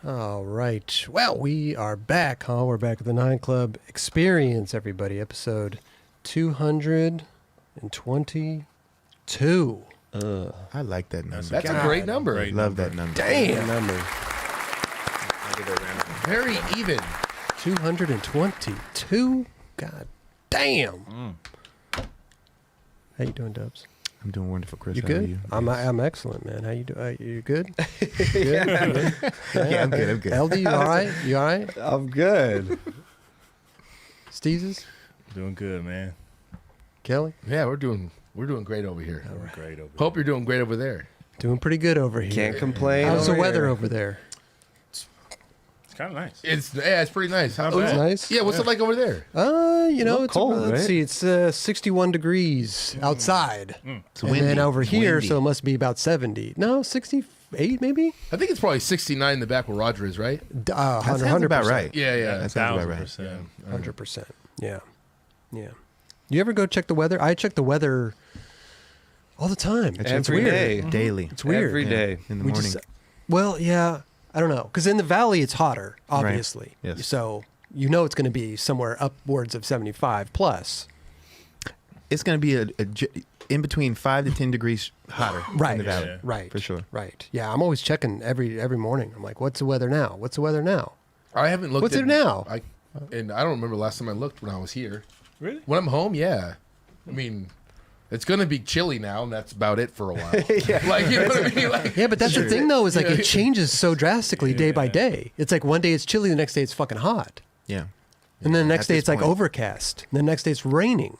All right. Well, we are back, huh? We're back at the 9 Club Experience, everybody. Episode 222. I like that number. That's a great number. I love that number. Damn. number. Very even. 222. God damn. How you doing, Dubs? I'm doing wonderful, Chris. You How good? are you? I'm excellent, man. How you doing? You good? Good? Yeah, I'm good. I'm good. Eldy, you all right? You all right? I'm good. Steezes? Doing good, man. Kelly? Yeah, we're doing great over here. Doing great over Hope you're doing great over there. Doing pretty good over here. Can't complain. How's the over weather here. over there? It's kind of nice. It's pretty nice. How It's nice. Yeah, what's it like over there? It's cold, let's right? see, it's 61 degrees outside. It's And windy. then over It's here, windy. so it must be about 70. No, 68 maybe? I think it's probably 69 in the back where Roger is, right? 100, that sounds about right. Yeah. That sounds about right. 1,000%. 100%. Yeah. Yeah. You ever go check the weather? I check the weather all the time. It's Every weird. day. Daily. It's weird. Every day. In the We morning. just- well, yeah, I don't know. Because in the valley, it's hotter, obviously. Yes. So you know it's going to be somewhere upwards of 75 plus. It's going to be in between 5 to 10 degrees hotter Right. in the valley. Yeah. Right. For sure. Right. Yeah, I'm always checking every morning. I'm like, what's the weather now? What's the weather now? I haven't looked What's at it now? I don't remember last time I looked when I was here. Really? When I'm home, yeah. I mean, it's going to be chilly now, and that's about it for a while. Yeah. Like, you know what I mean? Like, Yeah, but that's the thing, though, is like it changes so drastically day by Yeah. day. It's like one day it's chilly, the next day it's fucking hot. Yeah. And then the next At day this it's like point. overcast. And the next day it's raining.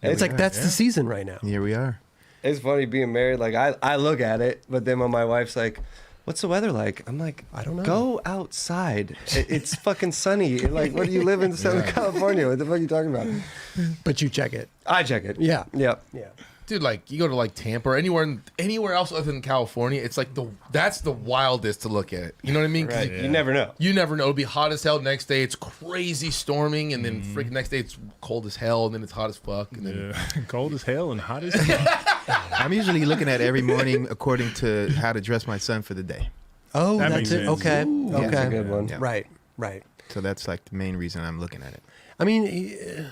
It's like that's the season right now. Here we are. It's funny being married. Like I look at it, but then when my wife's like, "What's the weather like?" I'm like, I don't know. Go outside. It's fucking sunny. Like, what do you live in Southern California? What the fuck are you talking about? But you check it. I check it. Yeah. Yep. Yeah. dude, like you go to like Tampa or anywhere else other than California, it's like that's the wildest to look at. You know what I mean? 'Cause Right. You never know. You never know. It'll be hot as hell. Next day it's crazy storming, and then freaking next day it's cold as hell, and then it's hot as fuck, and then Cold as hell and hot as hell. I'm usually looking at every morning according to how to dress my son for the day. Oh, That that's makes it. sense. Okay. Yeah, Okay. that's a good one. Yeah. Right. Right. So that's like the main reason I'm looking at it. I mean,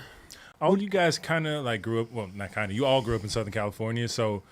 All you guys kind of like grew up, well, not kind of, you all grew up in Southern California. So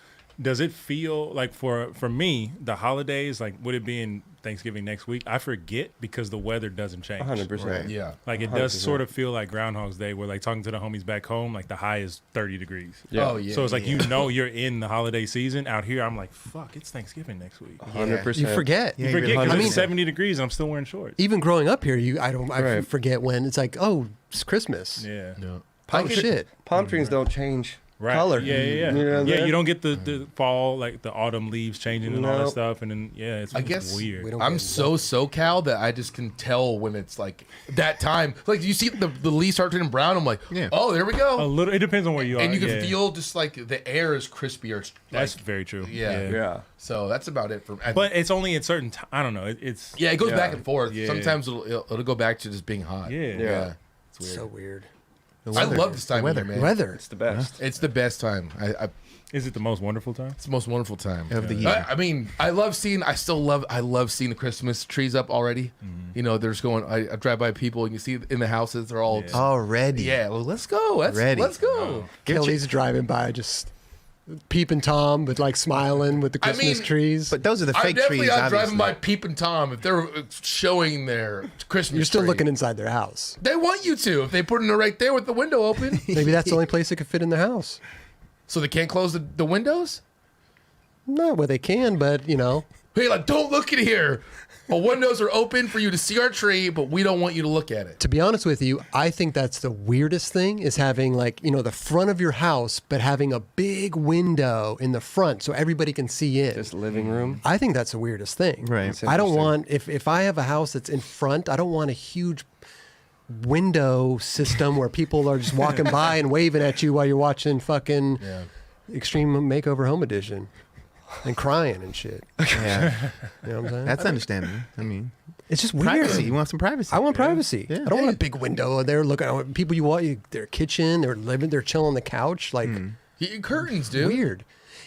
does it feel like for me, the holidays, like would it be in Thanksgiving next week? I forget because the weather doesn't change. 100%. Right. yeah. Like it does 100%. sort of feel like Groundhog's Day where like talking to the homies back home, like the high is 30 degrees. Yeah. Oh yeah. So it's like, you know, you're in the holiday season. Out here, I'm like, fuck, it's Thanksgiving next week. 100%. you forget. Yeah, You forget you're because I mean- it's 70 degrees and I'm still wearing shorts. Even growing up here, I Right. forget when it's like, oh, it's Christmas. Yeah. No. Oh shit. Palm trees don't change Right. color. Yeah, yeah, yeah. You know what I'm Yeah, saying? you don't get the fall, like the autumn leaves changing and all that Nope. stuff. And then, yeah, it's I guess weird. we don't- I'm so SoCal that I just can tell when it's like that time. Like you see the leaves start turning brown. I'm like, Yeah. oh, there we A go. little, it depends on where you are. And you can yeah. feel just like the air is crispier. That's Like, very true. yeah. Yeah. so that's about it for. But it's only at certain I don't know. It's yeah, it goes Yeah. back and forth. Yeah. Sometimes it'll go back to just being hot. Yeah. Yeah. It's weird. So weird. I love this time of weather. year, man. Weather. It's the best. It's the best time. Is it the most wonderful time? It's the most wonderful time Of the year. I mean, I love seeing the Christmas trees up already. You know, there's going. I drive by people and you see in the houses they're all. Yeah. Already. Yeah, well, let's go. Ready. Let's go. Kelly's driving by just peeping Tom, but like smiling with the I Christmas mean, trees. But those are the I'm fake definitely trees, not driving obviously. by Peep and Tom if they're showing their Christmas. You're still tree. looking inside their house. They want you to if they put it right there with the window open, Maybe that's the only place it could fit in their house. so they can't close the windows. Not where they can, but you know. Hey, like, don't look in here. Our windows are open for you to see our tree, but we don't want you to look at it. To be honest with you, I think that's the weirdest thing is having like, you know, the front of your house, but having a big window in the front so everybody can see in. Just living room. I think that's the weirdest thing. Right. That's I don't interesting. want, if I have a house that's in front, I don't want a huge window system where people are just walking by and waving at you while you're watching fucking Yeah. Extreme Makeover Home Edition and crying and shit. Yeah. You know what I'm saying? That's understandable. I mean, It's just weird. privacy. You want some privacy. I want privacy. Yeah. I don't want a big window. They're looking at people. You want their kitchen. They're living. They're chilling on the couch. Like Get your curtains, dude. weird.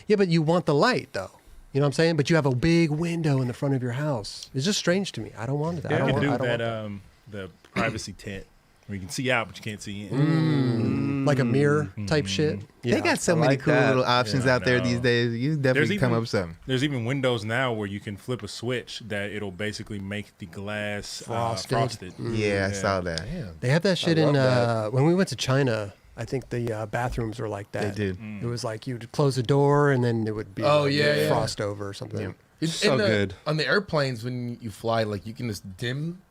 Yeah, but you want the light though. You know what I'm saying? But you have a big window in the front of your house. It's just strange to me. I don't want that. They I don't have to want, do I don't want that. The privacy tent where you can see out, but you can't see in. like a mirror type shit. Yeah. They got so I many like cool that. little options Yeah, I out there know. these days. You definitely come up with something. There's even windows now where you can flip a switch that it'll basically make the glass frosted. Yeah, I saw that. They have that shit I in love when we went to China. I think the bathrooms were like that. They did. It was like you'd close the door and then it would be Oh, like, yeah, yeah. frost over or something. So good. On the airplanes, when you fly, like you can just dim.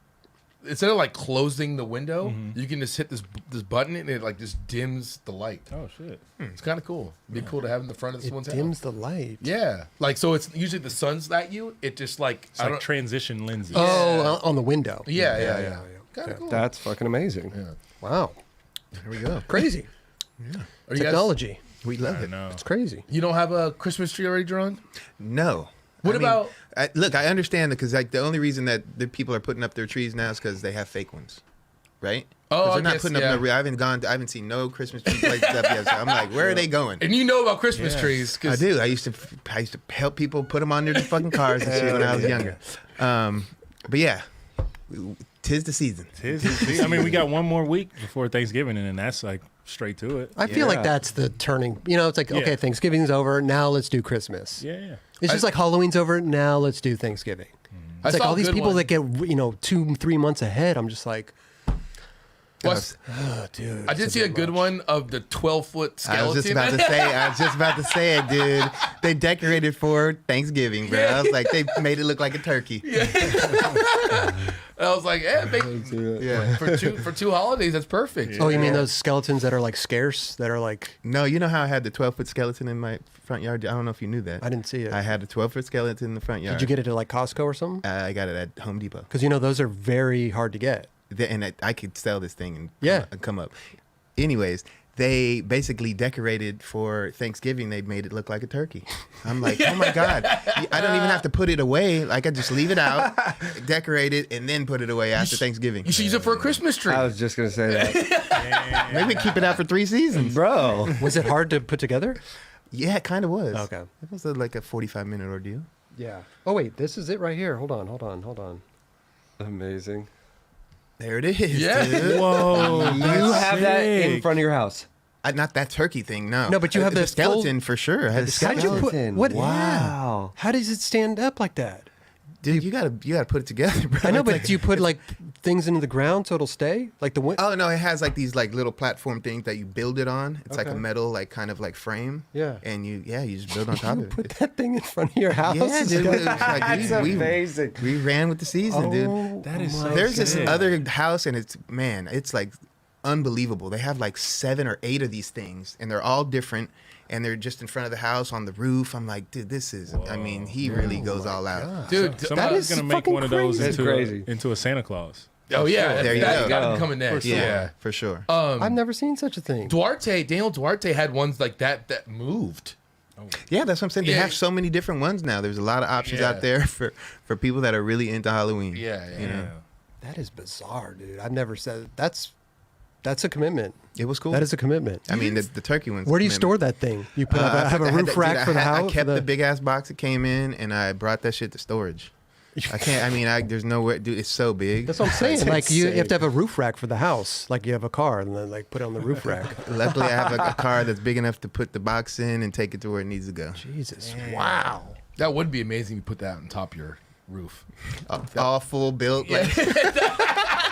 Instead of like closing the window, you can just hit this button and it like just dims the light. Oh shit! It's kind of cool. It'd be cool to have in the front of It someone's house. dims the light. Yeah, like so it's usually the sun's at you. It just like It's I like don't. transition lenses. Oh, on the window. Yeah. Kind of cool. That's fucking amazing. Yeah. Wow. Here we go. Crazy. Are you guys- Technology. We love I it. know. It's crazy. You don't have a Christmas tree already, Jeron? No. What about- Look, I understand that because like the only reason that the people are putting up their trees now is because they have fake ones, right? Oh, 'Cause I they're not guess, putting yeah. up. I haven't seen no Christmas tree places up yet. So I'm like, where are they going? And you know about Christmas trees? I do. I used to help people put them on their fucking cars and shit when I was younger. But yeah, tis the season. I mean, we got one more week before Thanksgiving, and then that's like straight to it. I feel like Yeah. that's the turning. You know, it's like, Yeah. okay, Thanksgiving's over. Now let's do Christmas. Yeah. It's just like Halloween's over. Now let's do Thanksgiving. I It's like saw all a these good people one. that get, 2-3 months ahead. I'm just like, Well, oh, dude. I did see a good one of the 12-foot skeleton. I was just about to say it, dude. They decorated for Thanksgiving, bro. I was like, they made it look like a turkey. I was like, Yeah. for two holidays, that's perfect. Oh, you mean those skeletons that are like scarce? That are like, No, you know how I had the 12-foot skeleton in my front yard? I don't know if you knew that. I didn't see it. I had a 12-foot skeleton in the front yard. Did you get it at like Costco or something? I got it at Home Depot. Because those are very hard to get. And I could sell this thing and Yeah. come up. Anyways, they basically decorated for Thanksgiving. They made it look like a turkey. I'm like, oh my God. I don't even have to put it away. Like I just leave it out, decorate it, and then put it away after Thanksgiving. You should use it for a Christmas tree. I was just gonna say that, Maybe keep it out for 3 seasons. bro. Was it hard to put together? Yeah, it kind of was. Okay. It was like a 45-minute ordeal. Yeah. Oh, wait. This is it right here. Hold on. Amazing. There it is. Yeah. Dude. Whoa! You have that in sick. front of your house. Not that turkey thing, no. No, but you have the the skeleton for sure. I had the How'd skeleton. you put Skeleton. what? Wow. How does it stand up like that? Dude, you gotta put it together, bro. I know, It's but like- do you put like things into the ground so it'll stay? Like the wind? Oh no, it has like these like little platform things that you build it on. It's like a Okay. metal like kind of like frame. Yeah. And you just build on top You of put it. that thing in front of your house? Yeah, dude. It was like, That's amazing. we ran with the season, dude. Oh, That is so There's this sick. other house, and it's like unbelievable. They have like 7 or 8 of these things, and they're all different, and they're just in front of the house on the roof. I'm like, dude, this is. I mean, he really goes all out. Dude, Somebody's is gonna make fucking one of those crazy. That's crazy. into a Santa Claus. oh yeah, There you that go. got to come in next. Yeah, for sure. I've never seen such a thing. Daniel Duarte had ones like that moved. Yeah, that's what I'm saying. They Yeah. have so many different ones now. There's a lot of options Yeah. out there for people that are really into Halloween. Yeah. You know? That is bizarre, dude. I've never said that's a commitment. It was cool. That is a commitment. I mean, the turkey ones. Where do you man, store that thing? You put I have a had roof that- rack dude, for the I house? I kept for the big ass box it came in, and I brought that shit to storage. I can't. I mean, there's no way, dude. It's so big. That's what I'm saying. It's Like you have insane. to have a roof rack for the house, like you have a car, and then like put it on the roof rack. Luckily, I have a car that's big enough to put the box in and take it to where it needs to go. Jesus, wow. That would be amazing. You put that on top of your roof. All full built, like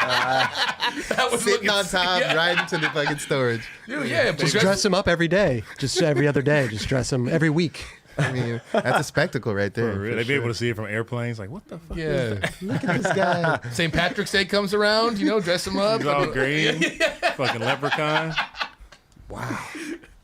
That was sitting looking on top, yeah. right into the fucking storage. Dude, yeah, but Just dress him up every day. Just every other day. Just dress him every week. I mean, that's a spectacle right there. For real. for They'd be sure. able to see it from airplanes. Like, what the fuck? Yeah. Look at this guy. St. Patrick's Day comes around, dress him up. He's all green. Fucking leprechaun. Wow.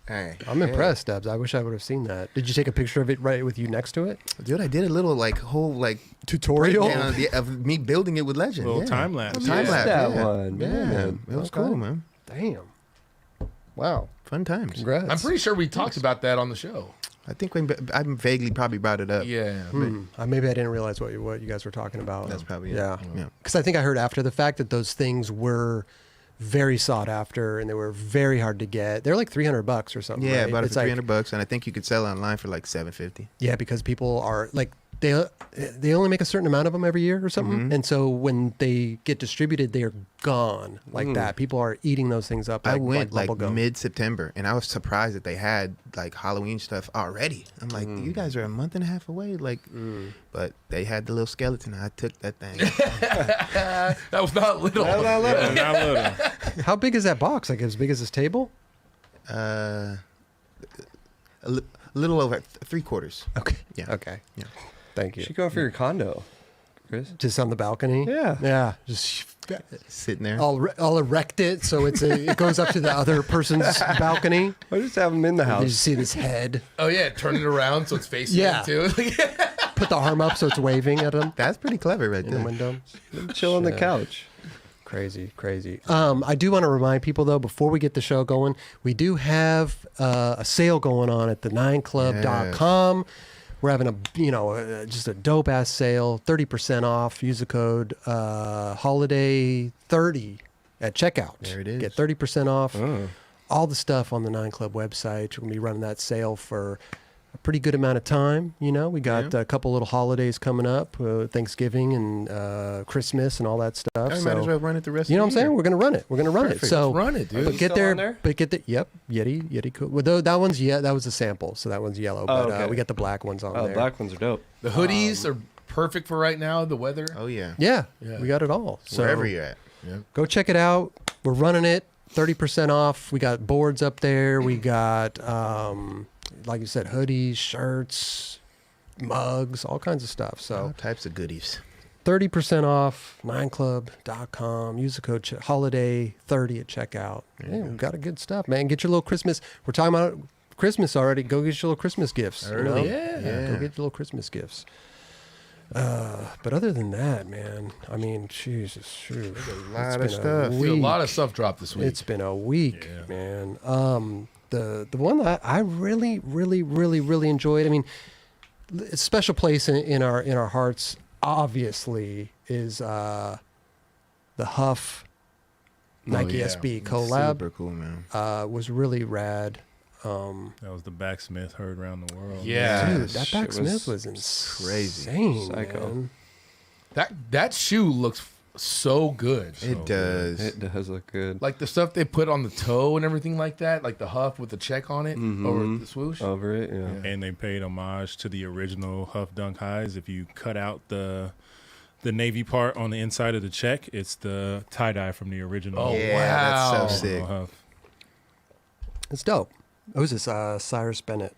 Hey, I'm impressed, Debs. I wish I would have seen that. Did you take a picture of it right with you next to it? dude, I did a little like whole like Tutorial? breakdown of me building it with Legend. Little yeah. time lapse. Time Yeah. lapse. That yeah. one, Yeah, man. it was Okay. cool, man. Damn. Wow. Fun times. Congrats. I'm pretty sure we talked about that on the show. I think I vaguely probably brought it up. Yeah. Maybe I didn't realize what you guys were talking about. That's probably it. Yeah. Yeah. Because I think I heard after the fact that those things were very sought after, and they were very hard to get. They're like $300 or something. Yeah, right? about it It's for like, $300, and I think you could sell it online for like $750. Yeah, because people are like they only make a certain amount of them every year or something, and so when they get distributed, they are gone like that. People are eating those things up. I went like bubble gum. mid-September, and I was surprised that they had like Halloween stuff already. I'm like, you guys are a month and a half away, like, but they had the little skeleton. I took that thing. That was not little. Not little. How big is that box? Like as big as this table? A little over 3/4. Okay. Yeah. Okay. Yeah. Thank You you. should go for your condo, Chris. Just on the balcony. Yeah. Yeah. Just Sitting there. I'll erect it so it goes up to the other person's balcony. Or just have them in the You house. just see this head. Oh yeah, turn it around so it's facing Yeah. too. Put the arm up so it's waving at him That's pretty clever right in the there. window. Chill on the Shit. couch. Crazy, crazy. I do want to remind people though, before we get the show going, we do have a sale going on at the 9club.com. We're having just a dope ass sale, 30% off. Use the code holiday 30 at checkout. There it is. Get 30% off. Oh. All the stuff on the 9club website. We're gonna be running that sale for a pretty good amount of time. We got a couple little holidays coming up, Thanksgiving and Christmas and all that stuff. I So, might as well run it the rest you know of what I'm the saying? year. We're gonna run it. We're gonna run Perfect. it. So Run it, dude. but get Still there, on there? but get the Yeti cool. Well, that one's that was a sample, so that one's yellow. But okay. we got the black ones on Oh, there. black ones are dope. The hoodies are perfect for right now. The weather. Oh yeah. Yeah, Yeah. we got it all. So Wherever you're at. go check it out. We're running it 30% off. We got boards up there. We got like you said, hoodies, shirts, mugs, all kinds of stuff. So All types of goodies. 30% off, 9club.com. Use the code holiday30 at checkout. Yeah, we've got a good stuff, man. Get your little Christmas. We're talking about Christmas already. Go get your little Christmas gifts. Early. Yeah. Yeah. Go get your little Christmas gifts. But other than that, man, I mean, Jesus, shoot. lot of stuff. See, a lot of stuff dropped this week. It's been a week, Yeah. man. The one that I really, really, really, really enjoyed. I mean, a special place in our hearts, obviously, is the Huff Nike yeah. SB collab. Super cool, man. Was really rad. That was the backsmith heard around the world. Yeah. Dude, that shit backsmith was was crazy. insane, Psycho. man. That shoe looks so good. It does. It does look good. Like the stuff they put on the toe and everything like that, like the Huff with the check on it over the swoosh. Over it, yeah. Yeah. And they paid homage to the original Huff Dunk highs. If you cut out the navy part on the inside of the check, it's the tie-dye from the original. Oh, Yeah, wow. that's so sick. Huff. It's dope. Who's this? Cyrus Bennett.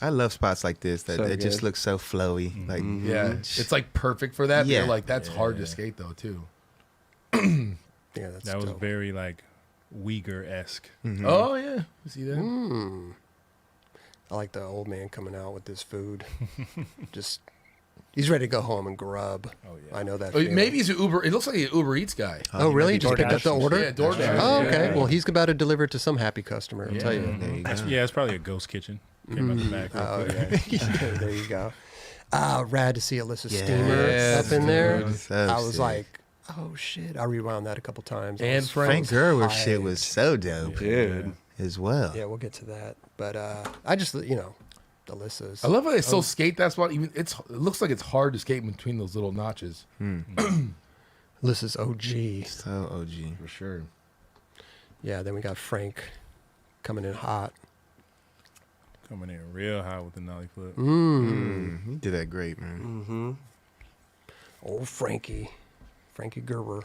I love spots like this that So it just good. looks so flowy. Like Yeah, it's like perfect for that. Yeah, Yeah. like that's hard to skate though too. Yeah, that's That was dope. very like Uyghur-esque. Oh yeah, you see that? I like the old man coming out with this food. Just, he's ready to go home and grub. Oh, yeah. I know that. Oh, feeling. maybe he's an Uber. It looks like an Uber Eats guy. Oh, really? maybe Just picked up the DoorDash. order? Yeah, DoorDash. Oh, okay. Yeah. Well, he's about to deliver it to some happy customer. I'll tell you. There you go. Yeah, it's probably a ghost kitchen. Came out the back. real Oh, quick. yeah. There you go. Rad to see Alyssa Yes, Steamer up in there. dude. So I was sick. like, oh, shit. I rewound that a couple times. I And was Frank Frank Gerwer hyped. shit was so dope Dude. as well. Yeah, we'll get to that. But I just, Alyssa's. I love how they still skate that spot. Even it looks like it's hard to skate between those little notches. Alyssa's OG. So OG. For sure. Yeah, then we got Frank coming in hot. Coming in real high with the nollie flip. You did that great, man. Old Frankie Gerber.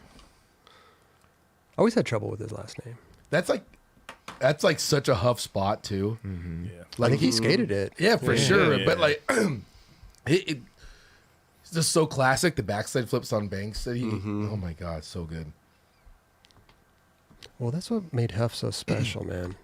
Always had trouble with his last name. That's like such a Huff spot too. Yeah. I think he skated it. Yeah, for Yeah. sure. Yeah. But like, it's just so classic. The backside flips on banks that he. Oh my god, so good. Well, that's what made Huff so special, man.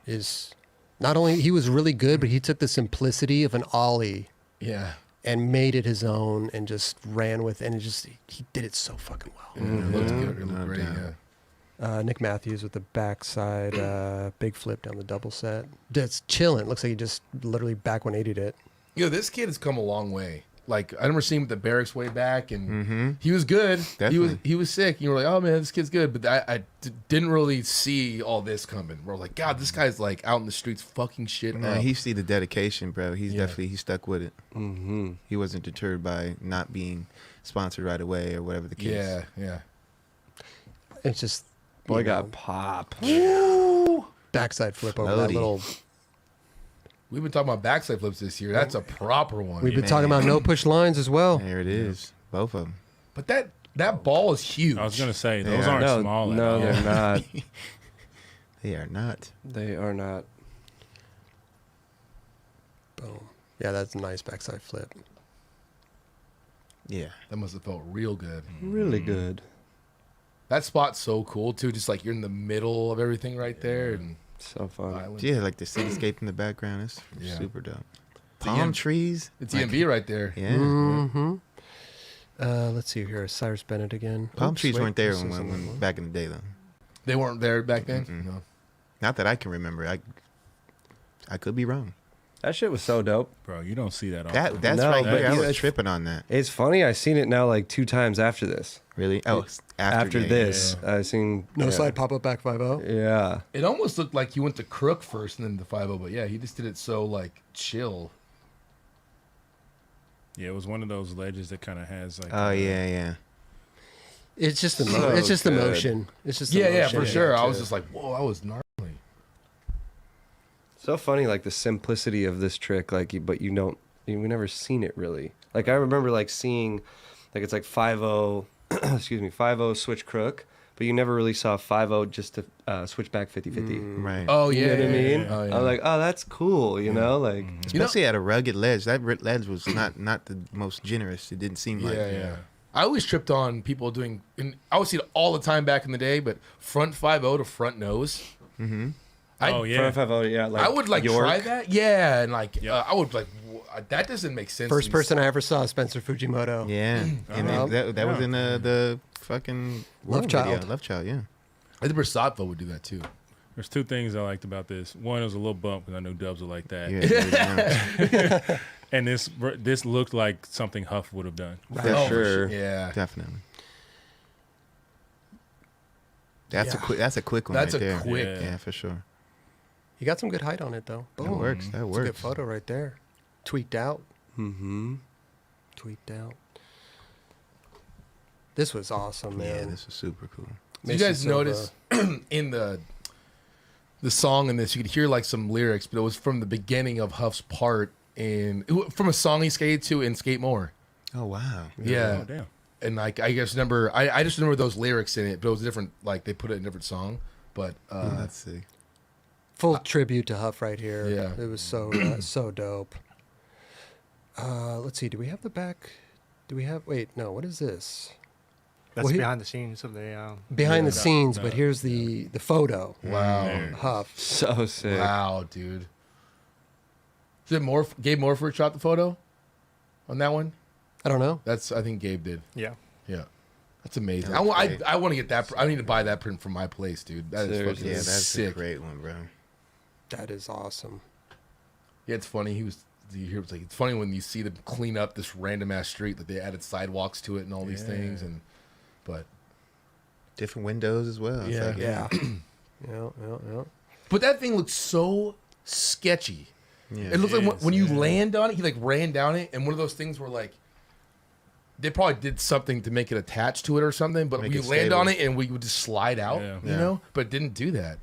Is not only he was really good, but he took the simplicity of an ollie Yeah. and made it his own and just ran with it. And he did it so fucking well. It looked good. It No looked great. doubt. Yeah. Nick Matthews with the backside big flip down the double set. Just chilling. Looks like he just literally back 180'd it. This kid has come a long way. Like I remember seeing him at the barracks way back, and he was good. Definitely. He was sick. You were like, oh man, this kid's good. But I didn't really see all this coming. We're like, God, this guy's like out in the streets fucking shit No, up. he see the dedication, bro. He's definitely he stuck with it. Mm-hmm. He wasn't deterred by not being sponsored right away or whatever the case. Yeah. It's just Boy you got know, pop. backside flip over that Eldy. little. We've been talking about backside flips this year. That's a proper one. We've been talking about no push lines as well. There it is. Both of them. But that ball is huge. I was gonna say those Yeah. aren't small. No, at all. they're not. They are not. They are not. Boom. Yeah, that's a nice backside flip. Yeah. That must have felt real good. Really good. That spot's so cool too. Just like you're in the middle of everything right there, and So fun. island. Yeah, like the cityscape in the background. It's Yeah. super dope. The Palm EM trees. It's like- EMB right there. Yeah. Mm-hmm. Let's see here. Cyrus Bennett again. Palm Oops, trees wait, weren't there this when, isn't when the one. back in the day though. They weren't there back then. Mm-mm. No. Not that I can remember. I could be wrong. That shit was so dope. Bro, you don't see that often. That's No, right but there. I you- was tripping on that. It's funny. I seen it now like 2 times after this. Really? Oh, After yeah, this, I seen No yeah. slide pop up back 5-0. Yeah. It almost looked like you went to Crook first and then the 5-0, but yeah, he just did it so like chill. Yeah, it was one of those ledges that kind of has like. Oh yeah. It's just the So it's just the good. motion. It's just the Yeah, motion. for sure. I was too. just like, whoa, I was gnarly. So funny, like the simplicity of this trick, like, but we never seen it really. Like I remember like seeing, like it's like 5-0, excuse me, 5-0 switch crook, but you never really saw 5-0 just to switch back 50-50. Right. Oh You yeah, know what I mean? Oh, yeah. I'm like, oh, that's cool, you know, like. Especially at a rugged ledge. That ledge was not the most generous. It didn't seem like. yeah. I always tripped on people doing, and I would see it all the time back in the day, but front 5-0 to front nose. Mm-hmm. Oh yeah. 5-0, yeah. Like I would like York. try that. Yeah, and like Yeah. I would like that doesn't make sense. First to me. person I ever saw, Spencer Fujimoto. Yeah. And Oh. that was Yeah. in the fucking Love World Child. video. Love Child, yeah. I think Versatvo would do that too. There's 2 things I liked about this. One, it was a little bump because I knew Dubs would like that. Yeah, And this looked like something Huff would have done. For Oh, sure. Yeah. definitely. That's Yeah. That's a quick one That's right a there. quick. Yeah. Yeah, for sure. You got some good height on it though. Boom. That works. That It's a works. good photo right there. Tweaked out. Mm-hmm. Tweaked out. This was awesome, Yeah, man. this is super cool. Did you guys notice in the song in this, you could hear like some lyrics, but it was from the beginning of Huff's part from a song he skated to in Skate More. Oh wow. Yeah. Oh damn. And like I just remember those lyrics in it, but it was different. Like they put it in a different song. But Let's see. Full tribute to Huff right here. Yeah. It was so so dope. Let's see. Do we have the back? Do we have? Wait, no. What is this? That's Well, he- behind the scenes of the. Behind the no, scenes, no. but here's the photo. wow, There. Huff. So sick. wow, dude. Is it Gabe Morford shot the photo on that one? I don't know. I think Gabe did. Yeah. Yeah, that's amazing. That was I great. want to get that. I need to buy that print from my place, dude. That is Seriously. fucking Yeah, that's sick. a great one, bro. That is awesome. Yeah, it's funny. It's funny when you see them clean up this random ass street that they added sidewalks to it and all these Yeah. things, but Different windows as well. It's Yeah. like, Yeah. yeah. that thing looks so sketchy. Yeah. It looks like is, when you yeah. land on it, he like ran down it, and one of those things where like they probably did something to make it attached to it or something, but Make we it land stable. on it and we would just slide out, Yeah. you Yeah. know, but didn't do that.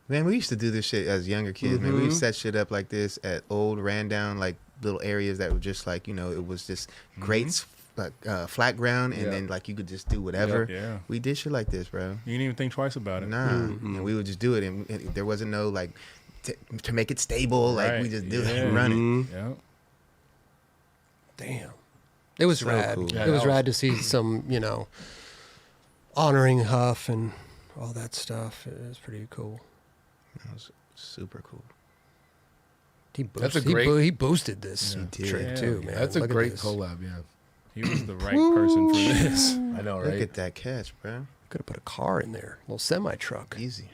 Man, we used to do this shit as younger kids, man. We used to set shit up like this at old ran down like little areas that were just like, it was just grates, like flat ground, and Yeah. then like you could just do whatever. Yeah. We did shit like this, bro. You didn't even think twice about it. Nah, and we would just do it, and there wasn't no like to make it stable. Like we Right. just do it Yeah. and run it. Mhm. Yeah. Damn. It was So rad. cool. Yeah, It was that was- rad to see some, honoring Huff and all that stuff. It was pretty cool. That was super cool. He That's a boosted, great- he boosted this He did. trick Yeah. too, man. That's a Look at great this. collab, yeah. He was the right person for this. I know, Look right? at that catch, bro. Could have put a car in there, a little semi truck. Easy.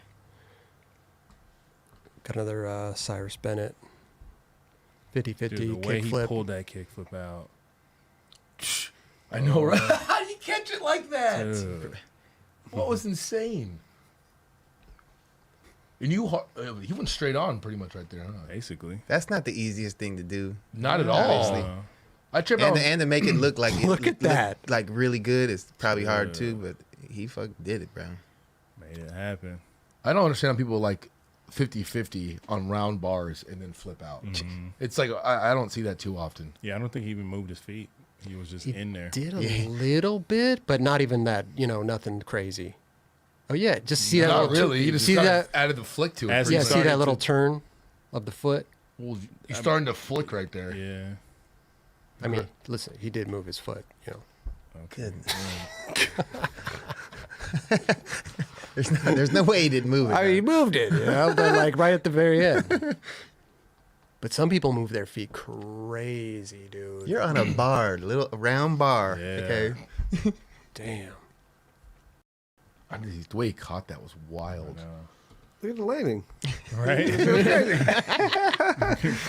Got another Cyrus Bennett 50-50 Dude, the way he kickflip. pulled that kickflip out. I know, right? How do you catch it like that? Dude. What was insane? And he went straight on pretty much right there, huh? Basically. That's not the easiest thing to do. Not at all. Obviously. I tripped out. And to make it look like Look at that. like really good is probably hard too. But he did it, bro. Made it happen. I don't understand how people like 50-50 on round bars and then flip out. It's like I don't see that too often. Yeah, I don't think he even moved his feet. He was just in there. Did a little bit, but not even that. Nothing crazy. Oh yeah, just see that. Not little really. He just see kinda that. added the flick to it. As pretty Yeah, he much. see that started little to- turn of the foot. Well, he's starting to flick right there. Yeah. I mean, listen, he did move his foot. Good. There's no way he didn't move it. I mean, he man. moved it, but like right at the very end. But some people move their feet crazy, dude. You're on a bar, a round bar. Yeah. Okay. Damn. I mean, the way he caught that was wild. Look at the lighting. Right?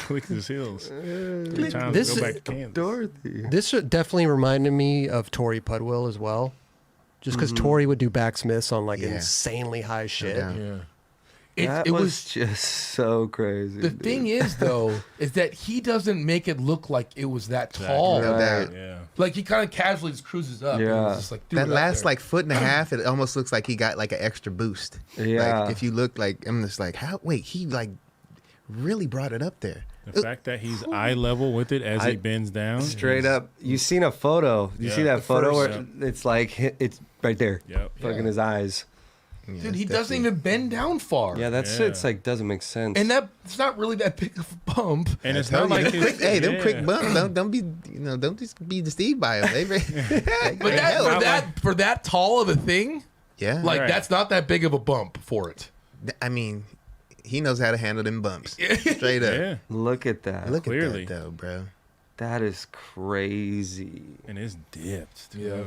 Click his heels. 3 times This to go is- back to Kansas. Dorothy. This definitely reminded me of Tori Pudwill as well. Just because Tori would do backsmiths on like Yeah. insanely high shit. doubt. Yeah. That It was was just so crazy. the dude. thing is though is that he doesn't make it look like it was that tall. No doubt. Yeah. Like he kind of casually just cruises up. And Yeah. it's just like, threw That it up last there. like foot and a half, it almost looks like he got like an extra boost. Yeah. Like if you look like, I'm just like, how? Wait, he like really brought it up there. The fact that he's eye level with it as he I- bends down. Straight is- up. You seen a photo? You see Yeah. that photo first, where it's like it's right there. Yep. Fucking his eyes. Yeah, Dude, he it's doesn't definitely- even bend down far. Yeah, that Yeah. shit's like doesn't make sense. And that's not really that big of a bump. And it's Tell not you, like them his, quick, hey, them yeah. quick bumps. Don't be, don't just be deceived by them. But for that tall of a thing, Yeah, like Right. that's not that big of a bump for it. I mean, he knows how to handle them bumps. Straight up. Yeah. Look at that. Look Clearly. at that though, bro. That is crazy. And it's dipped. Too. Yeah.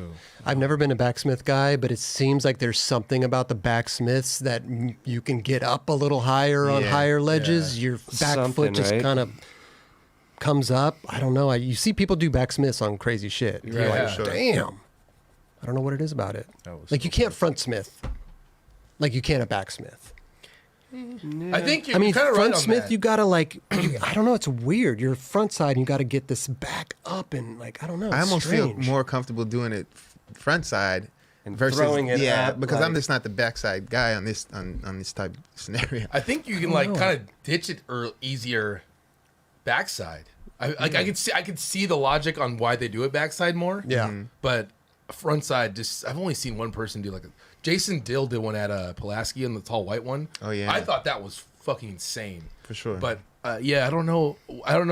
I've never been a backsmith guy, but it seems like there's something about the backsmiths that you can get up a little higher on Yeah. higher ledges. Your back Something, foot just right? kind of comes up. I don't know. You see people do backsmiths on crazy shit. You're Yeah, like, sure. damn. I don't know what it is about it. That was Like so you can't front smith, like you can a backsmith. I think you're I mean, kind of right front on smith, that. you gotta like, I don't know. It's weird. Your front side, you got to get this back up and like, I don't know. I It's almost strange. feel more comfortable doing it front side And versus throwing it up, because I'm like- just not the backside guy on this on this type of scenario. I think you can like kind of ditch it easier backside. I could see the logic on why they do it backside more. Yeah. But front side, just I've only seen one person do like a Jason Dill did one at Pulaski on the tall white one. Oh, yeah. I thought that was fucking insane. For sure. But yeah, I don't know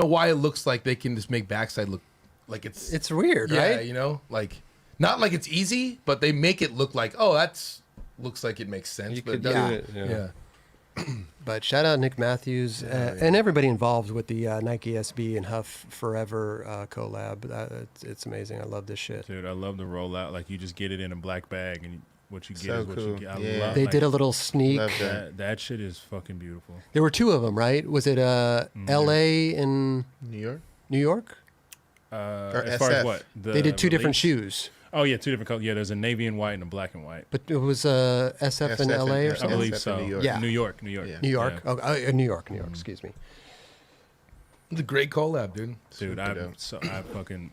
why it looks like they can just make backside look like It's weird, yeah, right? you know, like not like it's easy, but they make it look like looks like it makes sense. You but could it doesn't. do it. Yeah. Yeah. But shout out Nick Matthews and everybody involved with the Nike SB and Huff Forever collab. It's amazing. I love this shit. Dude, I love the rollout. Like you just get it in a black bag, and what you get So is what cool. you get. I Yeah. love, They like, did a little sneak. Love that. that shit is fucking beautiful. There were two of them, right? Was it L.A. and New York. New York? As far as SF. what They did two different release? shoes, Oh yeah, 2 different colors. Yeah, there's a navy and white and a black and white. but it was SF in L.A. or I something. believe SF so. in New York. Yeah. New York, New York. Yeah. New York. Yeah. Oh, New York. Excuse me. It's a great collab, dude. Dude, Super dope. I fucking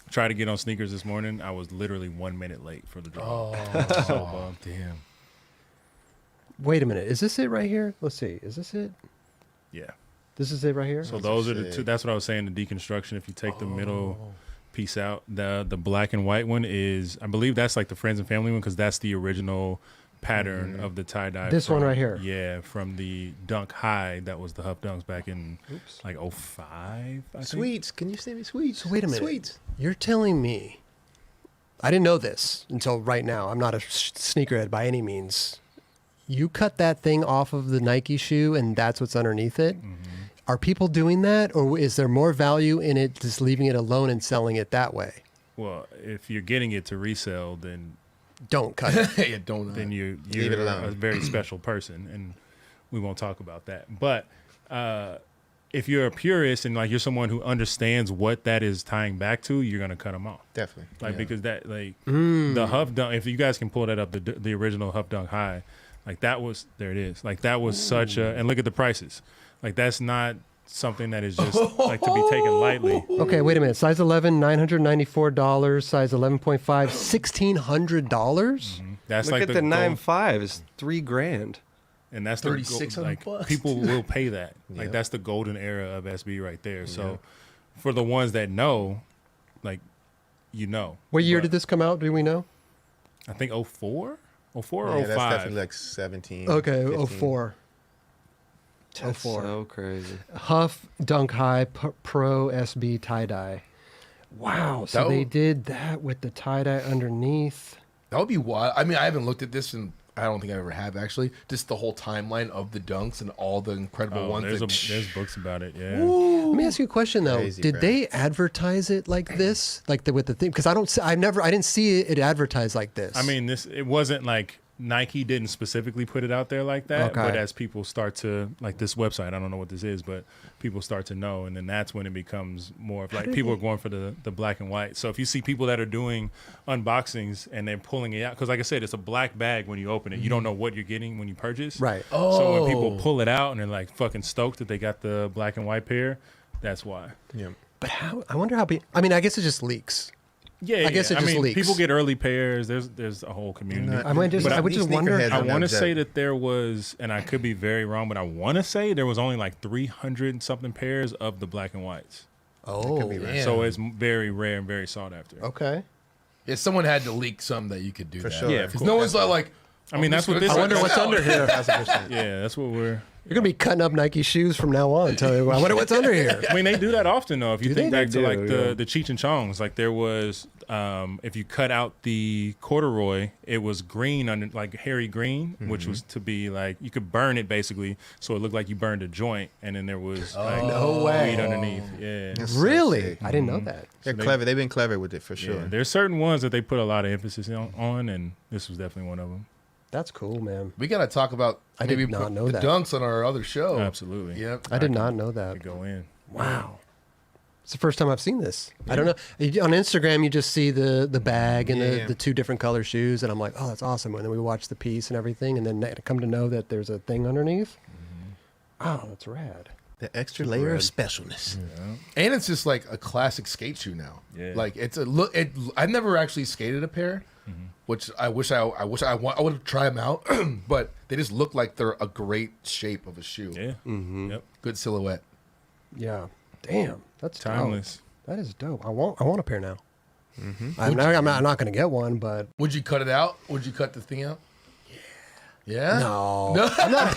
tried to get on sneakers this morning. I was literally 1 minute late for the drop. Oh, So bummed. damn. Wait a minute. Is this it right here? Let's see. Is this it? Yeah. This is it right here? So Those those are are the two. sick. That's what I was saying. The deconstruction. If you take the middle piece out, the black and white one is, I believe that's like the friends and family one because that's the original pattern of the tie dye. This one right here. Yeah, from the Dunk High. That was the Huff Dunks back in like 05. I think. Sweets. Can you send me sweets? So wait a minute. Sweets. You're telling me, I didn't know this until right now. I'm not a sneakerhead by any means. You cut that thing off of the Nike shoe and that's what's underneath it? Are people doing that, or is there more value in it just leaving it alone and selling it that way? Well, if you're getting it to resell, then Don't cut it. Yeah, don't. you're Leave it alone. a very special person, and we won't talk about that. But if you're a purist and like you're someone who understands what that is tying back to, you're gonna cut them off. Definitely. Like because that like the Huff Dunk. If you guys can pull that up, the original Huff Dunk High, like that was there. It is like that was such a, and look at the prices. Like that's not something that is just like to be taken lightly. Okay, wait a minute. Size 11, $994. Size 11.5, $1,600. That's Look like at the gold- 9.5 is $3,000. and that's the gold- 3,600 like bucks. people will pay that. Like Yep. that's the golden era of SB right there. So for the ones that know, like you know. What year But did this come out? Do we know? I think 04? 04 or Yeah, that's 05? definitely like 17. Okay, 15. 04. That's 04. so crazy. Huff Dunk High Pro SB tie dye. Wow. So That they would- did that with the tie dye underneath. That would be wild. I mean, I haven't looked at this, and I don't think I ever have actually. Just the whole timeline of the dunks and all the incredible Oh, ones. there's books about it. Yeah. Let me ask you a question though. Crazy, Did bro. they advertise it like this, like with the thing? Because I didn't see it advertised like this. I mean, it wasn't like Nike didn't specifically put it out there like that. Okay. But as people start to like this website, I don't know what this is, but people start to know, and then that's when it becomes more of like people are going for the black and white. So if you see people that are doing unboxings and they're pulling it out, because like I said, it's a black bag when you open it. You don't know what you're getting when you purchase. right. So when people pull it out and they're like fucking stoked that they got the black and white pair, that's why. Yeah. But how? I wonder how. I mean, I guess it just leaks. Yeah, I guess it just leaks. people get early pairs. There's a whole community. Not- I might just. But I would these just wonder. sneakerheads I don't want to know say exactly. that there was, and I could be very wrong, but I want to say there was only like 300 something pairs of the black and whites. Oh, be right. Yeah. So it's very rare and very sought after. okay. Yeah, someone had to leak some that you could do For that. sure. Yeah, of Because no one's like, I mean, that's what this. I wonder what's under here. 1,000%. Yeah, that's what we're. You're gonna be cutting up Nike shoes from now on. Tell you, I wonder what's under here. I mean, they do that often though. If you think they? back They to like do, the Cheech and Chongs, like there was, if you cut out the corduroy, it was green under like hairy green, which was to be like you could burn it basically, so it looked like you burned a joint, and then there was like No way. weed underneath. Yeah. That's so Really? sick. I didn't know that. They're clever. They've been clever with it for sure. Yeah, there's certain ones that they put a lot of emphasis on, and this was definitely one of them. That's cool, man. we got to talk about I did maybe not put know the that. dunks on our other show. Absolutely. Yep. I did not know that. To go in. Wow. It's the first time I've seen this. I don't know. On Instagram, you just see the bag and Yeah. the two different color shoes, and I'm like, oh, that's awesome. And then we watch the piece and everything, and then come to know that there's a thing underneath. Oh, that's rad. The extra layer of specialness. And it's just like a classic skate shoe now. Yeah. Like it's a look. I've never actually skated a pair, which I wish I would try them out, but they just look like they're a great shape of a shoe. Yeah. Yep. Good silhouette. Yeah. Damn. That's Timeless. Dope. That is dope. I want a pair now. I'm not going to get one, but Would you cut it out? Would you cut the thing out? Yeah. no. No. I'm not.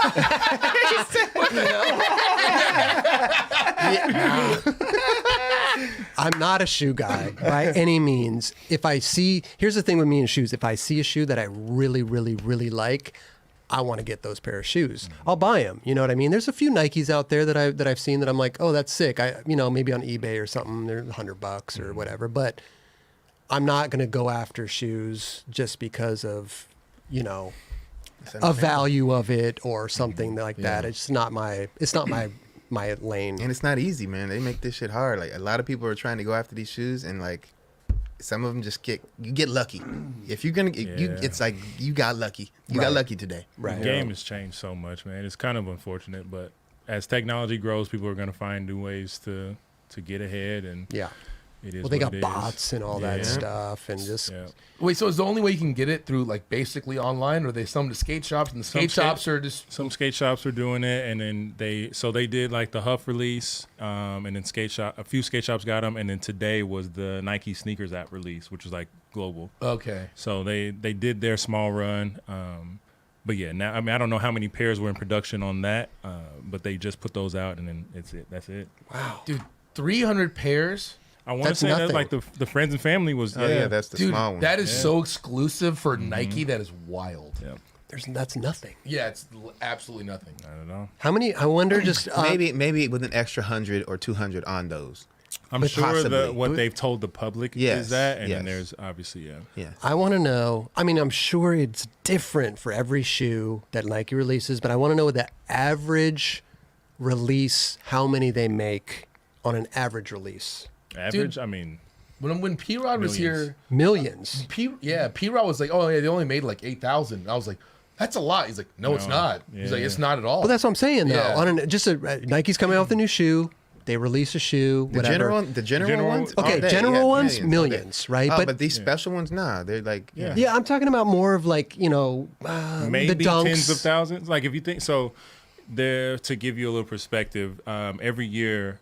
I'm not a shoe guy by any means. Here's the thing with me and shoes. If I see a shoe that I really, really, really like, I want to get those pair of shoes. I'll buy them. You know what I mean? There's a few Nikes out there that I've seen that I'm like, oh, that's sick. Maybe on eBay or something, they're $100 or whatever. But I'm not going to go after shoes just because of, a value of it or something like that. It's not my lane. And it's not easy, man. They make this shit hard. Like a lot of people are trying to go after these shoes, and like some of them just get lucky. If you're gonna, it's like you got lucky. You got lucky today. Right. The game has changed so much, man. It's kind of unfortunate, but as technology grows, people are going to find new ways to get ahead, and Yeah. it is. Well, they what got it is. bots and all that Yeah. stuff, and just Yeah. Wait, so is the only way you can get it through like basically online, or are they some to skate shops, and the skate shops are just Some skate shops are doing it, and then they did like the Huff release, and then a few skate shops got them, and then today was the Nike sneakers app release, which was like global. okay. So they did their small run, but yeah, now I don't know how many pairs were in production on that, but they just put those out, and then that's it. Dude, 300 pairs. I want to That's say that nothing. like the friends and family was Oh yeah, that's the Dude, small one. that is so exclusive for Nike. That is wild. yeah, that's nothing. Yeah, it's absolutely nothing. I don't know. How many? I wonder. Just maybe with an extra 100 or 200 on those. I'm But sure possibly. what they've told the public Yes, is that, and then yes. there's obviously Yeah. I want to know. I mean, I'm sure it's different for every shoe that Nike releases, but I want to know what the average release how many they make on an average release? Average, Dude. I mean, When P-Rod was Millions. here, Millions. P-Rod was like, oh yeah, they only made like 8,000. I was like, that's a lot. He's like, no, it's No. not. He's like, Yeah. it's not at all. Well, that's what I'm saying though. Yeah. Nike's coming out with a new shoe. They release a shoe. The Whatever. general General- ones. Okay, all day, general ones, all day. millions, right? Oh, But- but these special ones, nah, they're like Yeah, I'm talking about more of like the maybe dunks. tens of thousands. Like if you think so, there to give you a little perspective. Every year,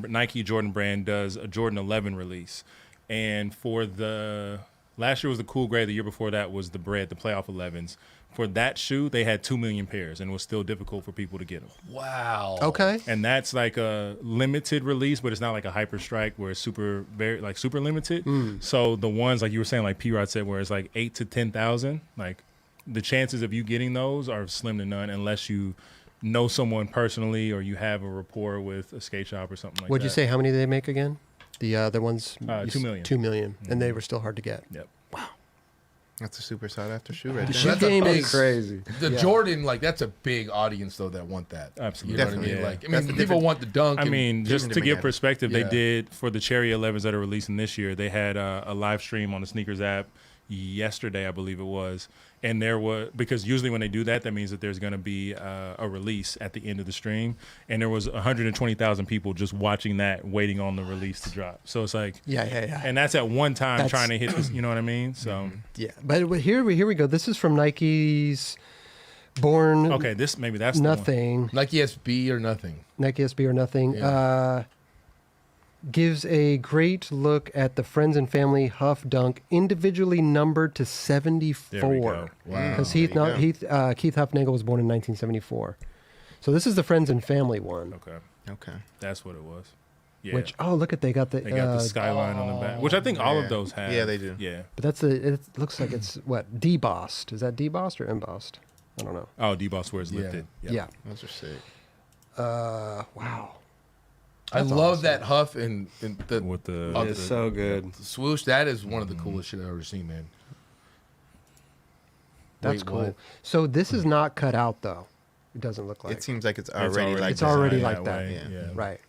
Nike Jordan brand does a Jordan 11 release, and for the last year was the cool gray. The year before that was the playoff 11s. For that shoe, they had 2 million pairs, and it was still difficult for people to get them. wow. Okay. And that's like a limited release, but it's not like a hyper strike where it's super limited. So the ones like you were saying, like P-Rod said, where it's like 8 to 10,000, like the chances of you getting those are slim to none unless you know someone personally or you have a rapport with a skate shop or something like What'd that. you say? How many did they make again? The other ones? 2 million. 2 million, and they were still hard to get. Yep. that's a super sought after shoe right The there. shoe That's a game big- is Crazy. The Jordan, like that's a big audience though that want that. Absolutely. You know what I Definitely. mean? Yeah. Like, I That's mean, the people difference. want the dunk. I and- mean, just to different give guys. perspective, Yeah. they did for the Cherry 11s that are releasing this year. They had a live stream on the sneakers app yesterday, I believe it was, and there was because usually when they do that, that means that there's going to be a release at the end of the stream, and there was 120,000 people just watching that, waiting on the release to drop. So it's like, Yeah. and that's at one time That's- trying to hit this. You know what I mean? So Yeah, but here we go. This is from Nike's Born okay, that's the one. Nothing. Nike SB or nothing. Nike SB or Nothing. Yeah. Gives a great look at the Friends and Family Huff Dunk, individually numbered to 74. There we go. Wow. Because There you go. Keith Huffnagel was born in 1974. So this is the Friends and Family one. Okay, Okay. that's what it was. Yeah, Which look at they got the they got the skyline on the back, which I think all Yeah. of those have. Yeah, they do. Yeah. but that's it looks like it's what debossed. Is that debossed or embossed? I don't know. Oh, D-Boss where it's Yeah. lifted. Yeah. Those are sick. Wow. I That's love awesome. that Huff and the With the Oh, It's so good. swoosh. That is one of the coolest shit I've ever seen, man. That's Wait, cool. what? So this is not cut out though. It doesn't look like It seems like it's already like It's already designed like that. way, Yeah. Yeah. right.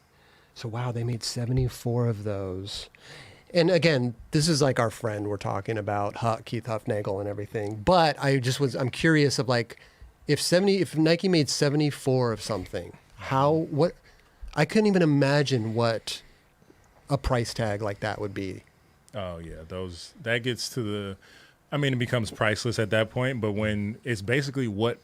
So wow, they made 74 of those. And again, this is like our friend we're talking about, Keith Huffnagel and everything. But I'm curious of like if Nike made 74 of something, I couldn't even imagine what a price tag like that would be. Oh yeah, that gets to the. I mean, it becomes priceless at that point. But when it's basically what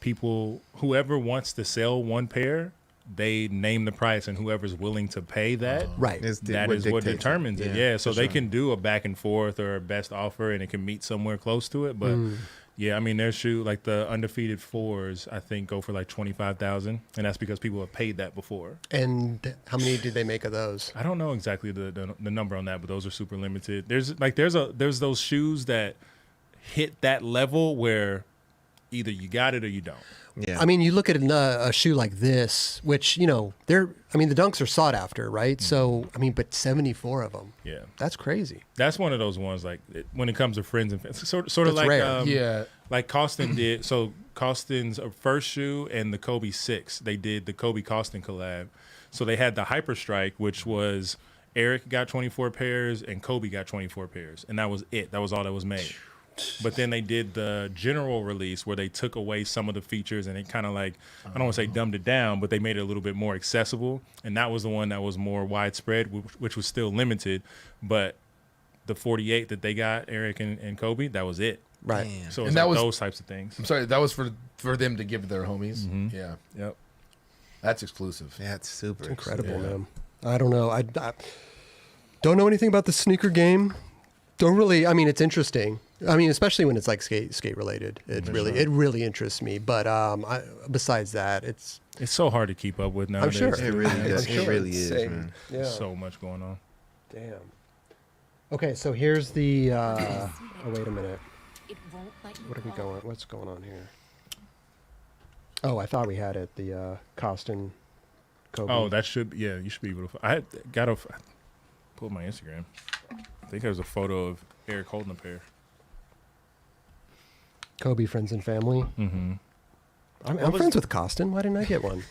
whoever wants to sell one pair, they name the price, and whoever's willing to pay that, Right. that is what dictates it. determines it. Yeah, so they can do a back and forth or a best offer, and it can meet somewhere close to it. But yeah, I mean, their shoe like the undefeated 4s, I think go for like 25,000, and that's because people have paid that before. And how many did they make of those? I don't know exactly the number on that, but those are super limited. There's those shoes that hit that level where either you got it or you don't. Yeah. I mean, you look at a shoe like this, which, the dunks are sought after, right? So, but 74 of them. Yeah, That's crazy. that's one of those ones like when it comes to friends and fans, sort of That's like rare. Yeah. like Costin did. So Costin's first shoe and the Kobe 6, they did the Kobe Costin collab. So they had the Hyper Strike, which was Eric got 24 pairs and Kobe got 24 pairs, and that was it. That was all that was made. But then they did the general release where they took away some of the features and it kind of like, I don't want to say dumbed it down, but they made it a little bit more accessible. And that was the one that was more widespread, which was still limited. But the 48 that they got, Eric and Kobe, that was it. Right. Damn. So And it's that like was- those types of things. I'm sorry, that was for them to give to their homies. Yeah. Yep. That's exclusive. Yeah, it's super Incredible, Yeah. man. I don't know. I don't know anything about the sneaker game. Don't really. It's interesting. Especially when it's like skate related. It really interests me. But besides that, it's It's so hard to keep up with nowadays. sure. It really does. sure It really it's is, insane. man. yeah. So much going on. Damn. Okay, so here's the. Oh wait a minute. It won't let you What are we go. going? What's going on here? Oh, I thought we had it. The Costin. Kobe. Oh, that should be, yeah, you should be able to. I pulled my Instagram. I think there's a photo of Eric holding a pair. Kobe Friends and Family. Mm-hmm. I'm friends with Costin. Why didn't I get one?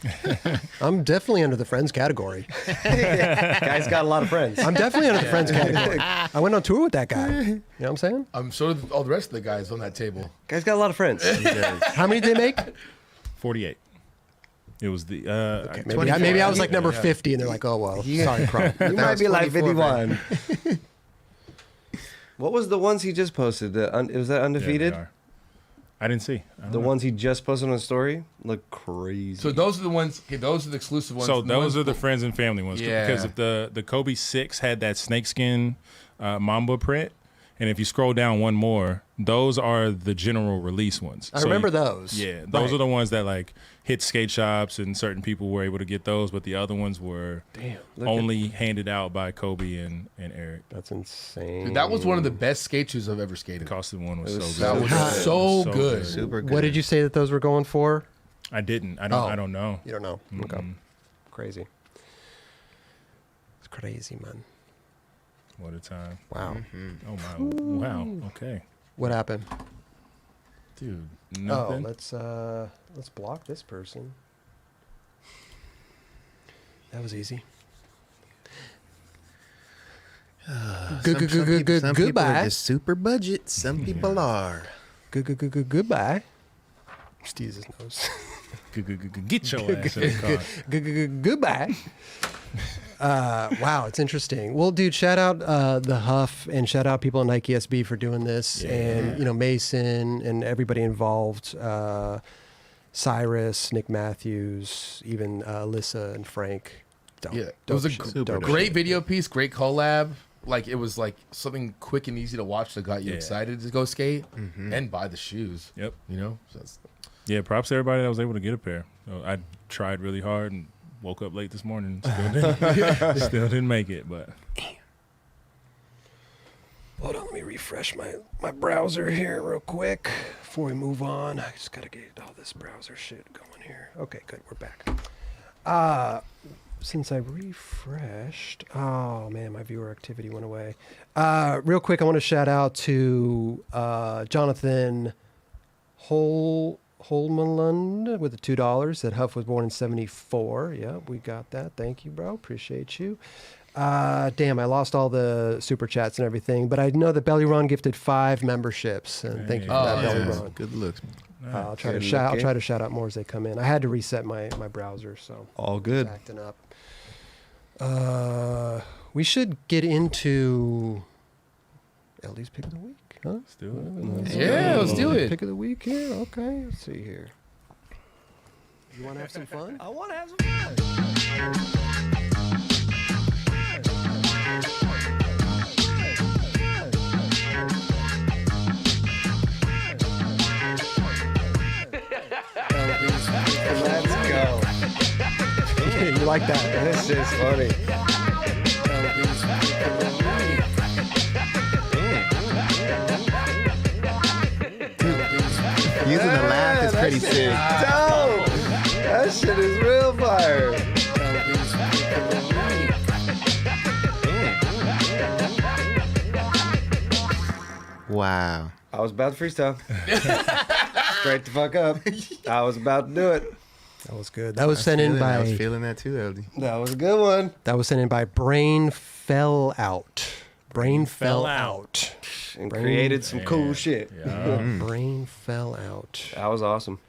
I'm definitely under the friends category. Guy's got a lot of friends. I'm definitely under the friends category. I went on tour with that guy. You know what I'm saying? I'm so did all the rest of the guys on that table. Guy's got a lot of friends. How many did they make? 48. It was the Maybe I was like number 50, and they're like, oh, well, sorry, Crom. You might be like 24, 51. What was the ones he just posted? Was that undefeated? I didn't see. I don't The know. ones he just posted on the story look crazy. So those are the ones. Okay, those are the exclusive ones. So The those ones- are the friends and family ones. Yeah. Because if the Kobe 6 had that snakeskin Mamba print, and if you scroll down one more, those are the general release ones. I remember those. Yeah, those Right. are the ones that like hit skate shops, and certain people were able to get those, but the other ones were only handed out by Kobe and Eric. That's insane. Dude, that was one of the best skate shoes I've ever skated. The cost of one was, It was so That good. was so good. Super good. What did you say that those were going for? I didn't. I Oh. don't know. You don't know. Okay. Crazy. It's crazy, man. What a time. Wow. Oh my. Wow. Okay. What happened? Dude. Oh, Nothing. let's block this person. That was easy. Some people are Goodbye. just super budget. Some people are. Goodbye. Steve's his nose. Get your ass in the car. Goodbye. Wow, it's interesting. Well, dude, shout out the Huff and shout out people at Nike SB for doing this, and Mason and everybody involved. Cyrus, Nick Matthews, even Alyssa and Frank. Dope, Yeah, it dope was a shit, dope great shit. video piece, great collab. Like it was like something quick and easy to watch that got you Yeah. excited to go skate and buy the shoes. Yep. You know, so that's, Yeah, props to everybody that was able to get a pair. I tried really hard and woke up late this morning. Still didn't make it, but Hold on, let me refresh my browser here real quick before we move on. I just gotta get all this browser shit going here. Okay, good, we're back. Since I refreshed, oh man, my viewer activity went away. Real quick, I want to shout out to Jonathan Holmelund with the $2 that Huff was born in 74. Yeah, we got that. Thank you, bro. Appreciate you. Damn, I lost all the super chats and everything, but I know that Belly Ron gifted 5 memberships, and thank you for that, Belly Ron. Good looks. I'll try to Good shout. I'll looking. try to shout out more as they come in. I had to reset my browser, so All good. it's acting up. We should get into Eldy's pick of the week, huh? let's do it. yeah, let's do it. Pick of the week here. Okay, let's see here. You want to have some fun? I want to have some fun. Let's go. You like that? This is funny. Using the laugh is pretty sick. Dope. That shit is real fire. Wow. I was about to freestyle. Straight the fuck up. I was about to do it. That was good. That was sent in I was by. feeling that too, Eldy. That was a good one. That was sent in by Brain Fell Out. Brain Fell Fell Out. And Brain- created some cool shit. Brain Fell Out. That was awesome.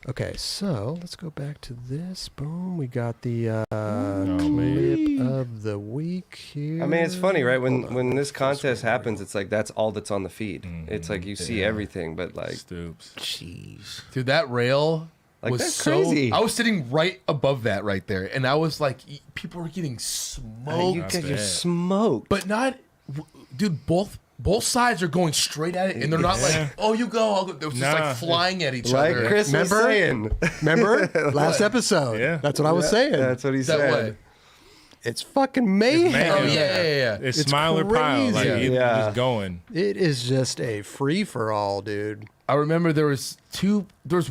Okay, so let's go back to this. Boom. We got the man. clip of the week here. I mean, it's funny, right? Hold on. When this contest happens, it's like that's all that's on the feed. It's like you see everything, but like Stoops. Jeez. Dude, that rail Like, was that's so. crazy. I was sitting right above that right there, and I was like, people were getting you smoked, get your bad. smoked. but not, dude. Both sides are going straight at it, and they're not Yeah. like, "Oh, you go." I'll go. They're just Nah, like flying at each like other. Chris was Remember? saying. Remember? Last episode. Yeah. That's what I was saying. That's what he that said. way. It's fucking mayhem. mayhem. Oh yeah. It's It's smile or pile. Like crazy. it Yeah. just going. It is just a free for all, dude. I remember there was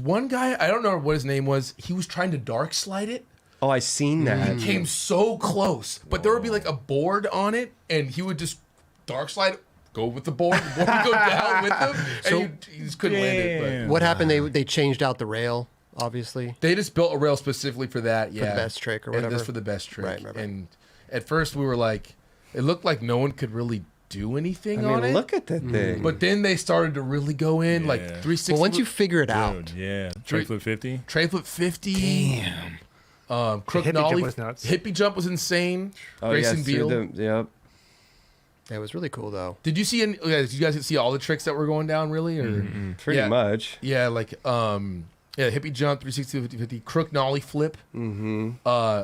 one guy. I don't know what his name was. He was trying to dark slide it. Oh, I seen that. He came so close, but there would be like a board on it, and he would just dark slide, go with the board would go down with him, and he just couldn't land it. Damn. What happened? They changed out the rail. obviously. They just built a rail specifically for that. Yeah, the best trick or And whatever. just for the best trick. Right. And at first we were like, it looked like no one could really do anything I on mean, it. look at that thing. But then they started to really go in, like Yeah. 360. Well, once you figure it out, Dude, yeah. Tray flip 50. Tray flip 50. Damn. Crook hippie nollie. jump was nuts. Hippie jump was insane. Grayson Beal. Yep. it was really cool though. Did you see any? Did you guys see all the tricks that were going down? Really? Or Pretty Yeah. much. yeah, like hippie jump, 360, 50, crook nollie flip. Mm-hmm.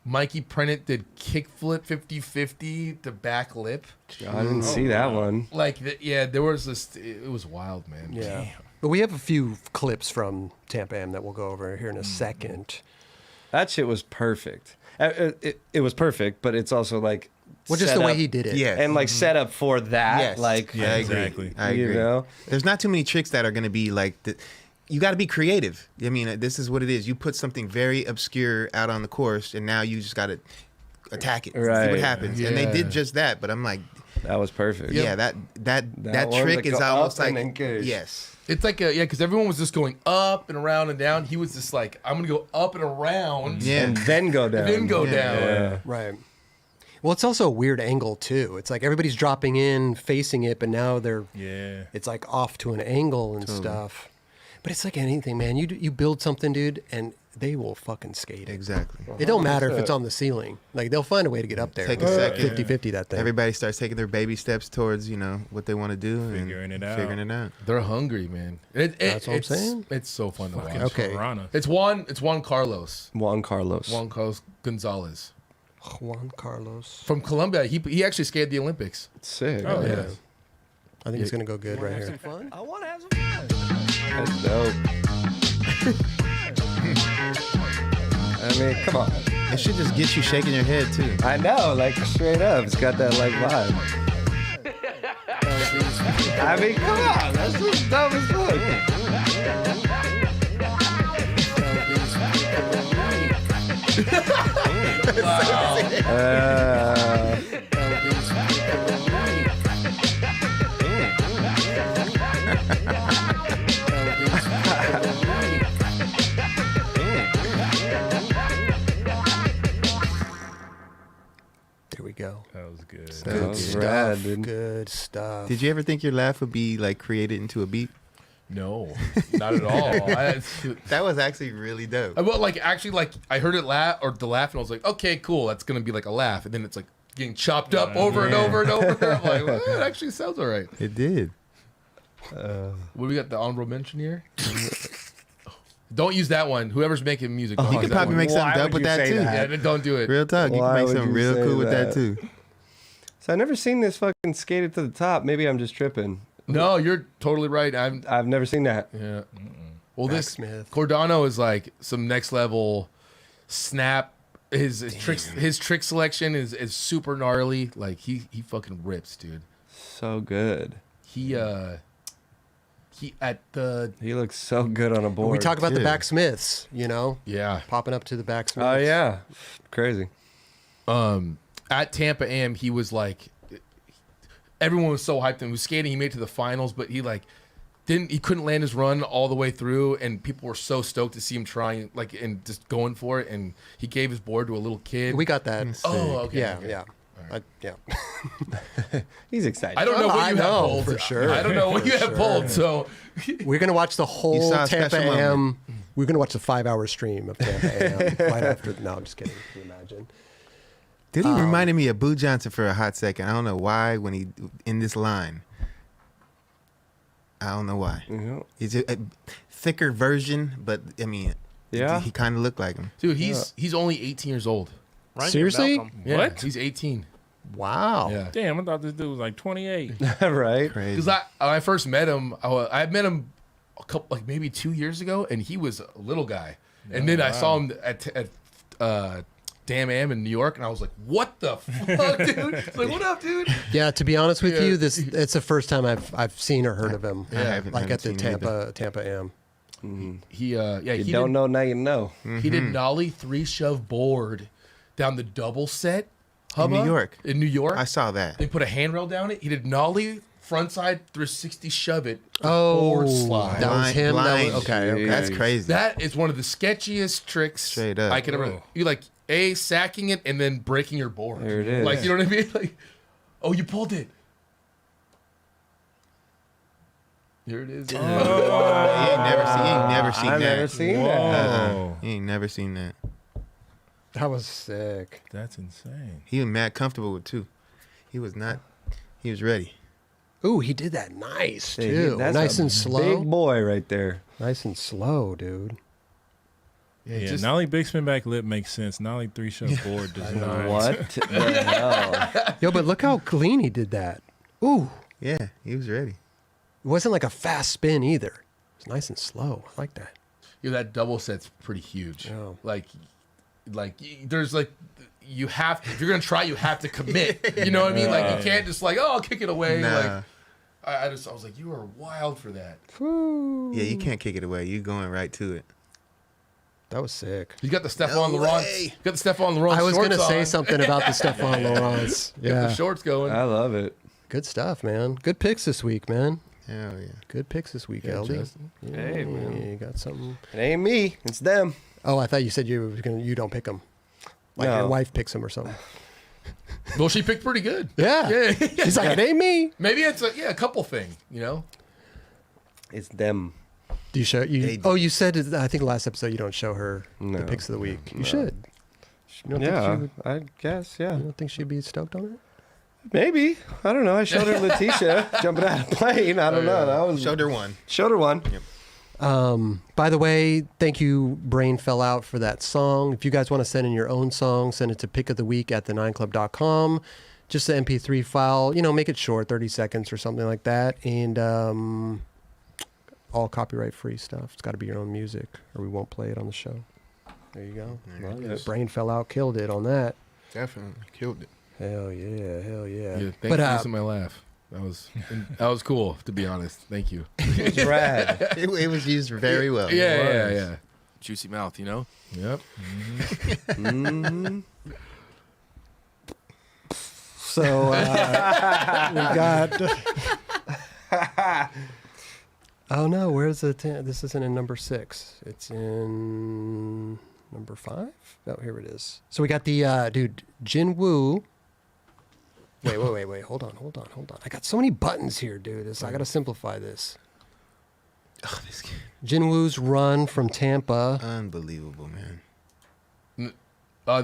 Mikey Prennett did kickflip 50-50 to back lip. I didn't see that one. Like, there was this. It was wild, man. Yeah. But we have a few clips from Tampa Am that we'll go over here in a second. That shit was perfect. It was perfect, but it's also like. Well, just set the way up- he did it. Yeah. And like set up for that. Yes. Like, Yeah, I agree. Exactly. I agree. You know? There's not too many tricks that are going to be like you got to be creative. I mean, this is what it is. You put something very obscure out on the course, and now you just got to attack it. See Right. what happens. And they Yeah. did just that. But I'm like, that was perfect. yeah, that one, trick like, is go almost up and like then goes. yes. It's like because everyone was just going up and around and down. He was just like, I'm gonna go up and around. Yeah. And then go down. Then go Yeah. down. Yeah. Right. Well, it's also a weird angle too. It's like everybody's dropping in, facing it, but now Yeah. it's like off to an angle and stuff. But it's like anything, man. You build something, dude, and they will fucking skate it. Exactly. It don't matter if it's on the ceiling. Like they'll find a way to get up there. Take a second. 50-50 that thing. Everybody starts taking their baby steps towards what they want to do Figuring and it out. figuring it out. They're hungry, man. That's what I'm saying. It's so fun to watch. Okay. Piranha. It's Juan Carlos. Juan Carlos. Juan Carlos Gonzalez Juan Carlos. from Colombia. He actually skated the Olympics. Sick. Oh, Yeah. I think it's gonna go good right here. I want to have some fun. That's dope. I mean, come on. It should just get you shaking your head too. I know, like straight up. It's got that like vibe. I mean, come on. That's just dumb as fuck. There we go. That was good. That Good was stuff. rad, dude. Good stuff. Did you ever think your laugh would be like created into a beat? No, not at all. That was actually really dope. Well, like actually, like I heard it laugh or the laugh, and I was like, okay, cool, that's gonna be like a laugh, and then it's like getting chopped up over and over and over. I'm like, well, it actually sounds all right. It did. What do we got? The honorable mention here. Don't use that one. Whoever's making music, don't You use could that probably one. make something Why dope would with you that say too. that? Yeah, then don't do it. Real talk. You Why can make would something you real say cool with that that? too. So I never seen this fucking skated to the top. Maybe I'm just tripping. No, you're totally right. I've never seen that. Yeah. Well, this Backsmith. Cordano is like some next level snap. His trick selection is super gnarly. Like he fucking rips, dude. So good. He at the He looks so good on a board. We talk about the Yeah. backsmiths, yeah. popping up to the backsmiths. Oh yeah, crazy. At Tampa Am, he was like, everyone was so hyped. And he was skating. He made it to the finals, but he like he couldn't land his run all the way through, and people were so stoked to see him trying like and just going for it. And he gave his board to a little kid. We got that. Oh, okay. Yeah, okay. yeah. Yeah. He's excited. I don't know what I you have know, pulled for sure. I don't know what For you have sure. pulled. So We're gonna watch the whole saw a Tampa special moment. Am. We're gonna watch the 5-hour stream of Tampa Am right after. No, I'm just kidding. Can you imagine? Dude, he reminded me of Boo Johnson for a hot second. I don't know why when he in this line. I don't know why. Mhm. He's a thicker version, but I mean, Yeah. he kind of looked like him. dude, he's only 18 years old. Right, Seriously? Malcolm. Yeah, What? He's 18. Wow. Yeah. Damn, I thought this dude was like 28. right. Crazy. Because when I first met him, I met him a couple, like maybe 2 years ago, and he was a little guy. And then I saw him at Tampa Am in New York, and I was like, "What the fuck, dude?" It's like, "What up, dude?" Yeah, to be honest with Yeah. you, it's the first time I've seen or heard of him. I haven't Like at the seen him either. Tampa Am. He You don't know now you know. He did nollie 3-shove board down the double set. In New hubba York. In New York. I saw that. They put a handrail down it. He did nollie frontside 360 shove it, Oh, board slide. that was him. That was, Blind. okay. That's crazy. That is one of the sketchiest tricks Straight up. I could ever. Whoa. You like sacking it and then breaking your board. There it is. Like, you know what I mean? Like, oh, you pulled it. Here it is. You ain't never seen I've that. never seen that. Whoa. You ain't never seen that. That was sick. That's insane. He was mad comfortable with too. He was not. He was ready. Ooh, he did that nice Hey, too. that's Nice a and slow. Big boy right there. Nice and slow, dude. Yeah, just- Nollie big spin back lip makes sense. Nollie 3-shove board does not. What the hell? Yo, but look how clean he did that. Ooh, Yeah, he was ready. it wasn't like a fast spin either. It was nice and slow. I like that. Yeah, that double set's pretty huge. Oh. Like there's like you have to, if you're gonna try, you have to commit. You know what I mean? Like you can't just like, oh, I'll kick it away. Nah. Like I was like, you are wild for that. Yeah, you can't kick it away. You going right to it. That was sick. You got the Stephon No Laurent. way. You got the Stephon Laurent. I was going to say something about the Stephon Laurents. Get the Yeah, shorts going. I love it. good stuff, man. Good picks this week, man. Hell yeah. Good picks this week, Yeah, Eldy. Justin. Hey, man. You got something. It ain't me. It's them. Oh, I thought you said you were gonna. You don't pick them. Like No. your wife picks them or something. Well, she picked pretty good. Yeah. Yeah. She's like, it ain't me. Maybe it's a couple thing. You know. It's them. Do you show you? They- Oh, you said I think last episode you don't show her the No. picks of the week. You No. should. You don't Yeah, think I guess. she Yeah, would, you don't think she'd be stoked on it? maybe. I don't know. I showed her Letitia jumping out of a plane. I don't know. That was Showed her one. Showed her one. By the way, thank you, Brain Fell Out, for that song. If you guys want to send in your own song, send it to pickoftheweek@the9club.com. Just the MP3 file. You know, make it short, 30 seconds or something like that. And all copyright free stuff. It's got to be your own music or we won't play it on the show. There you go. Love it. Brain Fell Out killed it on that. Definitely killed it. Hell yeah, hell yeah. Yeah. Thank But, you for my laugh. That was cool, to be honest. Thank you. It's rad. It was used very well. Yeah. Juicy mouth, you know. Yep. Mhm. So we got. Oh no, where's the? This isn't in number 6. It's in number 5. Oh, here it is. So we got the dude Jin Woo. Wait. Hold on. I got so many buttons here, dude. I gotta simplify this. Oh, this kid. Jin Woo's run from Tampa. Unbelievable, man.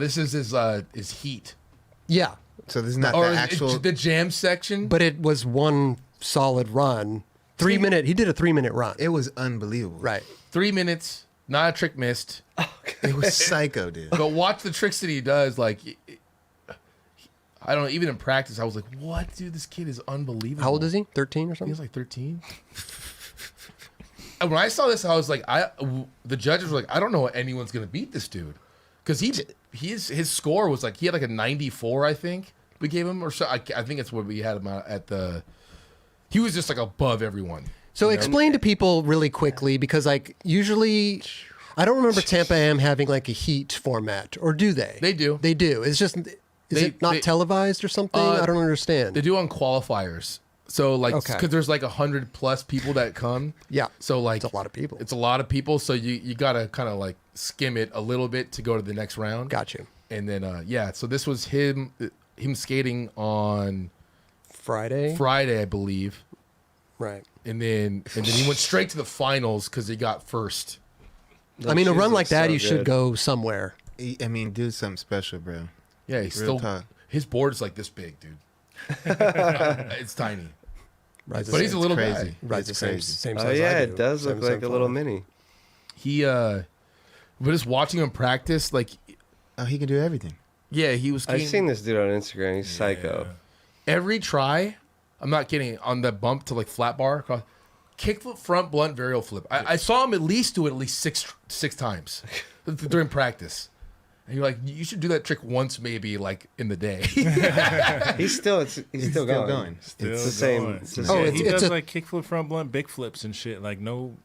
This is his heat. Yeah, So this is not Or the is actual. it the jam section. but it was one solid run. 3 minute. He did a 3-minute run. It was unbelievable. Right. 3 minutes, not a trick missed. It was psycho, dude. But watch the tricks that he does. Like, I don't know. Even in practice, I was like, "What, dude? This kid is unbelievable." How old is he? 13 or He something? was like 13. And when I saw this, I was like, the judges were like, I don't know what anyone's gonna beat this dude, because his score was like he had like a 94, I think we gave him, or so. I think it's what we had him at the. He was just like above everyone. So explain to people really quickly, because like usually, I don't remember Tampa Am having like a heat format, or do they? They do. They do. It's just, is it not televised or something? I don't understand. They do on qualifiers. So like, Okay. because there's like 100+ people that come. Yeah. So like, It's a lot of people. It's a lot of people. So you gotta kind of like skim it a little bit to go to the next round. Got you. And then so this was him skating on Friday. Friday, I believe. Right. And then he went straight to the finals because he got first. I mean, a shoes run look like that, so you should good. go somewhere. I mean, do something special, bro. Yeah, he's Real still talk. his board is like this big, dude. It's tiny, Right. but he's a little crazy. guy. right. It's The same, crazy. same Oh size. yeah, I do. it does look Same like a little 7'5". mini. He but just watching him practice, like, Oh, he can do everything. yeah, he was. I've skating seen this dude on Instagram. He's psycho. every try. I'm not kidding. On the bump to like flat bar, kickflip, front blunt, varial flip. I saw him at least do it at least six times during practice. And you're like, you should do that trick once, maybe like in the day. He's still going. Still It's the same. going. It's the Yeah, same. it's- he it's does a- like kickflip, front blunt, big flips and shit. Like no,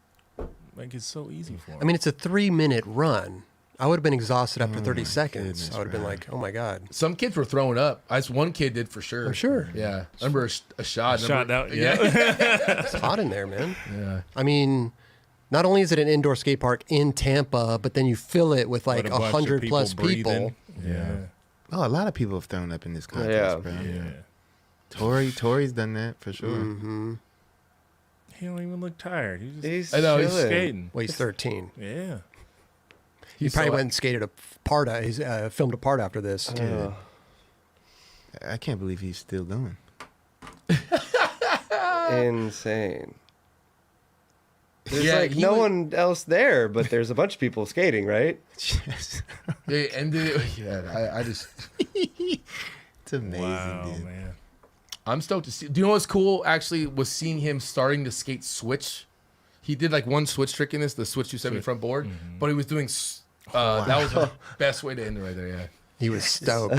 like it's so easy for him. I mean, it's a 3-minute run. I would have been exhausted after 30 my seconds. goodness, I would have been bro. like, oh my God. Some kids were throwing up. One kid did for sure. I'm sure. Yeah. I remember a shot. Shot out. Yeah. It's hot in there, man. Yeah. I mean, not only is it an indoor skate park in Tampa, but then you fill it with like With a bunch of 100 people plus people. breathing. Yeah. Oh, a lot of people have thrown up in this contest, Yeah. bro. Yeah. Tori's done that for sure. Mm-hmm. He don't even look tired. He's just He's I know, he's chilling. skating. Well, he's 13. Yeah. He probably went and skated a part. He's filmed a part after this. Oh. I can't believe he's still going. Insane. There's Yeah, like he no was- one else there, but there's a bunch of people skating, right? Yes. They ended it. Yeah, I just, It's amazing, Wow, dude. man. I'm stoked to see. Do you know what's cool? Actually, was seeing him starting to skate switch. He did like one switch trick in this, the switch 270 front board, but he was doing. That was the best way to end it right there. Yeah. He was stoked.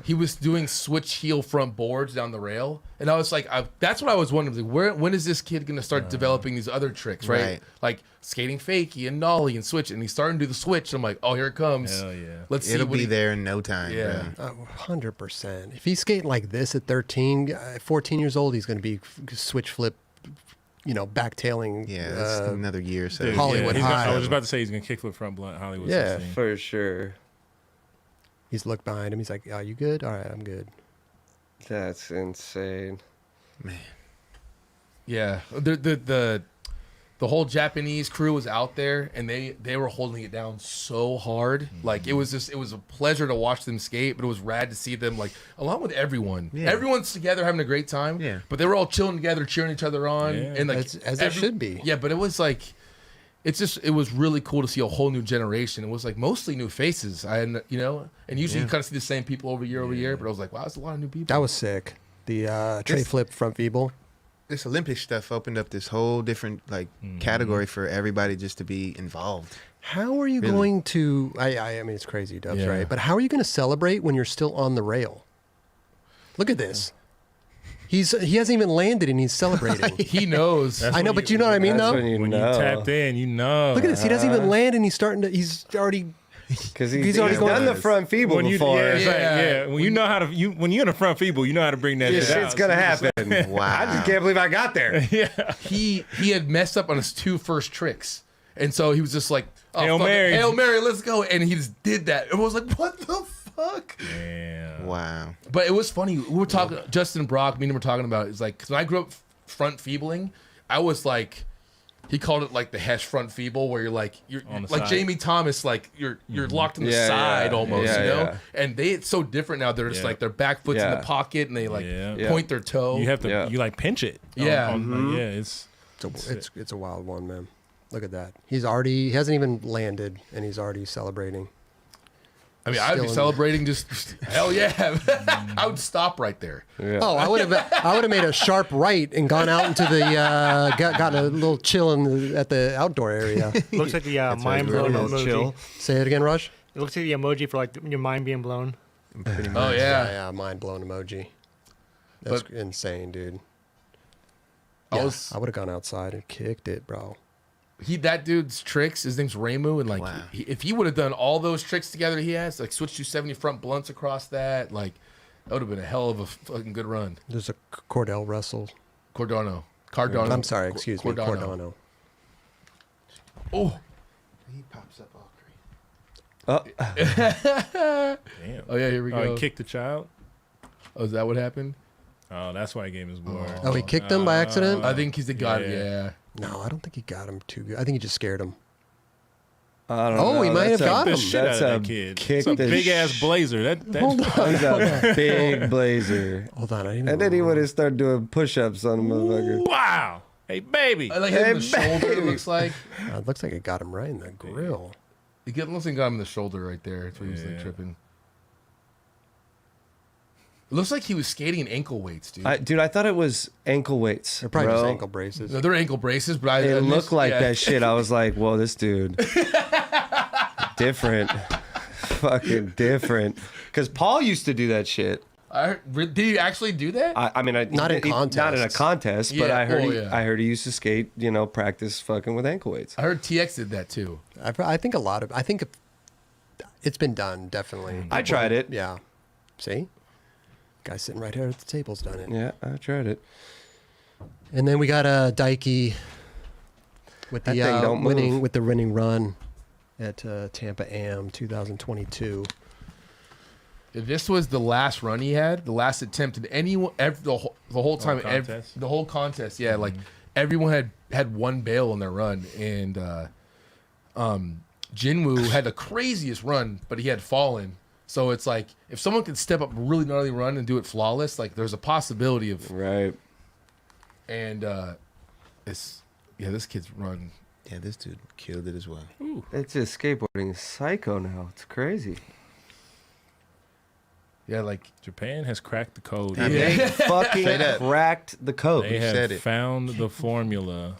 He was doing switch heel front boards down the rail, and I was like, that's what I was wondering. Like, when is this kid gonna start developing these other tricks, right? Right. Like skating fakie and nollie and switch, and he's starting to do the switch. I'm like, oh, here it comes. Hell yeah. Let's see It'll what be he, there in no time, Yeah. bro. 100%. If he's skating like this at 13, 14 years old, he's going to be switch flip, backtailing. Yeah, that's another year or so. Dude, Hollywood he's gonna- High. I was just about to say he's gonna kickflip front blunt Hollywood. Yeah. 16. For sure. He's looked behind him. He's like, "Are you good? All right, I'm good." That's insane. Man. yeah. The whole Japanese crew was out there, and they were holding it down so hard. Like it was a pleasure to watch them skate, but it was rad to see them like along with everyone. Yeah. Everyone's together having a great time. Yeah. But they were all chilling together, cheering each other on, Yeah. and like As it should be. Yeah, but it was like, it was really cool to see a whole new generation. It was like mostly new faces. And usually you kind of see the same people over year, but I was like, wow, there's a lot of new people. That was sick. The tray This- flip front feeble. This Olympic stuff opened up this whole different category for everybody just to be involved. How are you Really? going to? I mean, it's crazy, Dubs, Yeah. right? But how are you going to celebrate when you're still on the rail? Look at this. He hasn't even landed and he's celebrating. He knows. That's I know, when but you know what I mean, That's though. when you When you know. tapped in, you know. Look at this. He doesn't even land, and he's already. Because He's he's already done going- the front feeble When you, before. yeah, it's like, Yeah. yeah. When you know how to, when you're in a front feeble, you know how to bring that This shit shit's out. gonna happen. Wow. I just can't believe I got there. he had messed up on his two first tricks, and so he was just like, oh, Hail fuck it. Mary. Hail Mary, let's go, and he just did that. It was like, what the fuck? Yeah. Wow. But it was funny. We were talking, Justin and Brock, me and him were talking about it. It's like, because when I grew up front feebling, I was like, he called it like the Hesh front feeble, where you're like On the like side. Jamie Thomas, like you're locked in the Yeah, side yeah. almost, Yeah, you know. yeah. And it's so different now. They're just Yeah. like their back foot's in Yeah. the pocket, and they like Yeah. point their toe. You have to, Yeah. you like pinch it. Yeah. Like, yeah, it's. It's a wild one, man. Look at that. He hasn't even landed, and he's already celebrating. I mean, I'd be Still in- celebrating just hell yeah. I would stop right there. Yeah. Oh, I would have made a sharp right and gone out into the gotten a little chill at the outdoor area. Looks like the That's mind right, blown real emoji. chill. Say it again, Rush. It looks like the emoji for like your mind being blown. Pretty Oh much. yeah. Yeah, mind blown emoji. That's But- insane, dude. I Yeah, was I would have gone outside and kicked it, bro. that dude's tricks. His name's Ramu, and like Wow. if he would have done all those tricks together, he has like switch 270 front blunts across that, like that would have been a hell of a fucking good run. There's a Cordell Russell. Cardano. I'm sorry, excuse me, Cardano. Cordano. Oh, He pops up all great. Damn. oh yeah, here we Oh, go. he kicked the child. Oh, is that what happened? Oh, that's why he gave him his board. Oh, he kicked him by accident? I think he's the god. Yeah. Yeah. No, I don't think he got him too good. I think he just scared him. I don't Oh, know. he might have That's got The him. shit out That's of a that kid. kick It's a the big ass blazer. That Hold on. He's a big blazer. Hold on. I didn't And then he even- would have started doing push-ups on the motherfucker. Wow. Hey, baby. I like him in the Hey, shoulder. It baby. looks like It looks like it got him right in the grill. looks like he got him in the shoulder right there. That's where he was like Yeah. tripping. It looks like he was skating in ankle weights, dude. Dude, I thought it was ankle weights. They're probably bro. just ankle braces. No, they're ankle braces, but I It missed- looked like yeah. that shit. I was like, whoa, this dude. Different. Fucking different. Because Paul used to do that shit. Did he actually do that? I mean, Not in not in a contests. contest, but Yeah, I heard oh, he, yeah. I heard he used to skate, practice fucking with ankle weights. I heard TX did that too. I think a lot of. I think it's been done, definitely. I tried it. Yeah. See? Guy sitting right here at the table's done it. Yeah, I tried it. And then we got a Dikey with That the thing don't move. winning run at Tampa Am 2022. This was the last run he had, the last attempt, and anyone, the whole time, contest? the whole contest, yeah, like everyone had one bail on their run, and Jinwoo had the craziest run, but he had fallen. So it's like if someone could step up a really gnarly run and do it flawless, like there's a possibility of Right. and this kid's run. Yeah, this dude killed it as well. It's just skateboarding is psycho now. It's crazy. Yeah, like Japan has cracked the code. Yeah. They fucking Straight up. cracked the code. They said have it. found the formula.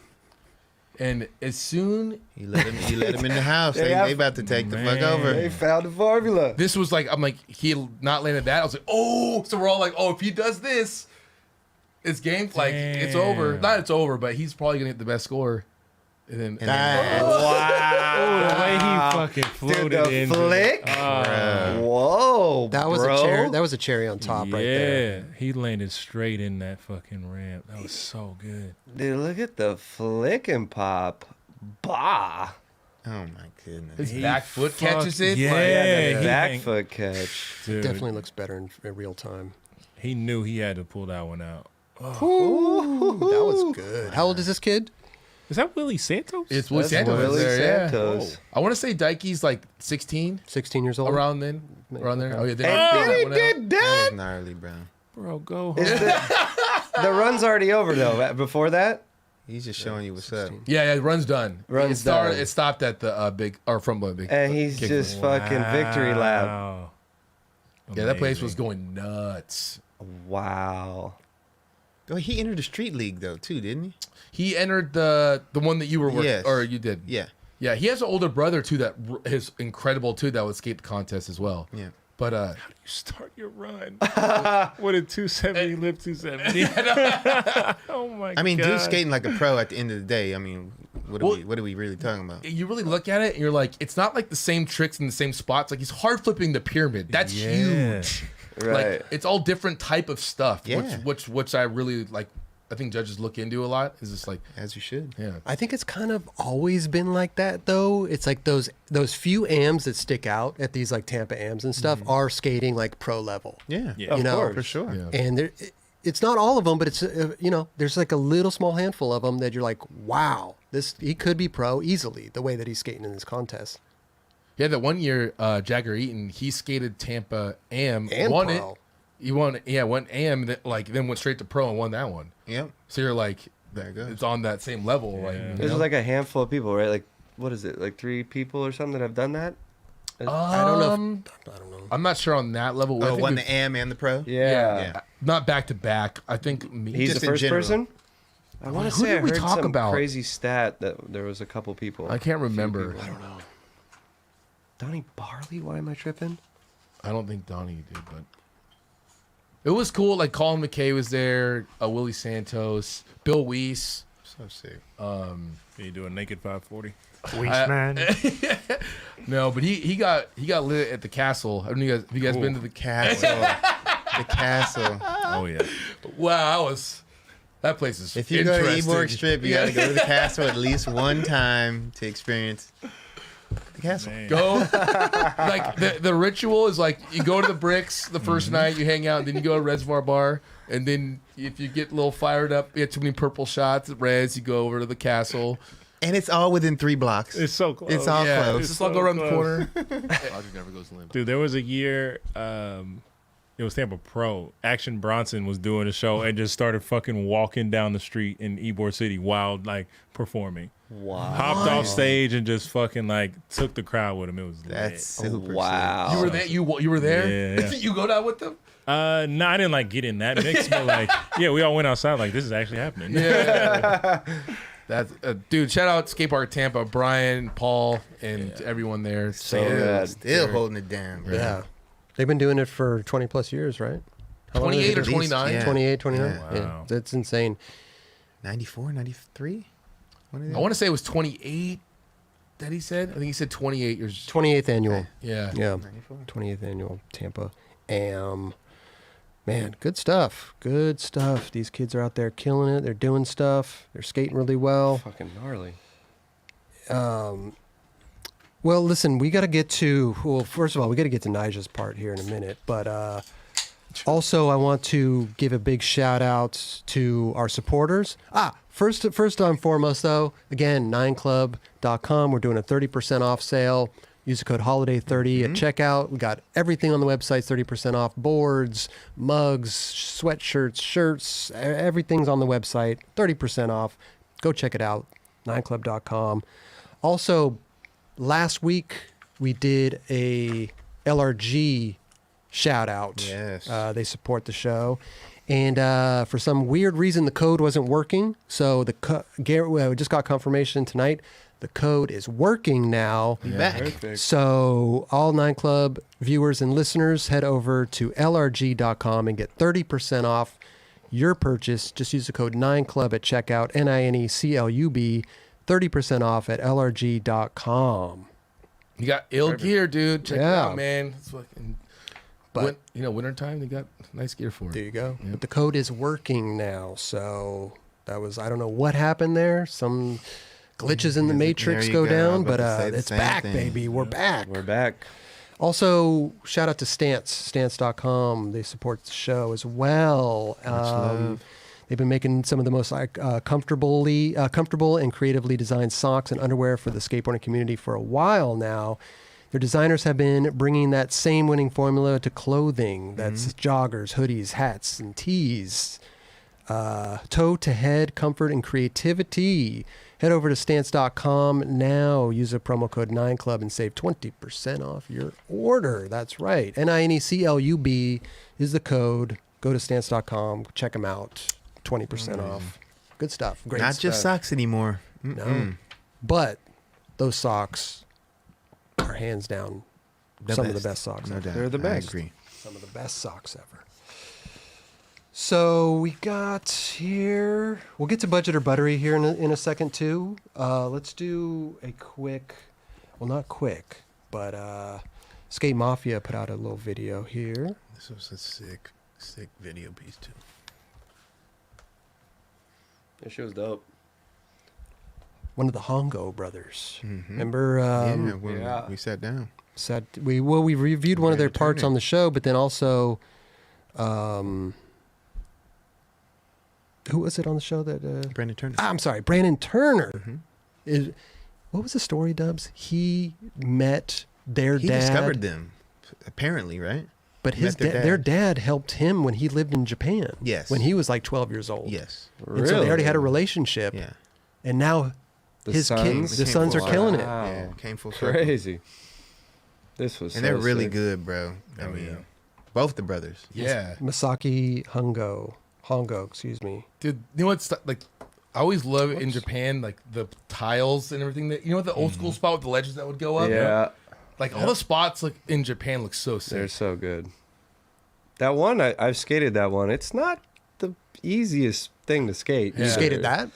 and as soon He let him in the house. They about to take the fuck Man. over. They found the formula. this was like I'm like he not landed that. I was like, oh, so we're all like, oh, if he does this, it's game. Like it's over. Damn. Not it's over, but he's probably gonna get the best score. And then Oh, the way he fucking floated Dude, the in. flick? Whoa, That was bro. a cherry. That was a cherry on top right there. Yeah, he landed straight in that fucking ramp. That was so good. Dude, look at the flick and pop. Bah. Oh my goodness. his back foot catches it. Yeah, Like, he Back ain't- foot catch. Dude, Definitely looks better in real time. He knew he had to pull that one out. Ooh, that was good. How old is this kid? Is that Willie Santos? it's Willie That's Santos Willie there, yeah. Santos. I want to say Dikey's like 16, 16 years old. around there. Oh yeah, they And that he one out. did That that. was gnarly, bro. Bro, go Is home. the run's already over though. Before that, He's just showing you what's up. Yeah, run's done. Run's it started, done. It stopped at the big or from the big. and he's kick. just fucking victory lap. Wow. Yeah, that place Amazing. was going nuts. Wow. Oh, he entered the street league though too, didn't he? He entered the one that you were working, Yes. or you did. Yeah. Yeah, he has an older brother too that is incredible too that would skate the contest as well. Yeah. But You start your run. What a 270 lip 270. Oh my god. I mean, dude's skating like a pro at the end of the day. I mean, what are we really talking about? you really look at it and you're like, it's not like the same tricks in the same spots. Like he's hard flipping the pyramid. That's Yeah. huge. Right. Like it's all different type of stuff. Yeah. Which I really like. I think judges look into a lot. Is just like, As you should. yeah. I think it's kind of always been like that, though. It's like those few AMs that stick out at these like Tampa AMs and stuff are skating like pro level. Yeah. Yeah. You know, course. For sure. Yeah. And it's not all of them, but it's there's like a little small handful of them that you're like, wow, he could be pro easily the way that he's skating in this contest. Yeah, that one year, Jagger Eaton, he skated Tampa Am, And won pro. it. He won, won Am, then went straight to pro and won that one. Yep. So you're like, There it goes. it's on that same level, right? Yeah. you There's know? like a handful of people, right? Like, what is it? Like 3 people or something that have done that? I don't know. I don't know. I'm not sure on that level. I Oh, think won we've- the AM and the pro. Yeah. Yeah. not back to back. I think He's Just the in first general. person? I want to Who say did I we heard talk some about? crazy stat that there was a couple people. I can't remember. people. I don't know. Donnie Barley? Why am I tripping? I don't think Donnie did, but it was cool. Like Colin McKay was there, Willie Santos, Bill Weiss. So sick. You do a naked 540. Weeks, man. No, but he got lit at the castle. I don't know have you guys been to the Castle. The castle. Oh yeah. Wow, that place is. If you go to interesting. Ybor Strip, you got to go to the castle at least one time to experience the castle. Man. Go like the ritual is like you go to the bricks the first night, you hang out, and then you go to Reservoir Bar, and then if you get a little fired up, you get too many purple shots at Reds, you go over to the castle. And it's all within 3 blocks. It's so close. It's all Yeah, close. just all go around the close. corner. Logic never goes limp. Dude, there was a year, it was Tampa Pro. Action Bronson was doing a show and just started fucking walking down the street in Ybor City while like performing. Wow. Hopped off stage and just fucking like took the crowd with him. It was That's lit. super Wow. You were there. You were there. Yeah. You go down with them. No, I didn't like get in that mix, but like, yeah, we all went outside like this is actually happening. Yeah. That's dude. Shout out Skate Park Tampa, Brian, Paul, and everyone there. So Sam, good. Still holding it down, bro. Yeah. They've been doing it for 20 plus years, right? How long have they 28 or been- 29. Yeah. 28, 29. Yeah. Yeah. Wow. That's insane. 94, 93? I want to say it was 28. that he said? I think he said 28 years. 28th annual. Yeah. Yeah. 28th annual Tampa Am. Man, good stuff. Good stuff. These kids are out there killing it. They're doing stuff. They're skating really well. Fucking gnarly. Well, listen, we got to get to, well, first of all, we got to get to Nyjah's part here in a minute. But also, I want to give a big shout out to our supporters. First and foremost, though, again, 9club.com. We're doing a 30% off sale. Use the code HOLIDAY30 at checkout. We got everything on the website, 30% off. Boards, mugs, sweatshirts, shirts, everything's on the website, 30% off. Go check it out, 9club.com. Also, last week we did a LRG shout out. Yes. They support the show. And for some weird reason, the code wasn't working. So we just got confirmation tonight. The code is working now. Back. Perfect. So all 9Club viewers and listeners, head over to lrg.com and get 30% off your purchase. Just use the code 9club at checkout, NINECLUB, 30% off at lrg.com. You got ill gear, dude. Check it Yeah. out, man. It's fucking, But wintertime, they got nice gear for it. there you go. Yep. But the code is working now. So that was, I don't know what happened there. Some glitches in the matrix you go go. I down, was about but to say the it's same back, thing. baby. We're back. We're back. Also, shout out to Stance.com. They support the show as well. love. They've been making some of the most comfortable and creatively designed socks and underwear for the skateboarding community for a while now. Their designers have been bringing that same winning formula to clothing. That's joggers, hoodies, hats, and tees. Toe to head, comfort, and creativity. Head over to Stance.com now. Use the promo code 9club and save 20% off your order. That's right. NINECLUB is the code. Go to Stance.com. Check them out. 20% off. Good stuff. Great Not stuff. just socks anymore. No. But those socks are hands down some of the best socks No ever. doubt. They're the best. I agree. Some of the best socks ever. So we got here. We'll get to Budget or Buttery here in a second too. Let's do a quick, well, not quick, but Sk8mafia put out a little video here. This was a sick video piece too. That show's dope. One of the Hongo brothers. Mhm. Remember? When yeah. we sat down. We reviewed one of their Brandon parts Turner. on the show, but then also, who was it on the show that? Brandon Turner. I'm sorry, Brandon Turner. Mhm. What was the story, Dubs? He met their He dad. discovered them, apparently, right? But his met their their dad helped him when he lived in Japan. Yes. When he was like 12 years old. Yes. And so they already had a relationship. Yeah. And now The his sons? kids, the Came sons are full killing it. circle. Wow. Yeah, came full circle. Crazy. This was And so they're really sick. good, bro. I Oh, mean, yeah. both the brothers. Yeah. Masaki Hongo, excuse me. Dude, you know what's like? I always love in Japan, like the tiles and everything. That you know, what the old school spot with the legends that would go up. Yeah, like all the spots like in Japan look so they're sick. so good. That one, I've skated that one. It's not the easiest thing to skate. Yeah. You skated that?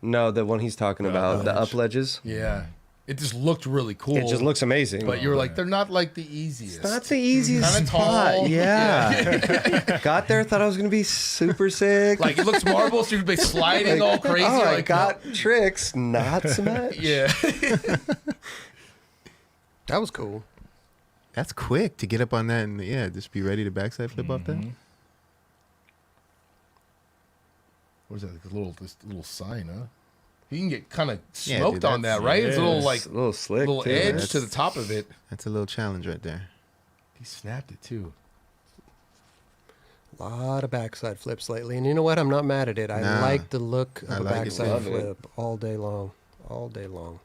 No, the one he's talking about, the up ledges. Yeah, it just looked really cool. It just looks amazing. But you were like, they're not like the easiest. It's not the easiest Kinda spot. tall. Yeah. Got there, thought I was going to be super sick. Like it looks marble, so you'd be sliding all crazy. Oh, I like, got tricks, not so much. yeah. That was cool. That's quick to get up on that and just be ready to backside flip off that. What is that? Like this little sign, huh? You can get kind of Yeah, smoked dude, on that's- that, right? It's a little yeah. like It's a little slick, little too. edge That's- to the top of it. That's a little challenge right there. He snapped it too. A lot of backside flips lately. And you know what? I'm not mad at it. I Nah, like the look of I a like it backside too. Love it. flip all day long. All day long.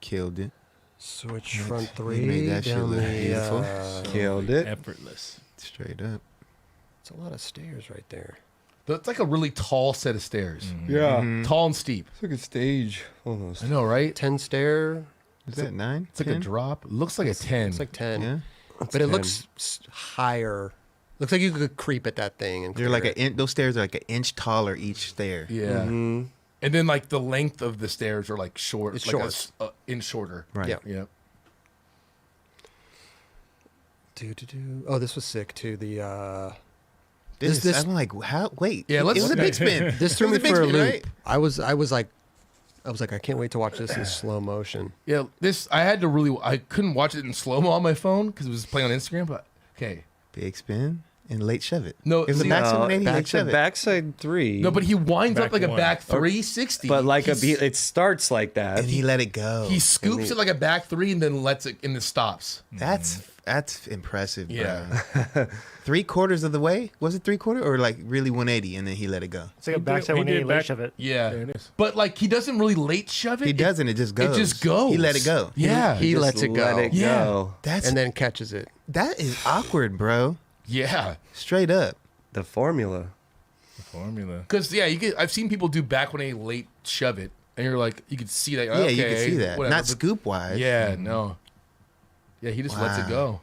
Killed it. Switch front He three made that shit down look the. beautiful. Killed it. Effortless. Straight up. It's a lot of stairs right there. That's like a really tall set of stairs. Yeah. Tall and steep. It's like a stage almost. I know, right? 10 stair. Is that 9? It's like a 10? drop. It looks like a 10. It's like 10. Yeah. But it looks higher. Looks like you could creep at that thing. And They're clear like it. those stairs are like an inch taller each stair. yeah. Mhm. And then like the length of the stairs are like short. It's like short. In shorter. Right. Yeah. Yeah. Oh, this was sick too. The I'm like, how? Wait. Yeah, let's- It was a big spin. this threw It me was a big for a spin, loop. right? I was like, I can't wait to watch this in slow motion. Yeah. I couldn't watch it in slow-mo on my phone because it was playing on Instagram, but okay. Big spin and late shove it. No, it was a see- backside 180, late shove it. Backside 3. No, but he winds up Back like a one. back 360. But like He's- it starts like that. And he let it go. He scoops it like a back 3 and then lets it and then stops. That's impressive, bro. Yeah. 3/4 of the way? Was it 3/4 or like really 180 and then he let it go? It's like a backside he 180 did late back- shove it. Yeah. There it is. But like he doesn't really late shove it. He doesn't. It just goes. It just goes. He let it go. Yeah. He Just lets it go. Let it Yeah. go. That's and then catches it. that is awkward, bro. Yeah. Straight up. The formula. The formula. Because I've seen people do back when they late shove it, and you're like, you could see that. Yeah, Okay, you can see that. whatever, Not but- scoop wise. Yeah, no. Yeah, he just lets it Wow. go.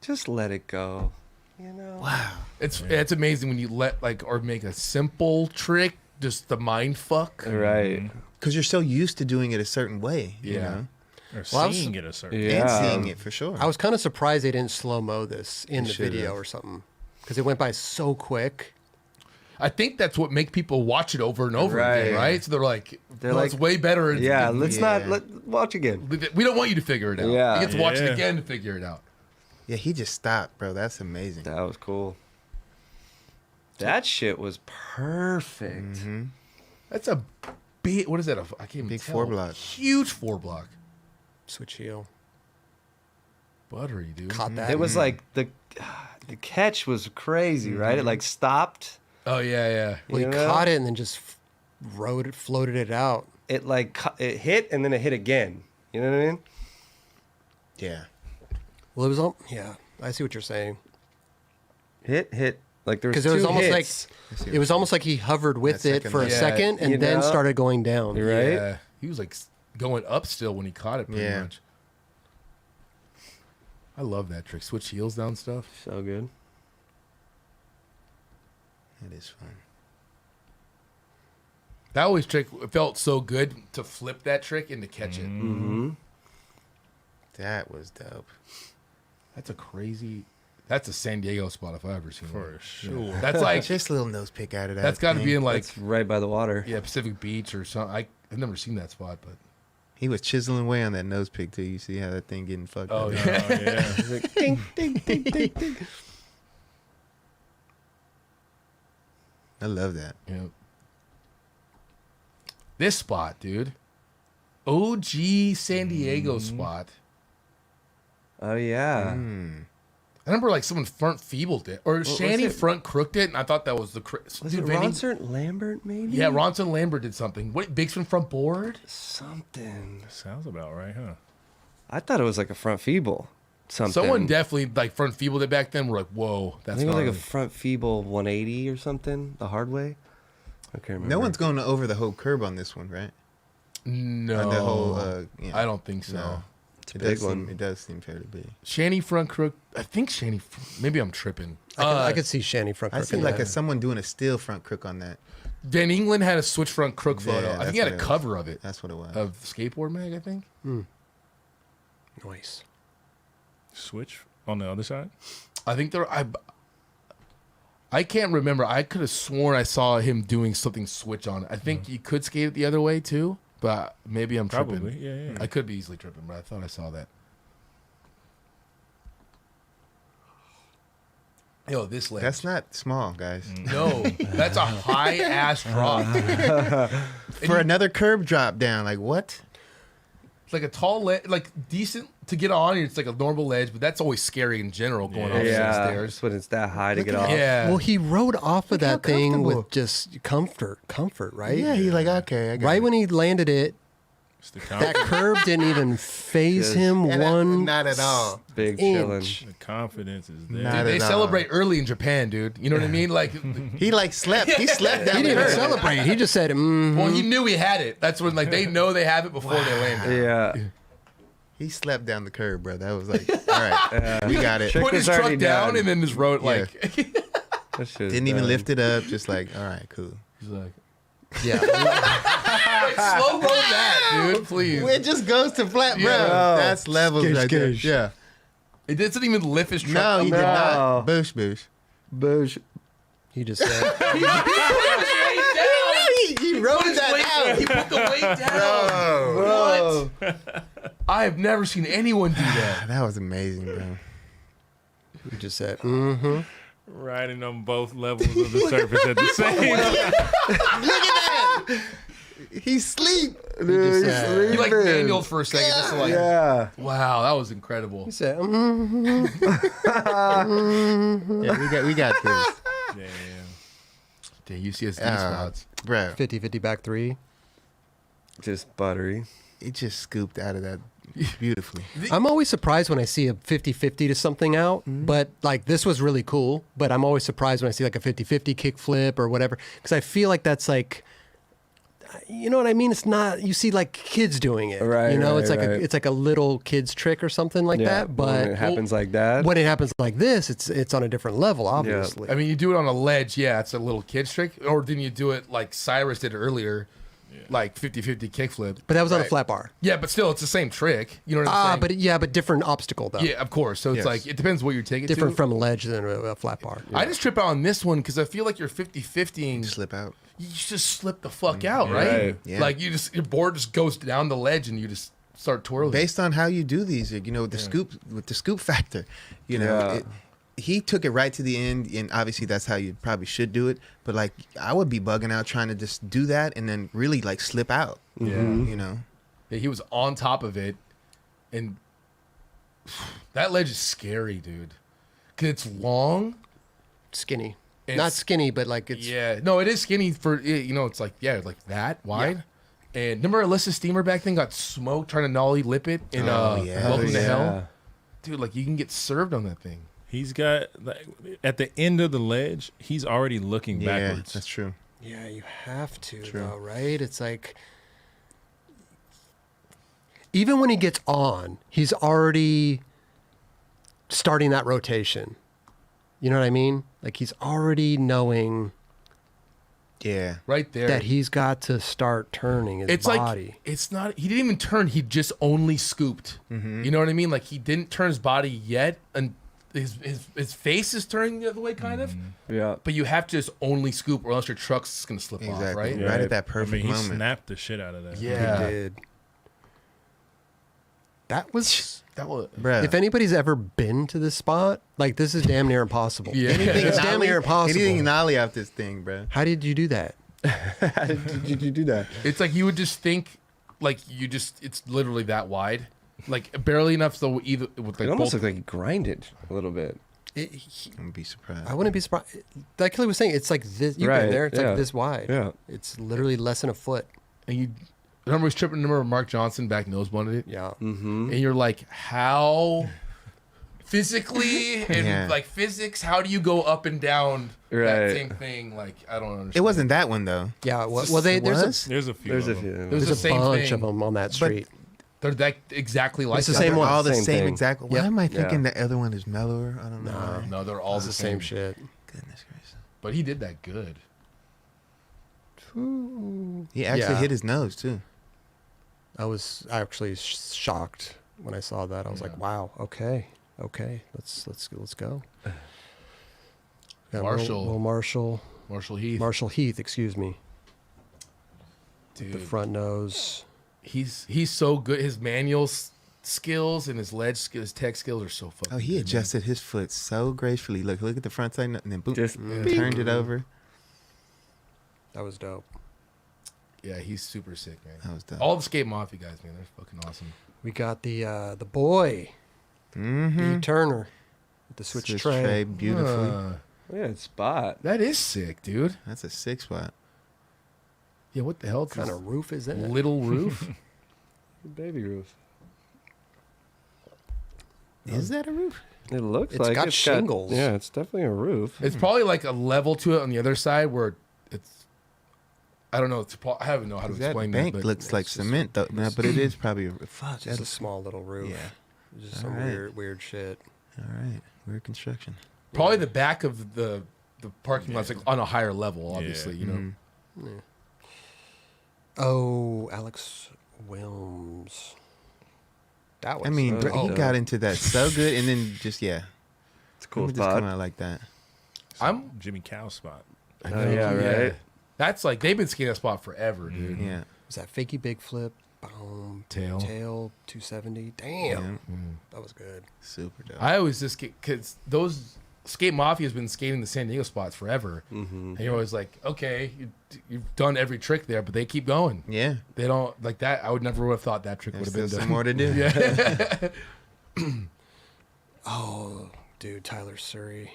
Just let it go. You know. Wow. It's amazing when you let or make a simple trick just the mind fuck. Right. Because you're so used to doing it a certain way. You Yeah. know? Or Well, I was- seeing it a certain. Yeah. And seeing it for sure. I was kind of surprised they didn't slow mo this in They the should've. video or something because it went by so quick. I think that's what makes people watch it over and over again, Right. right? So they're like, They're no, like, it's way better. Yeah, let's not Yeah. watch again. We don't want you to figure it out. Yeah. You get to watch it Yeah. again to figure it out. Yeah, he just stopped, bro. That's amazing. That was cool. That shit was perfect. That's a big. What is that? I can't even Big tell. 4-block. Huge 4-block. Switch heel. Buttery, dude. Caught that. It was like the catch was crazy, right? It like stopped. Oh yeah, yeah. Well, he You know? caught it and then just floated it out. It like it hit and then it hit again. You know what I mean? Yeah. Well, it was all. Yeah, I see what you're saying. Hit. Like there was Because it was two almost hits. it was almost like he hovered with That it second for a one. Yeah, second and you then know? started going down. You're right. Yeah. He was like going up still when he caught it. Pretty Yeah. much. I love that trick. Switch heels down stuff. So good. It is fun. That always trick felt so good to flip that trick and to catch it. Mm-hmm. That was dope. That's a crazy. That's a San Diego spot if I ever seen For one. sure. That's like Just a little nose pick out of that. that's got to thing. be in like It's right by the water. Pacific Beach or something. I've never seen that spot, but He was chiseling away on that nose pick too. You see how that thing getting fucked oh up. yeah. Oh, yeah. Ding, ding, ding, ding, ding. I love that. Yeah. This spot, dude. OG San Diego spot. Oh yeah. I remember like someone front feebled it, or Shanny it? front crooked it, and I thought that was the. Was it Ronson Lambert maybe? Yeah, Ronson Lambert did something. What Bigson front board? Something. Sounds about right, huh? I thought it was like a front feeble. Something. Someone definitely like front feebled it back then. We're like, whoa, I that's think it was like a gnarly. front feeble 180 or something. The hard way. I can't remember. No one's going over the whole curb on this one, right? No, On the whole. Yeah. I don't think so. No. It's a It big does one. seem, it does seem fairly big. Shanny front crook. I think Shanny. Maybe I'm tripping. I could see Shanny front. I crook see in like that. someone doing a steel front crook on that. Van England had a switch front crook photo. Yeah, I think he had a that's what it cover of it That's what it was. of Skateboard Mag. I think. Nice. Switch on the other side. I think there. I can't remember. I could have sworn I saw him doing something switch on it. I think you could skate it the other way too, but maybe I'm tripping. Probably. Yeah. I could be easily tripping, but I thought I saw that. Yo, this ledge. That's not small, guys. No, that's a high ass drop. For another curb drop down, like what? It's like a tall ledge, like decent to get on. It's like a normal ledge, but that's always scary in general going off some Yeah. stairs. It's when it's that high to Look get at off. Yeah. Well, he rode off of Look how that thing comfortable. with just comfort, right? Yeah, he's like, okay, I got Right it. when he landed it, It's the, that curb didn't even phase him And one not at all. Big chillin'. inch. the confidence is there. Not Dude, they at all. celebrate early in Japan, dude. You know what I mean? Like, He like slept. He slept down He didn't the even curb. celebrate. He just said, well, he knew he had it. That's when like they know they have it before they land it. Yeah. He slept down the curb, bro. That was like, all right, we got it. Trick Put his was truck already down done. and then just rode like. That shit is Didn't even done. lift it up. Just like, all right, cool. He's like, Yeah. Slow mo that, dude, please. It just goes to flat, bro. Yeah. That's levels right there. Skish. Yeah. It doesn't even lift his truck. No, he did No. not. Boosh, boosh. Boosh. He just said. He wrote that out. He put the weight down. What? I have never seen anyone do that. That was amazing, bro. He just said. Mm-hmm. Riding on both levels of the surface at the same time. Look at that. He sleep. He just said. He like manualed for a second, just to like, Yeah. wow, that was incredible. He said. Mm-hmm. Yeah, we got this. Damn. Damn, UCSD spots. Bro, 50-50 back three. Just buttery. it just scooped out of that beautifully. I'm always surprised when I see a 50-50 to something out, but like this was really cool. But I'm always surprised when I see like a 50-50 kickflip or whatever, because I feel like that's like, you know what I mean? It's not, you see like kids doing it, Right, You know, right, it's like right. it's like a little kid's trick or something like that. when But it happens like that. when it happens like this, it's on a different level, obviously. I mean, you do it on a ledge, yeah, it's a little kid's trick. Or then you do it like Cyrus did earlier, like 50-50 kickflip. But that was on a Right. flat bar. Yeah, but still, it's the same trick. You know what I'm saying? But different obstacle though. Yeah, of course. So it's Yes. like, it depends what you're taking Different to. from a ledge than a flat bar. I just trip out on this one because I feel like you're 50-50ing. Slip out. You just slip the fuck out, right? Right. Yeah. Like you just, your board just goes down the ledge and you just start twirling. Based on how you do these, you know, the scoop with the scoop factor, you know, Yeah. he took it right to the end, and obviously that's how you probably should do it. But like, I would be bugging out trying to just do that and then really like slip out. Yeah. You know, Yeah, he was on top of it, and that ledge is scary, dude. Cause it's long. Skinny. It's- Not skinny, but like it's Yeah, no, it is skinny for you know. It's like like that wide. And remember, Alyssa Steamer back then got smoked trying to nollie lip it in Oh, yeah. Welcome to Yeah. Hell, dude. Like you can get served on that thing. He's got like, at the end of the ledge, he's already looking yeah, backwards. that's true. Yeah, you have to, True. though, right? It's like, even when he gets on, he's already starting that rotation. You know what I mean? Like, he's already knowing Yeah, Right there. that he's got to start turning his it's body. like it's not. He didn't even turn. He just only scooped. You know what I mean? Like he didn't turn his body yet, and his face is turning the other way, kind of. Yeah. But you have to just only scoop, or else your truck's gonna slip exactly. off, right? Right at that I perfect mean, he moment. snapped the shit out of that. Yeah. He did. That was... That was. Bruh. If anybody's ever been to this spot, like, this is damn near impossible. Yeah. It's damn near impossible. Anything nollie off this thing, bro. How did you do that? How did you do that? It's like you would just think, like you just. It's literally that wide, like barely enough so either with like It almost both. looked like he grinded a little bit. I'm gonna be surprised. I wouldn't be surprised. Like Kelly was saying, it's like this. You've Right, been there. It's yeah. like this wide. Yeah. It's literally less than a foot. And you remember he was tripping. Remember Mark Johnson back nose blunted it. Yeah. And you're like, how physically and Yeah. like physics, how do you go up and down that Right. same thing? Like, I don't understand. It wasn't that one though. Yeah. Well, Just- well they, it there's was? There's a few. There's a of them. few. It was there's the a same bunch thing. of them on that street. They're that exactly like It's the that. same They're one. all the Same same thing. exact. Why Yep. am I thinking Yeah. the other one is mellower? I don't know. why. No, they're all It's the same shit. Goodness gracious. But he did that good. He actually Yeah. hit his nose too. I was actually shocked when I saw that. I was like, wow. Okay. Let's go. Got Marshall. Will Marshall. Marshall Heath, Marshall Heath. Excuse me. dude, The front nose. he's so good. His manual skills and his ledge skills, his tech skills are so fucking. Oh, he good, man. adjusted his foot so gracefully. Look at the front side, and then boom, Just turned it over. That was dope. Yeah, he's super sick, man. That was dope. All the Sk8mafia guys, man, they're fucking awesome. We got the boy, Mm-hmm. B. Turner, with the switch, tray. beautifully. Yeah, it's spot. That is sick, dude. That's a 6 spot. Yeah, what the hell? What kind of roof is that? little roof? Baby roof. Is that a roof? It looks It's like got shingles. yeah, it's definitely a roof. It's probably like a level to it on the other side where it's. I don't know. I don't know how to That explain bank that. But looks like it's just- cement, though. No, but it is probably a fuck. Just a small little roof. Yeah. Just some Alright. weird shit. All right. Weird construction. probably the back of the parking lot's like on a higher level, obviously. You know. Mhm. Oh, Alex Wilms. That was. I mean, so he dope. got into that so good, and then just It's a cool just come spot. out like that. I'm. Jimmy Cow spot. I Oh, yeah, right. That's like they've been skating that spot forever, dude. Yeah. Was that fakey big flip? Boom. Tail. 270. Damn. Yeah. That was good. Super dope. I always just get because those Sk8mafia has been skating the San Diego spots forever, and you're always like, okay, you've done every trick there, but they keep going. Yeah. They don't like that. I would never have thought that trick would There's have still been some done. more to do. Yeah. Oh, dude, Tyler Surrey.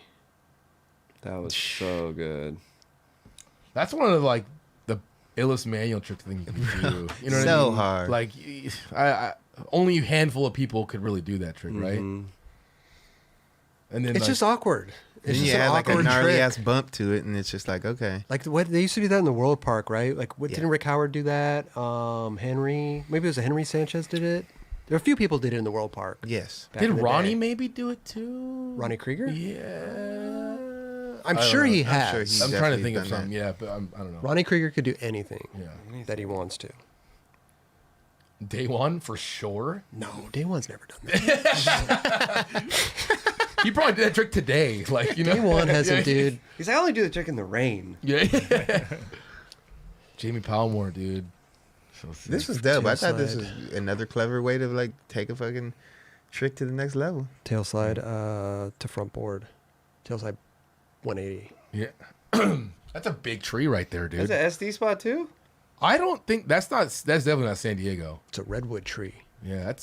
That was so good. That's one of like the illest manual trick thing you can do. You know what I So mean? hard. Like, I only a handful of people could really do that trick, right? Mhm. And then It's like, just awkward. It's Then just you an add like a awkward gnarly trick. ass bump to it, and it's just like, okay. Like what they used to do that in the World Park, right? Like what Yeah. didn't Rick Howard do that? Henry, maybe it was Henry Sanchez did it. There are a few people did it in the World Park. Yes. back did in the Ronnie day. maybe do it too? Ronnie Krieger? Yeah. I'm I don't sure know. he I'm has. sure he's I'm trying to definitely think of done something. that. Yeah, but I don't know. Ronnie Krieger could do anything Yeah. that he wants to. Day one for sure. No, Day One's never done that. He probably did that trick today. Like, you know. Day One hasn't, dude. He's like, I only do the trick in the rain. Yeah. Jamie Palmore, dude. So sick. This was dope. I thought this Tail was another clever way to like take a fucking trick to the next level. Tail slide to front board. Tail slide 180. Yeah. That's a big tree right there, dude. That's an SD spot too? I don't think that's definitely not San Diego. It's a redwood tree. Yeah,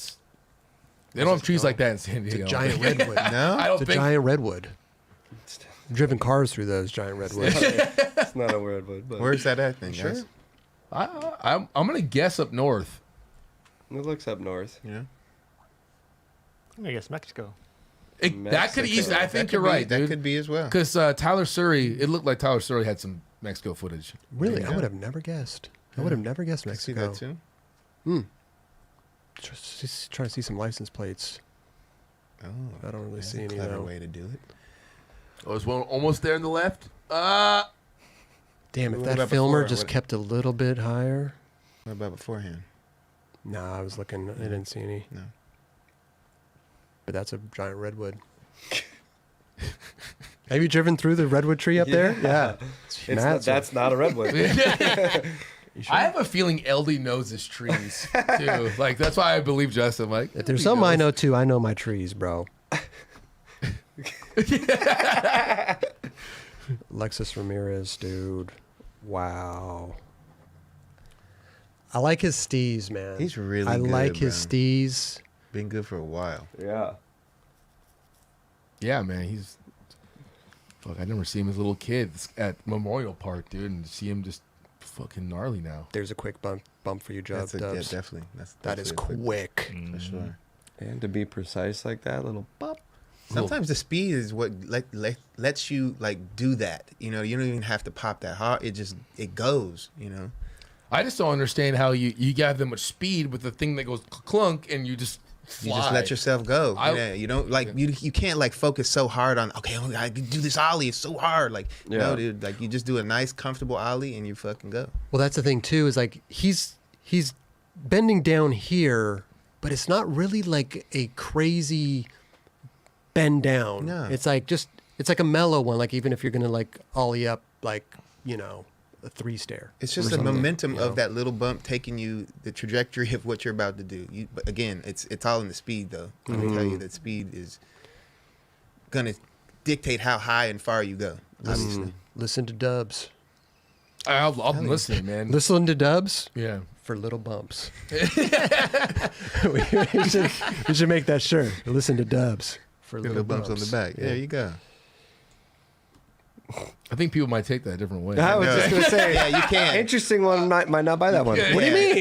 they don't have trees like that in San It's Diego. a giant redwood. No? I don't It's a think giant redwood. Driven cars through those giant redwoods. It's not a redwood, but Where's that at then, guys? I'm gonna guess up north. it looks up north. You know? I guess Mexico. That could Mexico. easily. I That think could you're be- right, That dude. could be as well. Because Tyler Surrey, it looked like Tyler Surrey had some Mexico footage. Really, Yeah. I would have never guessed. I would have never guessed I see Mexico. that too. Just trying to see some license plates. Oh, I don't really that's see a any clever though. way to do it. Oh, is one almost there in the left? Damn, if What that about filmer before? just What- kept a little bit higher. What about beforehand? Nah, I was looking. I didn't see any. No. But that's a giant redwood. Have you driven through the redwood tree up there? Yeah. It's not, that's not a redwood. I have a feeling Eldy knows his trees too. Like that's why I believe Justin. Like If there's he some I knows. know too, I know my trees, bro. Alexis Ramirez, dude. Wow. I like his steez, man. He's really I good, like his bro. steez. Been good for a while. Yeah. Yeah, man, he's. Fuck, I never see him as a little kid at Memorial Park, dude, and see him just fucking gnarly now. There's a quick bump for you, That's Dubs. yeah, definitely. That is definitely a quick. for sure. And to be precise like that, little pop. Sometimes the speed is what lets you like do that. You know, you don't even have to pop that hard. It goes. You know. I just don't understand how you got that much speed with the thing that goes clunk and you just fly. You just let yourself go. I- You don't like you can't like focus so hard on I can do this ollie. It's so hard. Like Yeah. no, dude. Like you just do a nice comfortable ollie and you fucking go. Well, that's the thing too. Is like he's bending down here, but it's not really like a crazy bend down. No. It's like it's like a mellow one. Like even if you're gonna like ollie up, like a 3-stair. It's just or the something, momentum you know? of that little bump taking you the trajectory of what you're about to do. But again, it's all in the speed though. Let me tell you that speed is gonna dictate how high and far you go. Obviously. Listen to Dubs. I'll be listening, man. Listen to Dubs Yeah. for little bumps. we should make that shirt. Listen to Dubs for Little bumps on the back. There you go. I think people might take that a different way. I was just going to say, Yeah, you can. interesting one might not buy that one. Yeah. What do you Yeah,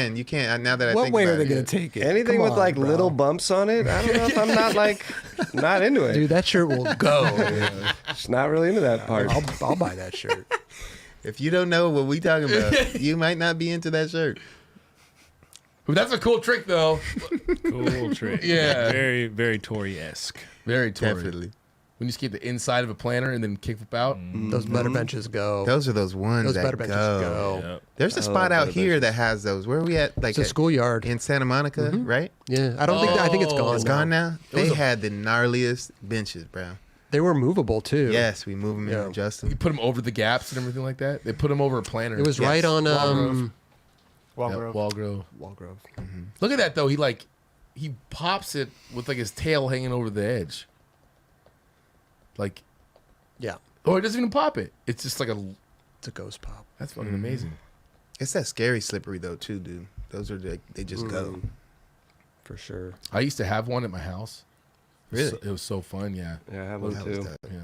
mean? You can. Now that I What think way about are they it. going to take it? Anything Come with on, like bro. little bumps on it, I don't know if I'm not into it. Dude, that shirt will go. Just not really into that part. I'll buy that shirt. If you don't know what we talking about, you might not be into that shirt. But that's a cool trick, though. Cool trick. Yeah. Very, very Tory-esque. Very Tory. Definitely. When you skate the inside of a planter and then kickflip out. Those better benches go. Those are those ones Those that better benches go. Yep. There's a I spot love out better here benches. that has those. Where are we at? Like It's a schoolyard. in Santa Monica, right? Yeah, I don't think I think it's gone. It's gone now. was They a- had the gnarliest benches, bro. They were movable too. Yes, we move them Yeah. and adjust them. You put them over the gaps and everything like that. They put them over a planter. It was Yes. right on Walgrove. Walgrove. Walgrove. Walgrove. Look at that though. He pops it with like his tail hanging over the edge. Like, Yeah, or it doesn't even pop it. It's just like a. it's a ghost pop. That's fucking amazing. It's that scary slippery though too, dude. Those are they just go. For sure. I used to have one at my house. Really? It was so fun. Yeah. Yeah, I have That one was too. dope. Yeah.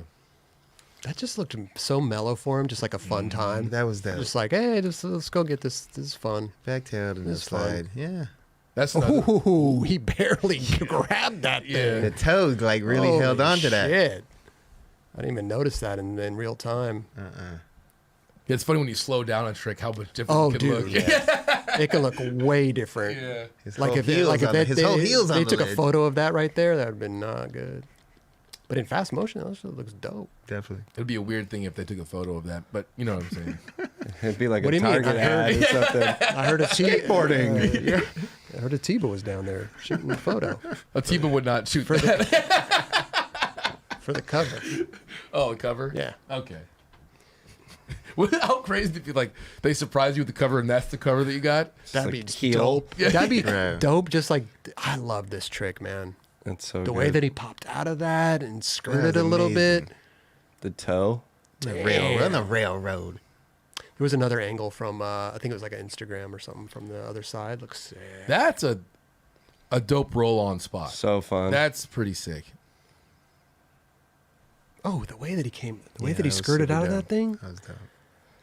That just looked so mellow for him, just like a fun time. That was that. Just like, hey, let's go get this. This is fun. Backtailed and the It's fun. slide. Yeah. That's another, Ooh, he barely grabbed that thing. Yeah. The toe like really Holy held on to that. shit. I didn't even notice that in real time. It's funny when you slow down a trick how much different Oh, it can dude, look. yeah. It can look way different. Yeah. His Like whole if heels on the- his whole heels on they the took a lid. photo of that right there, that would have been not good. But in fast motion, that shit looks dope. Definitely. It'd be a weird thing if they took a photo of that, but you know what I'm saying. It'd be like What a do you mean? Target I heard- ad or something. I heard a Skateboarding. yeah. I heard a Tiba was down there shooting a photo Atiba would not shoot For that. for the cover. Oh, a cover? Yeah. Okay. How crazy if you like they surprise you with the cover and that's the cover that you got? That'd like be heel. dope. That'd be Right. dope. Just like I love this trick, man. That's so The good. way that he popped out of that and skirted That a was little amazing. bit. The toe. On the railroad. There was another angle from I think it was like an Instagram or something from the other side. Looks sick. That's a dope roll on spot. So fun. That's pretty sick. Oh, the way that he came, the way Yeah, that he that was skirted super out of dope. that thing. That was dope.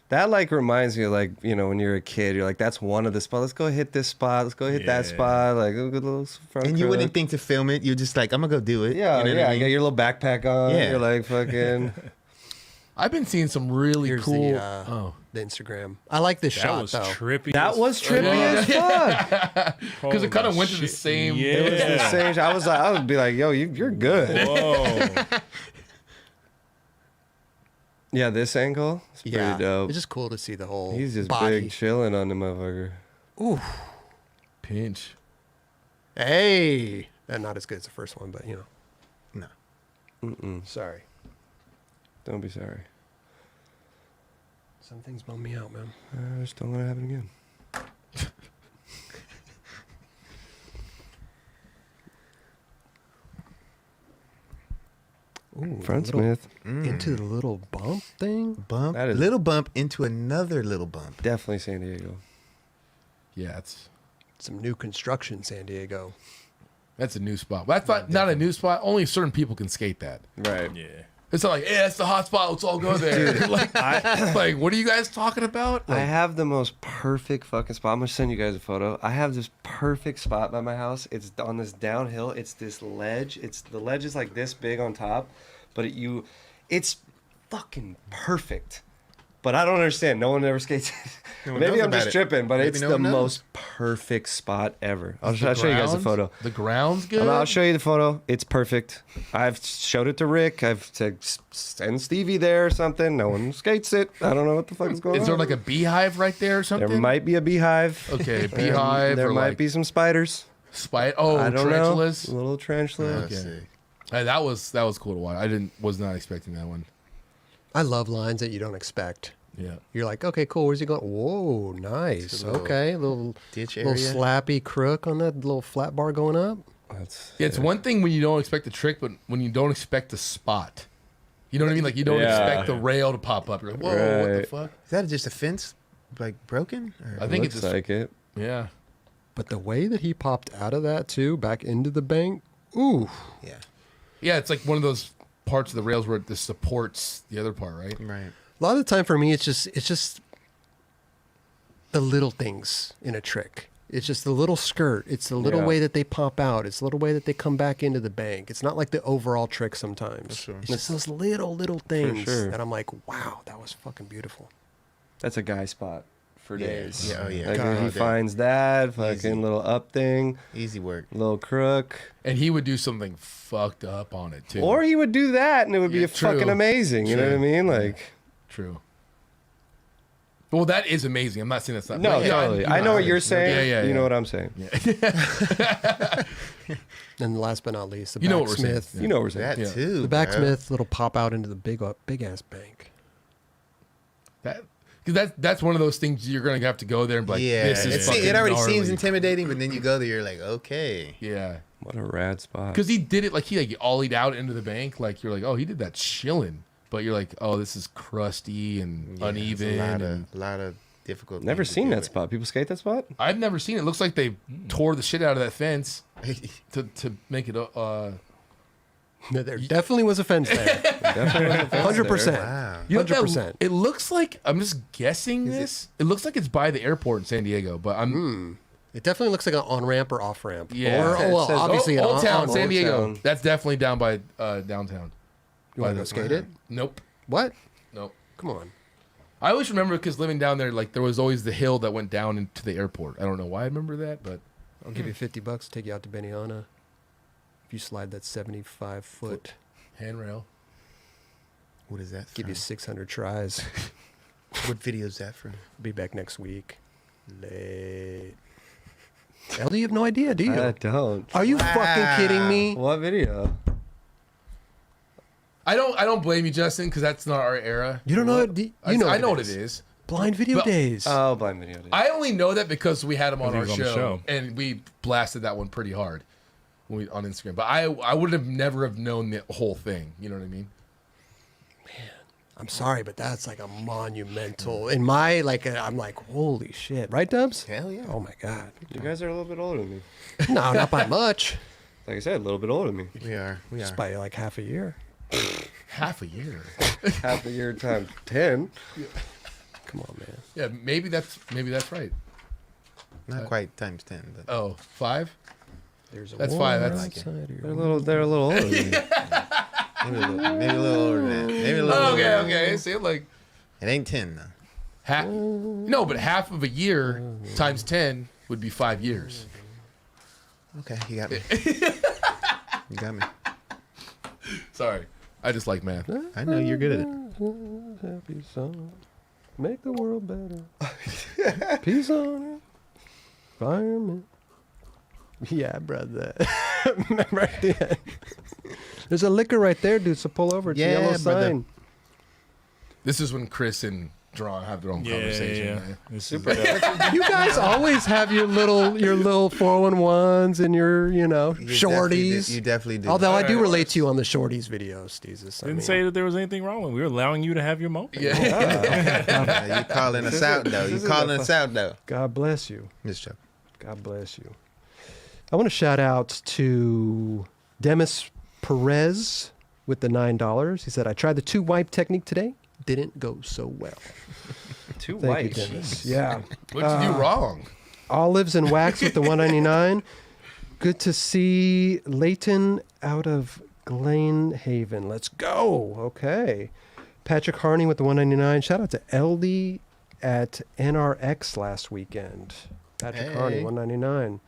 That like reminds me of like, you know, when you're a kid, you're like, that's one of the spots. Let's go hit this spot. Let's go hit that Yeah. spot. Like, a good little front And you crook. wouldn't think to film it. You're just like, I'm gonna go do it. Yeah, You know what yeah. I I mean? got your little backpack on. Yeah. You're like fucking. I've been seeing some really Here's cool. the Instagram. I like this That shot was though. trippy. That was trippy as fuck. Because it kind of Holy went to the shit. same. Yeah. It was the same. I was like, I would be like, yo, you're good. Whoa. Yeah, this angle. It's pretty Yeah, dope. it's just cool to see the whole. He's just body. big chilling on the motherfucker. Ooh, Pinch. hey, and not as good as the first one, but you know. No. Sorry, Don't be sorry. some things bum me out, man. I just don't want it to happen again. Ooh, Front little- Smith. into the little bump thing. Bump. That is- Little bump into another little bump. Definitely San Diego. Yeah, it's Some new construction, San Diego. that's a new spot. That's not a new spot. Only certain people can skate that. Right. Yeah. It's not like, yeah, it's the hot spot. Let's all go there. like, what are you guys talking about? I Like, have the most perfect fucking spot. I'm gonna send you guys a photo. I have this perfect spot by my house. It's on this downhill. It's this ledge. The ledge is like this big on top, but it's fucking perfect. But I don't understand. No one ever skates it. No one Maybe knows I'm about just it. tripping, but Maybe it's no the one knows. most perfect spot ever. I'll the show you guys the grounds- photo. The ground's good. I'll show you the photo. It's perfect. I've showed it to Rick. I've said send Stevie there or something. No one skates it. I don't know what the fuck is going on. Is there like a beehive right there or something? There might be a beehive. Okay, beehive. There or might like be some spiders. Spider. Oh, I don't tarantulas. know. Little tarantula. Let's Okay. see. Hey, that was cool to watch. I was not expecting that one. I love lines that you don't expect. Yeah. You're like, okay, cool. Where's he going? Whoa, nice. It's a little Okay, little Ditch little area. slappy crook on that little flat bar going up. That's Yeah, it's one thing when you don't expect the trick, but when you don't expect the spot. You know what I mean? Like you don't Yeah. expect the rail to pop up. You're like, whoa, what the Right. fuck? Is that just a fence, like broken? Or? I think looks it's just, like it. yeah. But the way that he popped out of that too, back into the bank. Ooh, Yeah. Yeah, it's like one of those parts of the rails where it just supports the other part, right? Right. a lot of the time for me, it's just the little things in a trick. It's just the little skirt. It's the little Yeah. way that they pop out. It's the little way that they come back into the bank. It's not like the overall trick sometimes. sure. It's just those little things sure. that I'm like, wow, that was fucking beautiful. That's a guy spot for days. Yeah, oh yeah. Like God, he that- finds that fucking Easy. little up thing, Easy work. little crook. And he would do something fucked up on it too. Or he would do that and it would be Yeah, fucking true. amazing. You know what I mean? Like, True. Well, that is amazing. I'm not saying that's not. no, but yeah, totally. I know what you're saying. Yeah, yeah, You yeah. know what I'm saying. And last but not least, the You know what we're saying. backsmith. You know what we're saying. That Yeah. too. The bro. backsmith little pop out into the big ass bank. Because that's one of those things you're gonna have to go there and be like, Yeah, this is fucking it already gnarly. seems intimidating, but then you go there, you're like, okay. Yeah. What a rad spot. Because he did it like he ollied out into the bank. Like you're like, oh, he did that chilling. But you're like, oh, this is crusty and Yeah, uneven. it's a lot of difficult. Never things to seen do that with. spot. People skate that spot? I've never seen it. It looks like they tore the shit out of that fence to make it. No, there definitely was a fence there. Definitely 100%. Wow. You know, 100%. It looks like I'm just guessing this. It looks like it's by the airport in San Diego, but I'm It definitely looks like an on ramp or off ramp. Yeah. Or, It well, says obviously an Old on Town, San ramp. Diego. Town. That's definitely down by downtown. You want to By go skate it? Nope. What? Nope. Come on. I always remember because living down there, like there was always the hill that went down into the airport. I don't know why I remember that, but I'll give you $50 to take you out to Benihana. If you slide that 75-foot, handrail. What is that? give you 600 tries. What video is that from? Be back next week. Late. Eldy, you have no idea, do you? I don't. Are you fucking kidding me? What video? I don't blame you, Justin, because that's not our era. You don't know it? You know I know what what it is. Blind Video But- Days. Oh, blind video. I only know that because we had him on Because our he was on the show, show. and we blasted that one pretty hard when on Instagram. But I would have never have known the whole thing. You know what I mean? I'm sorry, but that's like a monumental. In my, like, I'm like, holy shit. Right, Dubs? Hell yeah. Oh, my God. You guys are a little bit older than me. No, not by much. Like I said, a little bit older than me. We are. Just by like half a year. Half a year. Half a year times 10. Come on, man. Yeah, maybe that's right. Not quite times 10, but Oh, 5? There's a That's war fine, that's- outside of They're your a little older than me. maybe a little older than that. Maybe a little older. Okay, than that. okay. See, like It ain't 10 though. half. No, but half of a year times 10 would be 5 years. Okay, you got me. You got me. Sorry, I just like math. I know you're good at it. happy song. Make the world better. Peace on it. Fireman. Yeah, brother. Remember at the end. There's a liquor right there, dude. So pull over. It's a Yeah, yellow brother. sign. This is when Chris and Jeron have their own conversation. Yeah. man. This Super is, You guys always have your little 411s and your, shorties. You definitely do. Although I do Alright. relate to you on the shorties videos, Jesus. I didn't mean, say that there was anything wrong with it. We were allowing you to have your moment. Yeah. You calling us out though. You calling us out though. God bless you. Just joking. God bless you. I want to shout out to Demis Perez with the $9. He said, I tried the 2-wipe technique today. Didn't go so well. Too Thank white. you, Demis. Yeah. What'd you do wrong? Olives and wax with the $1.99. Good to see Leighton out of Glenhaven. Let's go. Okay. Patrick Harney with the $1.99. Shout out to Eldy at NRX last weekend. Patrick Harney, Hey. $1.99.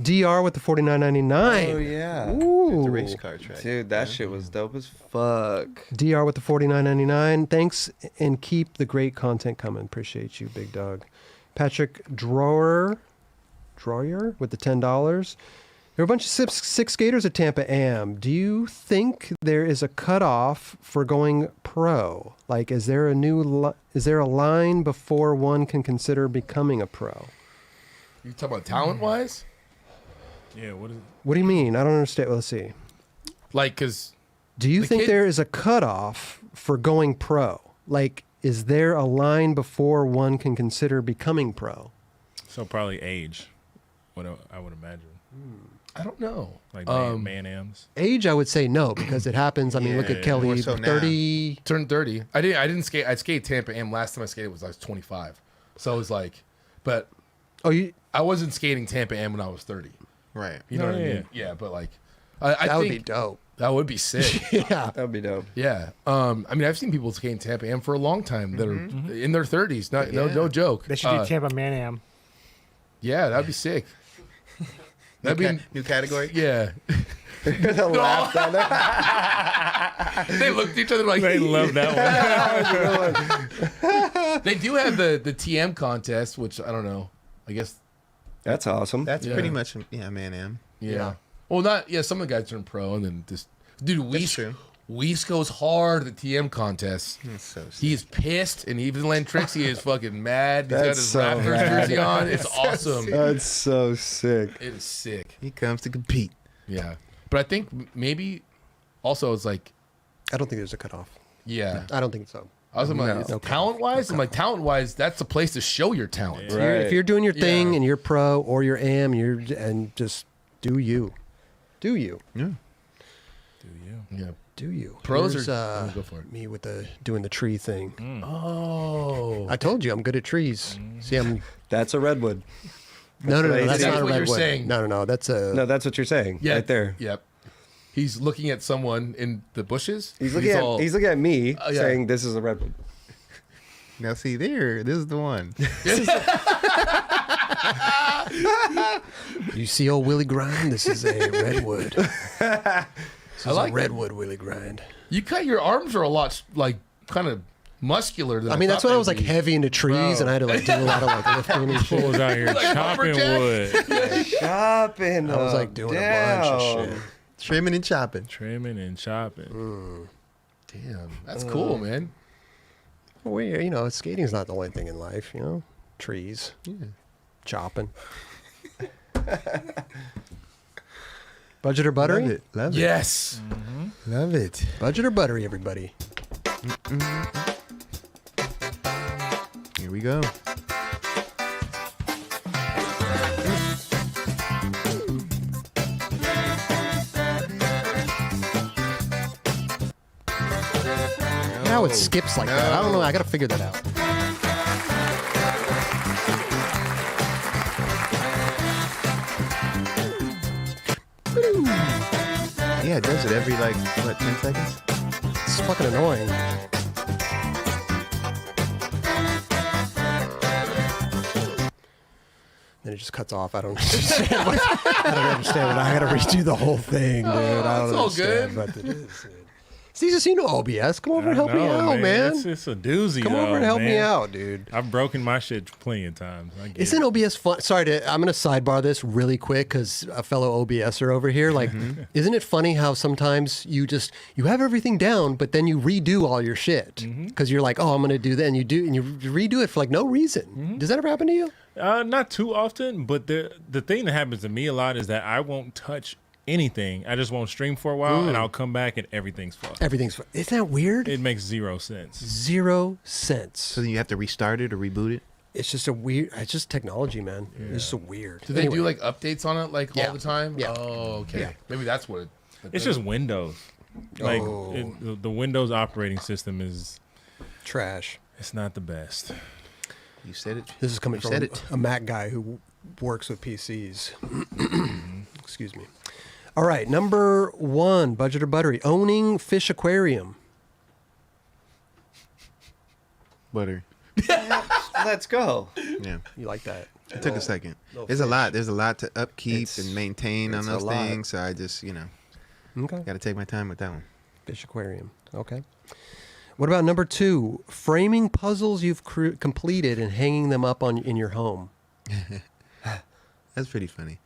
DR with the $49.99. Oh, yeah. Ooh. The race car track. Dude, that shit was dope as fuck. DR with the $49.99. Thanks and keep the great content coming. Appreciate you, big dog. Patrick Droyer with the $10. There are a bunch of six skaters at Tampa Am. Do you think there is a cutoff for going pro? Like, is there a line before one can consider becoming a pro? You talking about talent wise? Yeah, what is it? What do you mean? I don't understand. Well, let's see. Like, cause Do you The think kid- there is a cutoff for going pro? Like, is there a line before one can consider becoming pro? So probably age. What I would imagine. I don't know. Like man-ams. Age, I would say no, because it happens. I mean, look at Yeah, Kelly, more so now. 30. Turned 30. I didn't skate. I skated Tampa Am. Last time I skated was I was 25. So it was like, but Oh, you, I wasn't skating Tampa Am when I was 30. Right. You know Oh, what I yeah. mean? Yeah, but like, I that would think be dope. That would be sick. Yeah. That'd be dope. Yeah. I mean, I've seen people skate in Tampa Am for a long time that are in their 30s. No joke. They should do Tampa Man Am. Yeah, that'd be sick. That'd be New category. yeah. The laugh down there. They looked at each other like They love that one. They do have the TM contest, which I don't know. I guess That's awesome. That's Yeah. pretty much Man Am. yeah. Well, not some of the guys turn pro and then just dude. true. Weiss goes hard at the TM contest. That's so sick. He's pissed and even land tricks. He is fucking mad. He's got That's his so Raptors rad. jersey on. It's awesome. That's so sick. It is sick. He comes to compete. Yeah, but I think maybe also it's like I don't think there's a cutoff. yeah. I don't think so. I was like, No. talent wise, I'm like talent wise, that's the place to show your talent. If you're doing your thing Yeah. and you're pro or you're am, and just do you. Do you. Yeah. Yeah. Do you. Pros Here's, are go for it. me with doing the tree thing. Oh, I told you I'm good at trees. See, I'm That's a redwood. no, what that's I not see. a What you're redwood. saying. No, that's a No, that's what you're saying. yeah, Right there. Yep. He's looking at someone in the bushes. He's looking at me yeah. saying this is a redwood. Now see there, this is the one. You see old Willie Grind? This is a redwood. This is like a redwood Willie Grind. You cut your arms are a lot like kind of muscular. Than I mean, that's thought when I they was would like be. heavy into trees, Bro. and I had to like do a lot of like lifting and shit. Fools out here Like chopping lumberjack? wood, Chopping. I was like doing a bunch of shit. Trimming and chopping. trimming and chopping. Damn, that's cool, man. Well, skating's not the only thing in life, trees, chopping. Budget or buttery? Love it. Love it. Yes. Love it. Budget or buttery, everybody. Here we go. How it skips like that? I don't know. I got to figure that out. Yeah, it does it every 10 seconds? It's fucking annoying. Then it just cuts off. I don't understand. I don't understand. I got to redo the whole thing, dude. I don't it's all good. understand what it is, dude. Caesar, you know OBS. Come over and help me I know, out, man. It's a doozy. Come over and help me out, dude. I've broken my shit plenty of times. I get Isn't it. OBS fun? Sorry, I'm going to sidebar this really quick because a fellow OBSer over here. Like, isn't it funny how sometimes you have everything down, but then you redo all your shit because you're like, oh, I'm going to do that, and you do, and you redo it for like no reason. Does that ever happen to you? Not too often, but the thing that happens to me a lot is that I won't touch anything. I just won't stream for a while, and I'll come back and everything's fucked. Everything's. Isn't that weird? It makes 0 sense. 0 sense. So then you have to restart it or reboot it? It's just a weird. It's just technology, man. It's just so weird. Do they do like updates on it Yeah. all the time? Yeah. Oh, okay. Yeah. Maybe that's what. It's just Windows. Like Oh. the Windows operating system trash? it's not the best. You said it. This is coming You from said it. a Mac guy who works with PCs. Excuse me. All right, number 1, budget or buttery, owning fish aquarium. Butter. Let's go. Yeah. You like that? It took a second. little There's a fish. lot. There's a lot to upkeep It's- and maintain on it's a those lot. things. So I just, Okay. got to take my time with that one. Fish aquarium. Okay. What about number 2, framing puzzles you've completed and hanging them up in your home? That's pretty funny.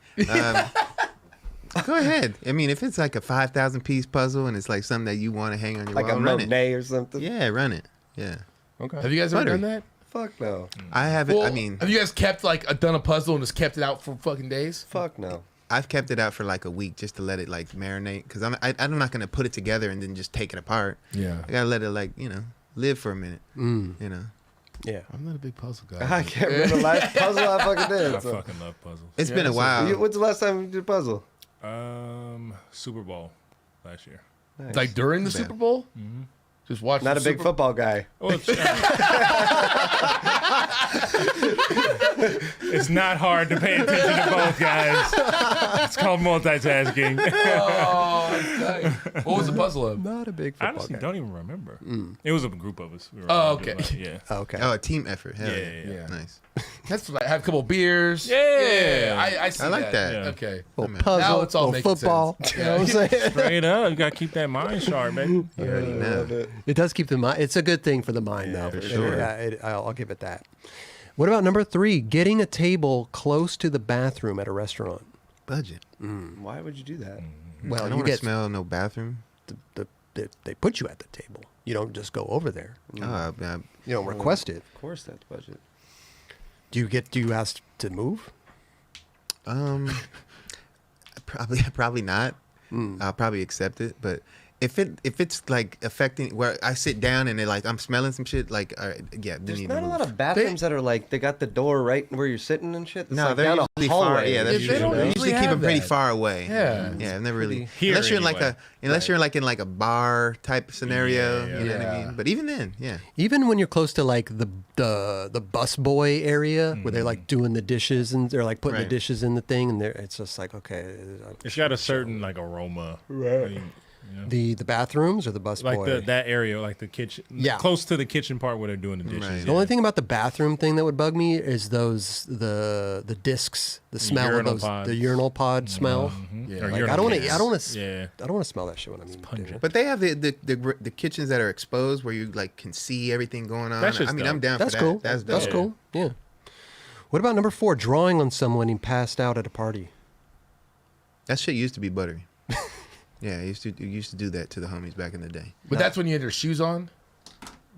Go ahead. I mean, if it's like a 5,000 piece puzzle and it's like something that you want to hang on your Like wall, a run it. Monet or something. Yeah, run it. Yeah. Okay. Have you guys ever Buttery. done that? Fuck no. I haven't. Well, I mean, have you guys kept done a puzzle and just kept it out for fucking days? Fuck no. I've kept it out for like a week just to let it like marinate because I'm not gonna put it together and then just take it apart. Yeah. I gotta let it live for a minute. Yeah. I'm not a big puzzle guy. I can't remember the last puzzle I fucking did. I so. fucking love puzzles. It's been a while. What's the last time you did a puzzle? Super Bowl last year. Nice. Like during the Bad. Super Bowl? Just watch. Not a big football guy. Well, it's not hard to pay attention to both guys. It's called multitasking. Oh, that's nice. What was the puzzle of? Not a big I football honestly guy. don't even remember. It was a group of us. We were Oh, all okay. doing it. Yeah. Okay. Oh, a team effort. Hell Yeah. Nice. That's like have a couple beers. Yeah. I see I like that. Yeah. Okay. Little Now puzzle, it's all little making football. sense. You know what I'm saying? Straight up. You got to keep that mind sharp, baby. You already know. It does keep the mind. It's a good thing for the mind, though. for sure. Yeah, I'll give it that. What about number 3? Getting a table close to the bathroom at a restaurant. Budget. Why would you do that? Well, I don't you want to get smell no bathroom. they put you at the table. You don't just go over there. Oh, You don't request it. Of course, that's budget. Do you ask to move? probably not. I'll probably accept it, but if it's like affecting where I sit down and I'm smelling some shit, like yeah, There's need not to a move. lot of bathrooms that are like they got the door right where you're sitting and shit. It's No, like they're down a usually far. hallway. Yeah, that's They don't usually, they usually usually keep have them pretty that. far away. Yeah. yeah, I've never really. Here Unless you're in like anyway. unless you're like in like a bar type scenario, Yeah. you know what I Yeah. mean. But even then, yeah, Even when you're close to like the bus boy area where they're like doing the dishes and they're like putting the Right. dishes in the thing and it's just like, okay. It's got a certain like aroma. Right. The bathrooms or the bus Like boy? that area, like the kitchen, Yeah. close to the kitchen part where they're doing the dishes. Right. The only thing about the bathroom thing that would bug me is the discs, the smell of urinal those, pods. the urinal pod smell. Yeah. Or Like, urinal I don't want gas. to. I don't want to. Yeah. I don't want to smell that shit when I'm eating pungent. dinner. but they have the kitchens that are exposed where you like can see everything going on. That's just I mean, dope. I'm down That's for that. cool. That's That's dope. cool. Yeah. What about number 4? Drawing on someone and passed out at a party. That shit used to be buttery. Yeah, I used to do that to the homies back in the day. But that's when you had your shoes on.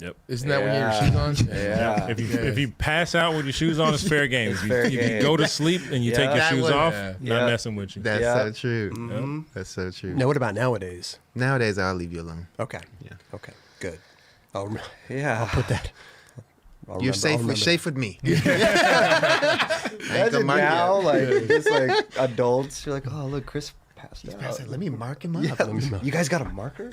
Yep. Isn't that when you had your shoes on? Yeah. If you pass out with your shoes on, it's fair game. If you, fair if you game. go to sleep and you take your That shoes would- off, Yeah. not Yeah. messing with you. That's Yeah. so true. Mhm. That's so true. Now, what about nowadays? Nowadays, I'll leave you alone. Okay. Yeah. Okay. Good. I'll Yeah. put that. I'll You're remember- safe. I'll You're remember. safe with me. I ain't gonna Imagine mark now, you. like just like adults, you're like, oh look, Chris passed out. Let me mark him up. Yeah, you guys got a marker?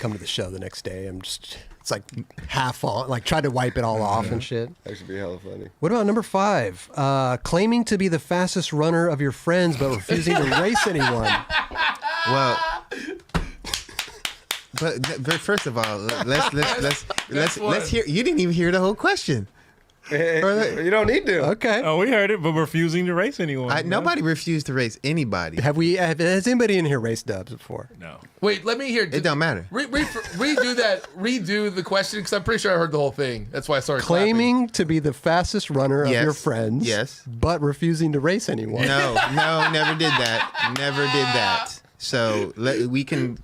Come to the show the next day. It's like half on, like try to wipe it all off and shit. That should be hella funny. What about number 5? Claiming to be the fastest runner of your friends, but refusing to race anyone. Well, but first of all, let's hear. You didn't even hear the whole question. You don't need to. Okay. Oh, we heard it, but refusing to race anyone. Nobody refused to race anybody. Has anybody in here raced dubs before? No. Wait, let me hear. It don't matter. Redo that. Redo the question because I'm pretty sure I heard the whole thing. That's why I started Claiming to be the fastest runner of Yes. your friends, Yes. but refusing to race anyone. No, never did that. Never did that. So we can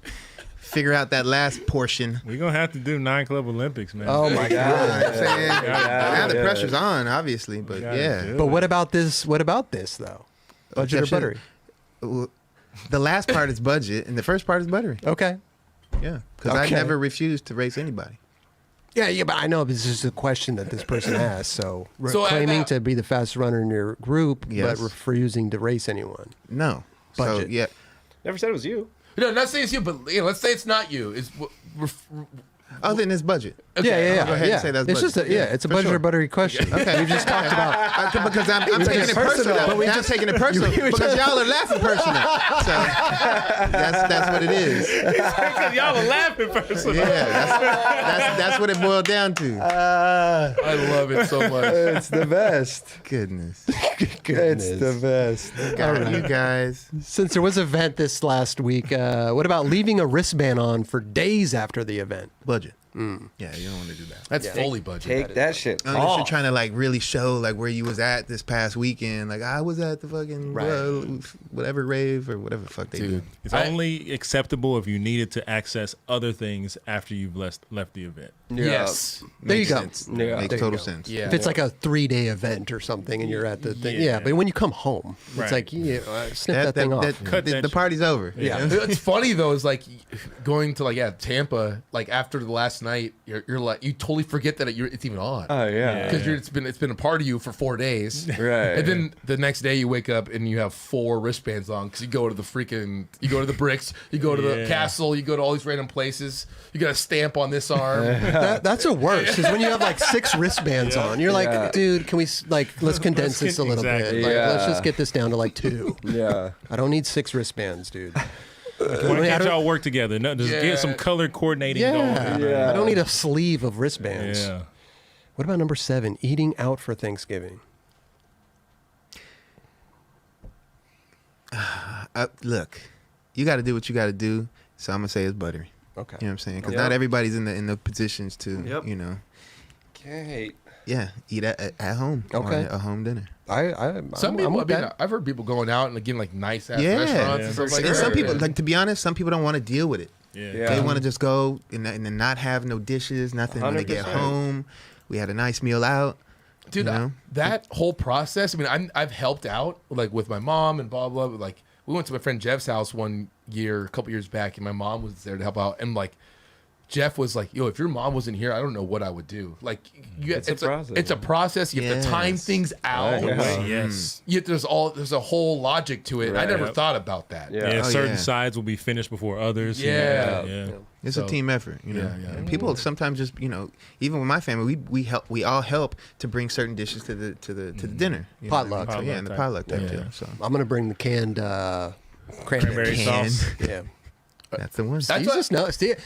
figure out that last portion. We're going to have to do 9 Club Olympics, man. Oh my God. I'm saying, now the yeah. pressure's on, obviously, but Gotta yeah. do But it. what about this? What about this though? Budget or Jeff buttery? The last part is budget, and the first part is buttery. Okay. Yeah, because I Okay. never refused to race anybody. Yeah, but I know this is a question that this person asked. So, So, claiming to be the fastest runner in your group, Yes. but refusing to race anyone. No. Budget. So yeah, Never said it was you. No, not saying it's you, but let's say it's not you. It's other than it's budget. Yeah. Go ahead yeah. and say that's it's budget. just it's a for budget sure. or buttery question. Okay, We just talked about. because I'm taking it personal. but we I'm taking it personal because y'all are laughing personal. So that's what it is. Y'all are laughing personally. Yeah, that's what it boiled down to. I love it so much. It's the best. Goodness, It's the best. you guys. Since there was an event this last week, what about leaving a wristband on for days after the event? Budget. Yeah, you don't want to do that. That's fully budget. Take that shit Unless you're off. trying to like really show like where you was at this past weekend. Like I was at the fucking whatever rave or whatever the fuck they do. It's only acceptable if you needed to access other things after you've left the event. Yeah. Yes. There you Makes go. sense. Yeah. Makes There you total go. sense. Yeah. If it's like a 3-day event or something and you're at the thing, Yeah. but when you come home, Right. it's like snip that thing off. Cut the party's over. Yeah. You know? It's funny though. Is like going to Tampa. Like after the last last night, you're like you totally forget that it's even on. Oh yeah. Because it's been a part of you for 4 days, Right. And then the next day you wake up and you have 4 wristbands on because you go to the bricks, you go to the castle, you go to all these random places. You got a stamp on this arm. That's the worst. Is when you have like 6 wristbands on. You're like, dude, can we let's condense this a little bit? Like, let's just get this down to like 2. Yeah. I don't need 6 wristbands, dude. Why can't y'all work together? No, just get some color coordinating going. I don't need a sleeve of wristbands. Yeah. What about number 7? Eating out for Thanksgiving. Look, you got to do what you got to do. So I'm gonna say it's buttery. Okay. You know what I'm saying? Because not everybody's in the positions to, Okay. eat at home. Okay. Or a home dinner. Some people, I've heard people going out and getting like nice ass restaurants and stuff like And that. some people, like, to be honest, some people don't want to deal with it. Yeah. They want to just go and then not have no dishes, nothing. When they get 100%. home, we had a nice meal out. Dude, You know? that whole process. I mean, I've helped out like with my mom and blah blah. Like we went to my friend Jeff's house one year, a couple years back, and my mom was there to help out. And like Jeff was like, "Yo, if your mom wasn't here, I don't know what I would do." Like, it's a process. It's a process. You have to time things out. Yes. There's a whole logic to it. I never thought about that. Yeah. Certain sides will be finished before others. Yeah. It's a team effort, you know. Yeah. And people sometimes just, even with my family, we all help to bring certain dishes to the dinner. You know what I mean? Potluck. So, and the potluck type deal. So I'm gonna bring the canned cranberry Canned. sauce. Yeah. that's the one. Jesus, no, Steve.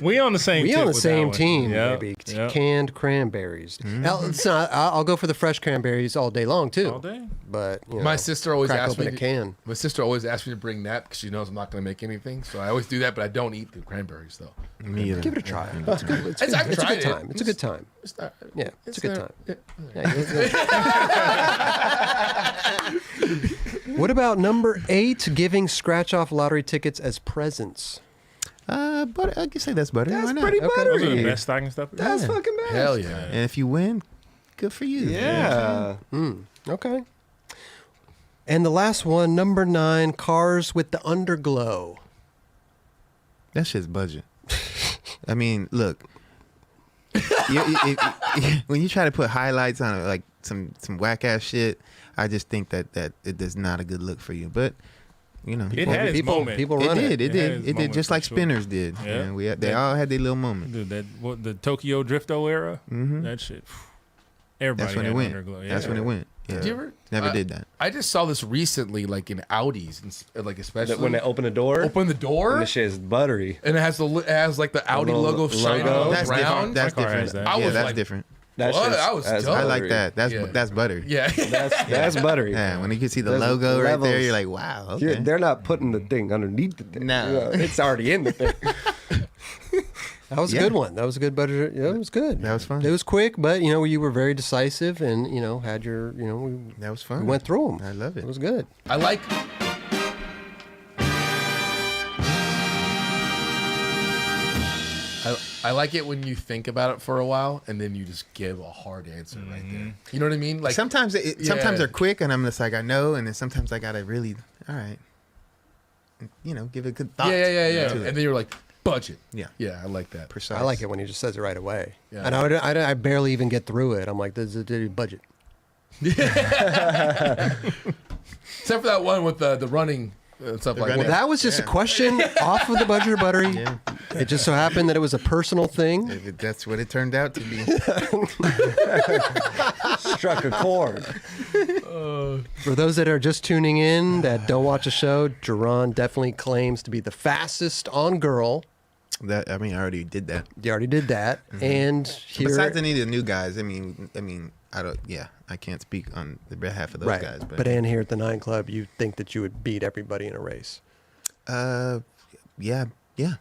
We on the same. We tip on the with that same one. team, Yep. baby. Yep. Canned cranberries. Now, listen, I'll go for the fresh cranberries all day long too. All day. But My sister always crack asks open me. a can. My sister always asks me to bring that because she knows I'm not going to make anything. So I always do that, but I don't eat the cranberries though. Me either. Give it a try. It's good. It's good. I've It's a tried good it. time. It's a good time. It's not, Yeah, it's a good time. Yeah. What about number 8? Giving scratch-off lottery tickets as presents. But I can say that's buttery. Why That's not? pretty Those are buttery. the best stocking stuff. That's fucking best. Hell yeah. And if you win, good for you. Yeah. Okay. And the last one, number 9, cars with the underglow. That shit's budget. I mean, look. When you try to put highlights on it, like some whack ass shit, I just think that it is not a good look for you. But It had its moment. People it run it. did. It It had its did. moment Just for like sure. spinners did. Yeah. Yeah. They all had their little moment. Dude, the Tokyo Drifto era. That shit. Everybody That's when had it went. underglow. That's when it went. Yeah. Did you ever? Never did that. I just saw this recently, like in Audis, and like especially When they open the door, open the door, and the shit is buttery. and it has like the Audi little logo shining logo. on the That's ground. different. That's My car has different. that. I Yeah, was that's like- different. That What? shit's- I was that's dope. I like buttery. that. That's buttery. Yeah. That's buttery. Yeah, when you can see the There's logo right there, levels. you're like, wow. Okay. They're not putting the thing underneath the thing. No. It's already in the thing. That was a Yeah. good one. That was a good budget. Yeah, it was good. That was fun. It was quick, but you were very decisive, and had your That was we fun. went through them. I love it. It was good. I like. I like it when you think about it for a while and then you just give a hard answer right there. You know what I mean? Like sometimes sometimes Yeah. they're quick, and I'm just like, I know, and then sometimes I gotta really, all right, give it a good thought. yeah. to And it. then you're like budget. Yeah. Yeah, I like that. Precise. I like it when he just says it right away. Yeah. And I barely even get through it. I'm like, this is a budget. Except for that one with the running and stuff like running. that. That was just a question off of the budget or buttery. Yeah. It just so happened that it was a personal thing. That's what it turned out to be. Struck a chord. For those that are just tuning in that don't watch the show, Jeron definitely claims to be the fastest on girl. I already did that. You already did that. And here, Besides any of the new guys, I mean, I don't. Yeah, I can't speak on the behalf of those right. guys. But and here at the 9 Club, you think that you would beat everybody in a race. Yeah.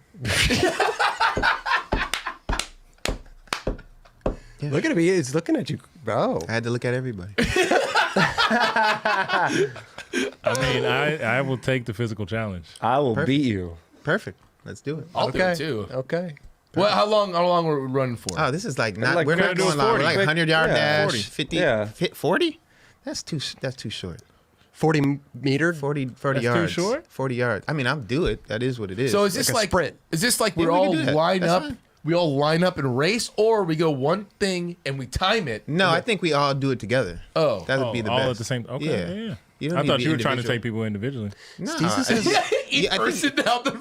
Look at him. He's looking at you, bro. I had to look at everybody. I will take the physical challenge. I will Perfect. beat you. Perfect. Let's do it. I'll do it too. Okay. Well, how long were we running for? Oh, this is like not. like we're not do going long. 40. We're like Like, 100-yard yeah, dash, 40. 50, Yeah. 40. That's too short. 40 meter. 40 That's too yards. short? 40 yards. I mean, I'll do it. That is what it is. So is this a like sprint. Is this like Yeah, we're we can all do that. line That's up? fine. we all line up and race, or we go one thing and we time it? No, I think we all do it together. Oh. That would be the all best. at the same. Okay, Yeah. yeah. You don't I need thought to be you were trying to individual. take people individually. No, Steezy says- Each I think- person down the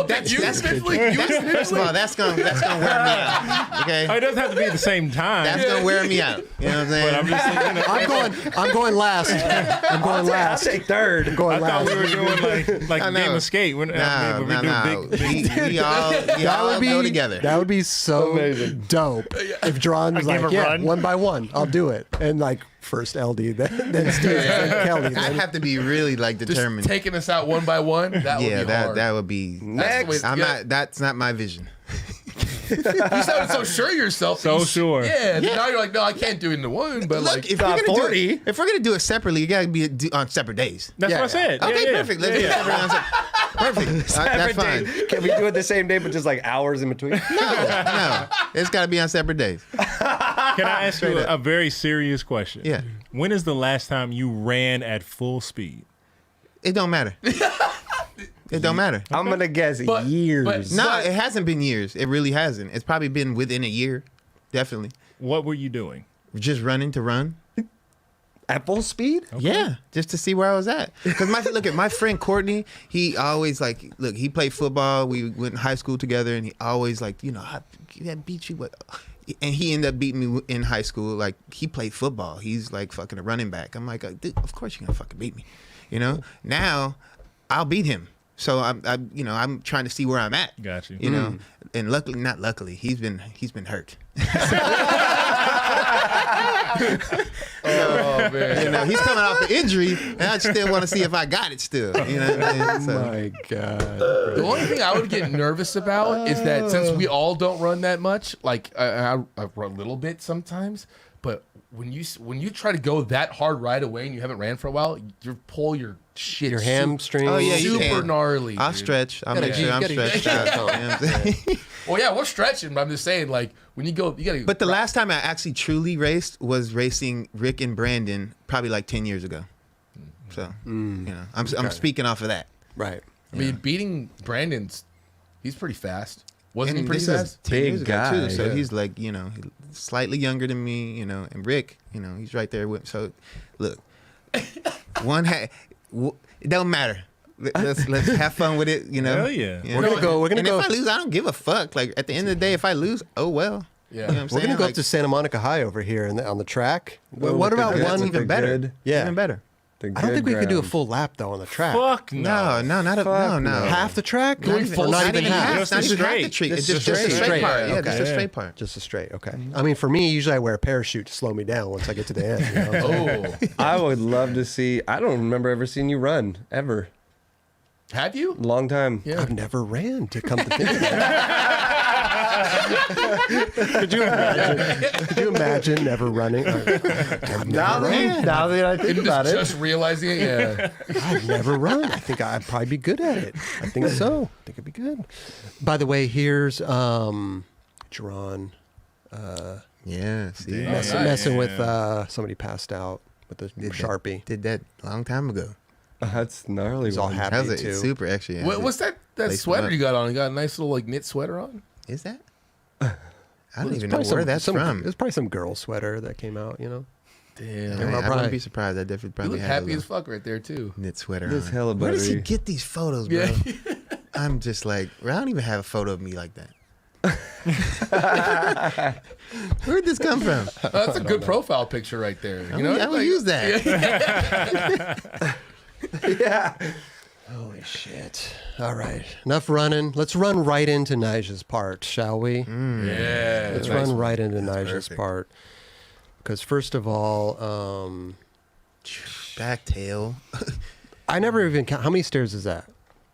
That's- you that's- individually, you First of individually. all, that's gonna wear me out. Okay, Oh, it doesn't have to be at the same time. that's gonna wear me out. You know what I'm saying? but I'm just saying, you know, I'm going last. I'm going I'll last. take third. I'm going I thought last. we were doing like I a know. game of skate. When, Nah, we do big. We all go together. That would be so Amazing. dope if Jeron was game like, of yeah, run. one by one, I'll do it. And like first Eldy, then Steve, then Kelly. I Then, have to be really like Just determined. taking us out one by one. That would Yeah, be hard. that would be. That's the way- I'm yeah. not. That's not my vision. You sounded so sure of yourself. So sure. Yeah. Now you're like, no, I can't do it into one. But Look, like, if we're gonna 40. do it, if we're gonna do it separately, you gotta be on separate days. That's Yeah, what I said. Okay, Yeah, yeah. perfect. Let's do it separate on Perfect. That's fine. Can we do it the same day, but just like hours in between? No, it's gotta be on separate days. Can I ask you a very serious question? Yeah. When is the last time you ran at full speed? It don't matter. It don't matter. I'm gonna guess But- years. but- No, it hasn't been years. It really hasn't. It's probably been within a year. Definitely. What were you doing? Just running to run. At full speed? Yeah, just to see where I was at. Because my friend Courtney, he always like, look, he played football. We went in high school together, and he always like, I beat you. What? And he ended up beating me in high school. Like he played football. He's like fucking a running back. I'm like, dude, of course you're gonna fucking beat me. Now I'll beat him. So I'm trying to see where I'm at. Got you. You know, and not luckily, he's been hurt. oh man. He's coming off the injury, and I still want to see if I got it still. You know what I mean? So, my God. The only thing I would get nervous about is that since we all don't run that much, like I run a little bit sometimes, but when you try to go that hard right away and you haven't ran for a while, you pull your shit. Your hamstring. Oh, yeah, you super can. gnarly. I'll dude. stretch. I'll Gotta- make sure you I'm gotta- stretched out. You know what I'm saying? Well, yeah, we're stretching, but I'm just saying, like when you go, you gotta. But the last time I actually truly raced was racing Rick and Brandon, probably like 10 years ago. So, I'm speaking off of that. Right. I mean, beating Brandon's, he's pretty fast. Wasn't he And pretty this is fast? 10 years Big ago, guy, too. So yeah. he's like, slightly younger than me, and Rick, he's right there with. So, look, it don't matter. Let's have fun with it, Hell yeah. You We're know? gonna go. We're gonna And go. if I lose, I don't give a fuck. Like at the end of the day, if I lose, oh well. Yeah. You know what I'm We're saying? gonna go Like, up to Santa Monica High over here on the track. Well, What with the about good- that's one? even the better. good- Yeah. Even better. I don't think we could do a full lap though on the track. Fuck no. No, not Fuck no. Half the track? Not even, Or not even half? Just Not the even half the straight. tree. It's Just just the the straight straight part. part. Yeah, Okay. just the Yeah. straight part. Just a straight. Okay. I mean, for me, usually I wear a parachute to slow me down once I get to the end. You know? Oh, I would love to see. I don't remember ever seeing you run ever. have you? Long time. Yeah. I've never ran to come to think of it. Could you imagine? Could you imagine never running? I've never run. now that I think Just realizing it. Yeah. I've never run. I think I'd probably be good at it. I think so. I think it'd be good. By the way, here's Jeron Yeah, see, Damn. messing with Yeah. somebody passed out with a Did that. Sharpie. did that a long time ago. That's gnarly. He's all one. happy. That was too. super actually. Yeah. What's that Lace 'em sweater up. you got on? You got a nice little like knit sweater on? Is that? I don't It's even know probably where that's from. It's probably some girl sweater that came out. You know. Damn. I I'll wouldn't probably- be surprised. I definitely You probably look have happy a as fuck right there too. knit sweater This on. hella Where does he buttery. get these photos, bro? Yeah. I'm just like, I don't even have a photo of me like that. Where'd this come from? That's a good profile picture right there. You know, I would Like- use that. Yeah. Holy shit! All right, enough running. Let's run right into Nyjah's part, shall we? Yeah. Let's nice. run right into Nyjah's perfect. part. Because first of all, Back tail. I never even count. How many stairs is that?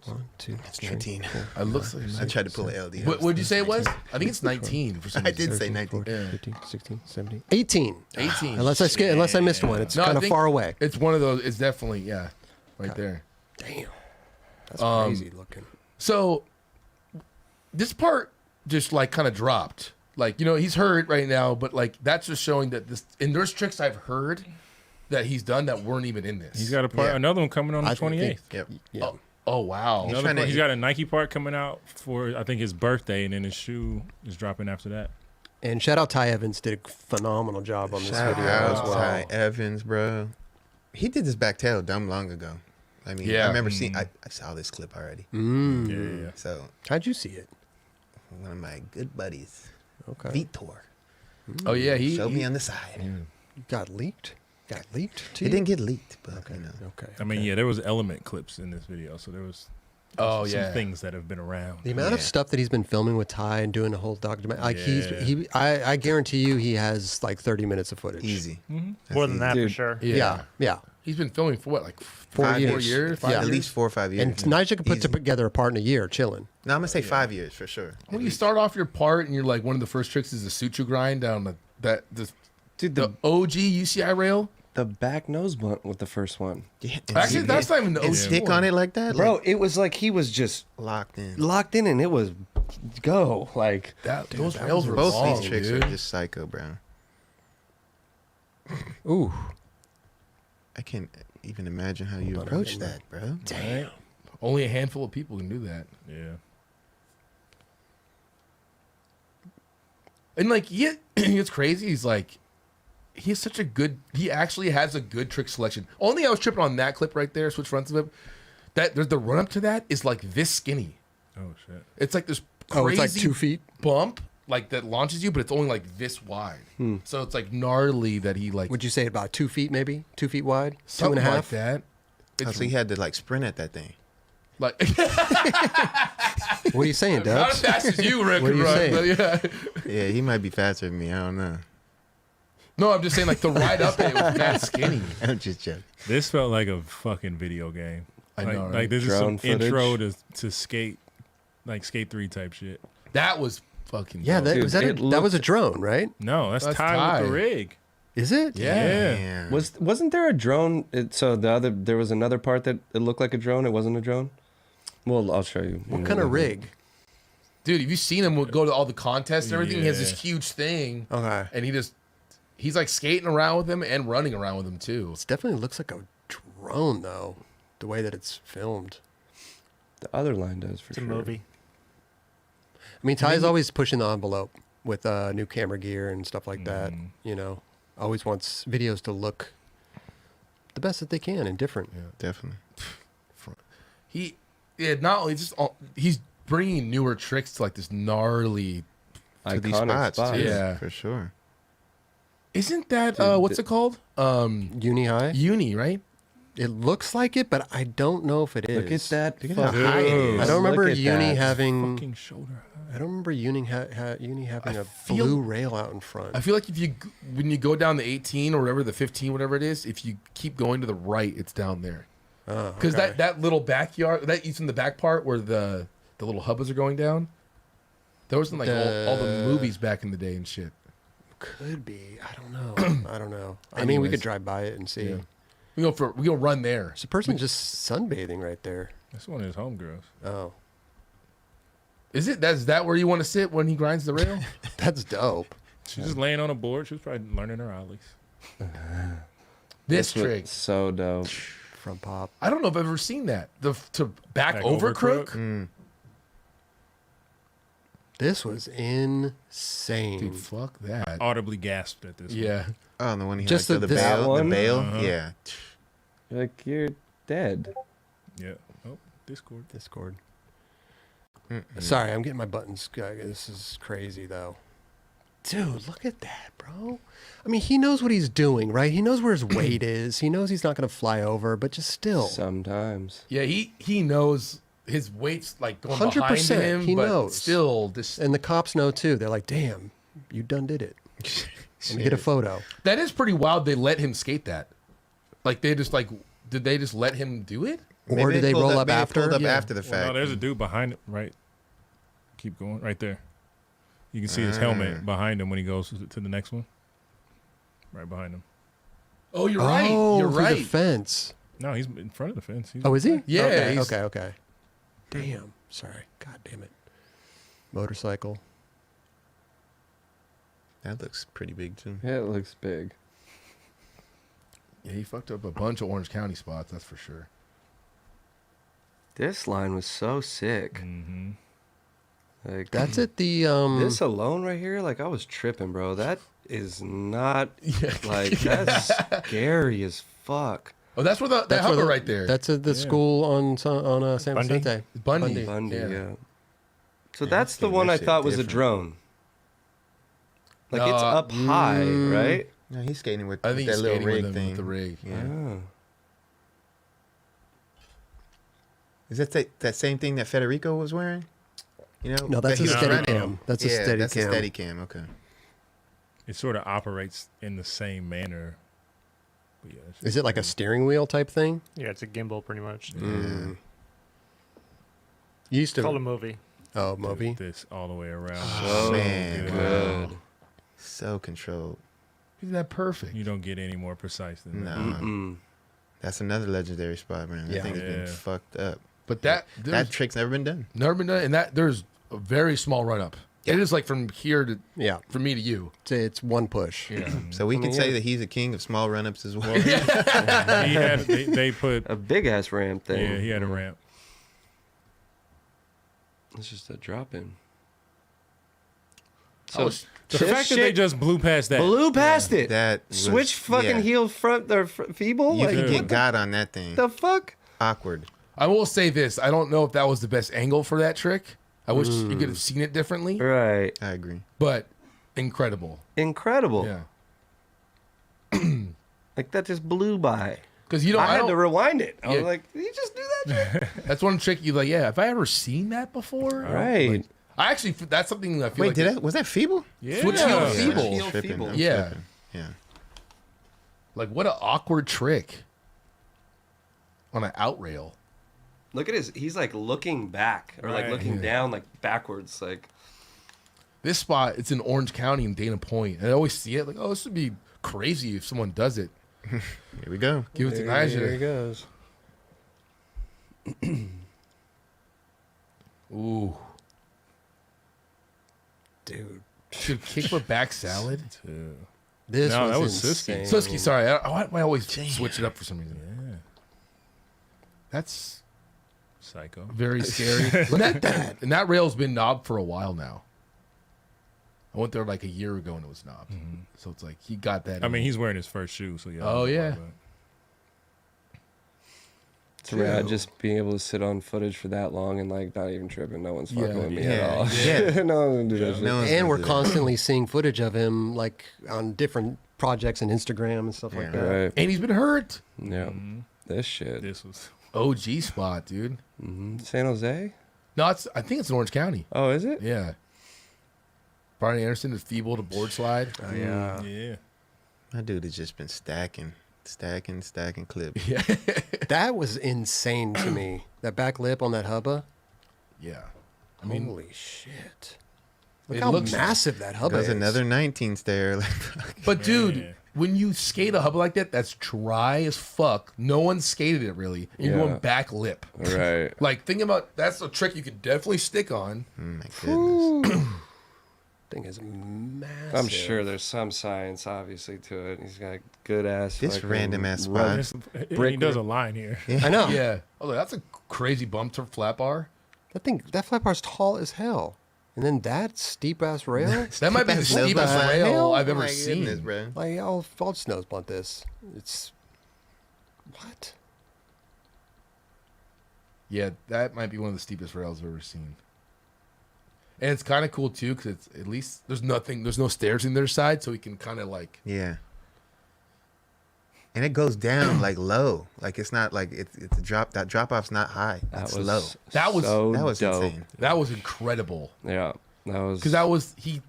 1, 2, It's 3, 19. 4, It looks like I tried to pull an LD. What would you say it was? I think it's 19 for some I reason. did say 13, 19. 14, Yeah. 15, 16, 17, 18. 18. Unless I missed one. It's No, I kind of think far away. It's one of those. It's definitely right there. Damn. That's Um, crazy looking. So this part just like kind of dropped. Like, he's hurt right now, but like that's just showing that this, and there's tricks I've heard that he's done that weren't even in this. He's got Yeah. another one coming on the 28th. Yep. Yeah. Oh wow. He's trying to- He's got a Nike part coming out for, I think, his birthday, and then his shoe is dropping after that. And shout out Ty Evans, did a phenomenal job on this Shout video out as well. Ty Evans, bro. He did this back tail dumb long ago. I mean, Yeah. I remember seeing. I saw this clip already. Yeah. So How'd you see it? one of my good buddies, Okay. Vitor, Oh yeah, he showed me on the side. Got leaked? Got leaked to It you? didn't get leaked, but you know. Okay. I mean, yeah, there was element clips in this video, so there was Oh some yeah. things that have been around. The amount of Yeah. stuff that he's been filming with Ty and doing the whole document, like Yeah. I guarantee you, he has like 30 minutes of footage. Easy. More than easy. that, for Dude. sure. Yeah, yeah. He's been filming for what, like 4 years. 4 years? 5 Yeah. At years? least 4 or 5 years. And Nyjah could put Easy. together a part in a year, chilling. No, I'm gonna say 5 years for sure. When you start off your part and you're like, one of the first tricks is the suture grind down Dude, the OG UCI rail. the back nose blunt with the first one. Yeah, Actually, that's not even the and OG stick one. on it like that, Bro, like, it was like he was just locked in. locked in and it was go. Like, Those rails were Both long, these tricks dude. are just psycho, bro. Ooh. I can't even imagine how you approach that, bro. Damn. Only a handful of people can do that. Yeah. And like, it's crazy. He's like, he actually has a good trick selection. Only thing I was tripping on that clip right there, switch fronts of it. That the run up to that is like this skinny. Oh shit. It's like this crazy Oh, it's like 2 feet. bump, like that launches you, but it's only like this wide. So it's like gnarly that he like Would you say about 2 feet, maybe 2 feet wide, two something and a like half? that. Oh, It's so he had to like sprint at that thing. like What are you saying, not as Dubs? fast as you, Rick. What are you run, saying? but yeah. Yeah, he might be faster than me. I don't know. No, I'm just saying like the ride up it was that skinny. I'm just joking. This felt like a fucking video game. I Like, know, right? like this Drone is some intro footage. to skate, like Skate 3 type shit. That was fucking Yeah, dope. that, Dude, was that, it that was a looked- drone, right? No, that's That's tied with Ty. the rig. Is it? Yeah. Damn. wasn't there a drone? So there was another part that it looked like a drone. It wasn't a drone. Well, I'll show you. What kind of rig? Dude, have you seen him go to all the contests and everything? He has this Yeah. huge thing, Okay. and he's like skating around with him and running around with him too. It definitely looks like a drone, though, the way that it's filmed. The other line does for It's a sure. movie. I mean, Ty's always pushing the envelope with new camera gear and stuff like that. Mm-hmm. You know, always wants videos to look the best that they can and different. Definitely. Not only he's bringing newer tricks to like this gnarly. To these Iconic spots, too, Yeah. for sure. Isn't that what's it called? Uni high. Uni, right? It looks like it, but I don't know if it is. Look at that. Look at how fucking- high it is. I don't remember Look at Uni that. having. Fucking shoulder. I don't remember Uni having a feel- blue rail out in front. I feel like when you go down the 18 or whatever, the 15, whatever it is, if you keep going to the right, it's down there. Because okay. that little backyard, that it's in the back part where the little hubbas are going down. There was in like all the movies back in the day and shit. Could be. I don't know. I don't know. I mean, we Anyways. could drive by it and see. Yeah. We go run there. There's a person just sunbathing right there. That's one of his homegirls. Oh, Is that where you want to sit when he grinds the rail? that's dope. She's just laying on a board. She was probably learning her ollies. This That's what- trick. so dope. From Pop. I don't know if I've ever seen that. To back Back over over crook. crook? This was insane. Dude, fuck that. Audibly gasped at this. one. Yeah. Oh, and the one he Just had like, this- the one? bail. Uh-huh. Yeah. Like you're dead. Yeah. Oh, Discord. Discord. Sorry, I'm getting my buttons. This is crazy, though. Dude, look at that, bro. I mean, he knows what he's doing, right? He knows where his weight is. He knows he's not going to fly over, but just still. Sometimes. Yeah, he knows his weight's like going behind 100%, him, he but knows. still this And the cops know, too. They're like, damn, you done did it. Let me get a photo. that is pretty wild. They let him skate that. Like did they just let him do it? Or did they pulled roll up maybe after? pulled up Yeah. after the Well, fact. no, there's a dude behind it. Right. Keep going. Right there. You can see his helmet behind him when he goes to the next one. Right behind him. Oh, you're right. Oh, You're through the right. fence. No, he's in front of the fence. He's Oh, is he? Yeah, Okay, he's- okay. Damn. Sorry. God damn it. Motorcycle. That looks pretty big too. Yeah, it looks big. Yeah, he fucked up a bunch of Orange County spots. That's for sure. This line was so sick. Mm-hmm. Like That's at the this alone right here, like I was tripping, bro. That is not like that's scary as fuck. Oh, that's where that that's where hover right there. That's at the school on San Bundy? Vicente. Bundy. Bundy, yeah. So Yeah, that's the getting one that I shit thought was a different. drone. Like it's up high, right? No, he's skating with, I think that he's little skating rig with, him, thing. with the rig. Yeah. Oh. Is that same thing that Federico was wearing? You know? No, that's that a he was steady running? cam. That's a Yeah, steady that's cam. a steady cam. Okay. It sort of operates in the same manner. But yeah, it's Is just it like a steering wheel type thing? Yeah, it's a gimbal pretty much. You used It's called a to. movie. Oh, do Moby. this all the way around. Oh, man. Good. So controlled. Isn't that perfect? You don't get any more precise than No. that. Mm-mm. That's another legendary spot, man. That Yeah. thing's been Yeah. fucked up. But that That trick's never been done. never been done, and that there's a very small run up. It is like from here to Yeah, from me to you. it's one push. Yeah. So we I mean, can say yeah. that he's a king of small run-ups as well. He had they put A big ass ramp thing. yeah, he had a ramp. It's just a drop in. I So was- The this fact that they shit just blew past that. blew past it. That was- Switch fucking yeah. heel front or feeble. You Like, can Dude. get God on that thing. the fuck? Awkward. I will say this: I don't know if that was the best angle for that trick. I wish you could have seen it differently, Right. I agree. but incredible. Incredible. Yeah, Like that just blew by. because you know I I had don't, to rewind it. I was Yeah. like, did you just do that shit? that's one trick you like. Yeah, have I ever seen that before? Right. Like, I actually that's something that I feel Wait, like was that feeble? Yeah. Switch heel Yeah. feeble. I'm Heel tripping. feeble. I'm Yeah. tripping. Yeah. like what an awkward trick on an out rail. Look at he's like looking back or like Right. looking Yeah. down like backwards. Like, This spot, it's in Orange County in Dana Point. And I always see it like, oh, this would be crazy if someone does it. Here we go. Give it to There he Nyjah. goes. Ooh. Dude, Should kickflip back salad? this No, was that was insane. Suski, sorry. I always switch it up for some reason. Yeah. That's Psycho. very scary. Look at that. And that rail's been knobbed for a while now. I went there like a year ago and it was knobbed. So it's like he got that. I in. mean, he's wearing his first shoe, so yeah. Oh, yeah. it's rad just being able to sit on footage for that long and like not even tripping. No one's fucking Yeah. with me Yeah. at all. Yeah. No one do that Yeah. shit. No one's And gonna we're do that. constantly seeing footage of him like on different projects and Instagram and stuff like Yeah. that. Right. And he's been hurt. Yeah. This shit. This was. OG spot, dude. San Jose? No, I think it's in Orange County. Oh, is it? Yeah. Barney Anderson is feeble to board slide. Oh, yeah. Yeah. My dude has just been stacking clips. Yeah. That was insane to me. That back lip on that hubba. Yeah. I mean, Holy shit. Look it how looks- massive that hubba Goes is. another 19 stair. but dude, Yeah. when you skate a hub like that, that's dry as fuck. No one skated it really. And you're Yeah. going back lip. Right. Like, think about that's a trick you could definitely stick on. My goodness. Thing is massive. I'm sure there's some science, obviously, to it. He's got good ass. This fucking random ass run- spot. He Brick does a rip. line here. I know. Yeah. Oh, that's a crazy bump to flat bar. That flat bar's tall as hell. And then that steep ass rail. That might be the That's no steepest fun. rail Hell, I've ever My seen. goodness, bro. Like I'll just nose blunt this. It's what? Yeah, that might be one of the steepest rails I've ever seen. And it's kind of cool too, because it's at least there's no stairs in their side, so we can kind of like. Yeah. And it goes down like low. Like it's not like it's a drop. That drop off's not high. That It's was low. That was- so That was dope. insane. That was incredible Yeah, that was because that was he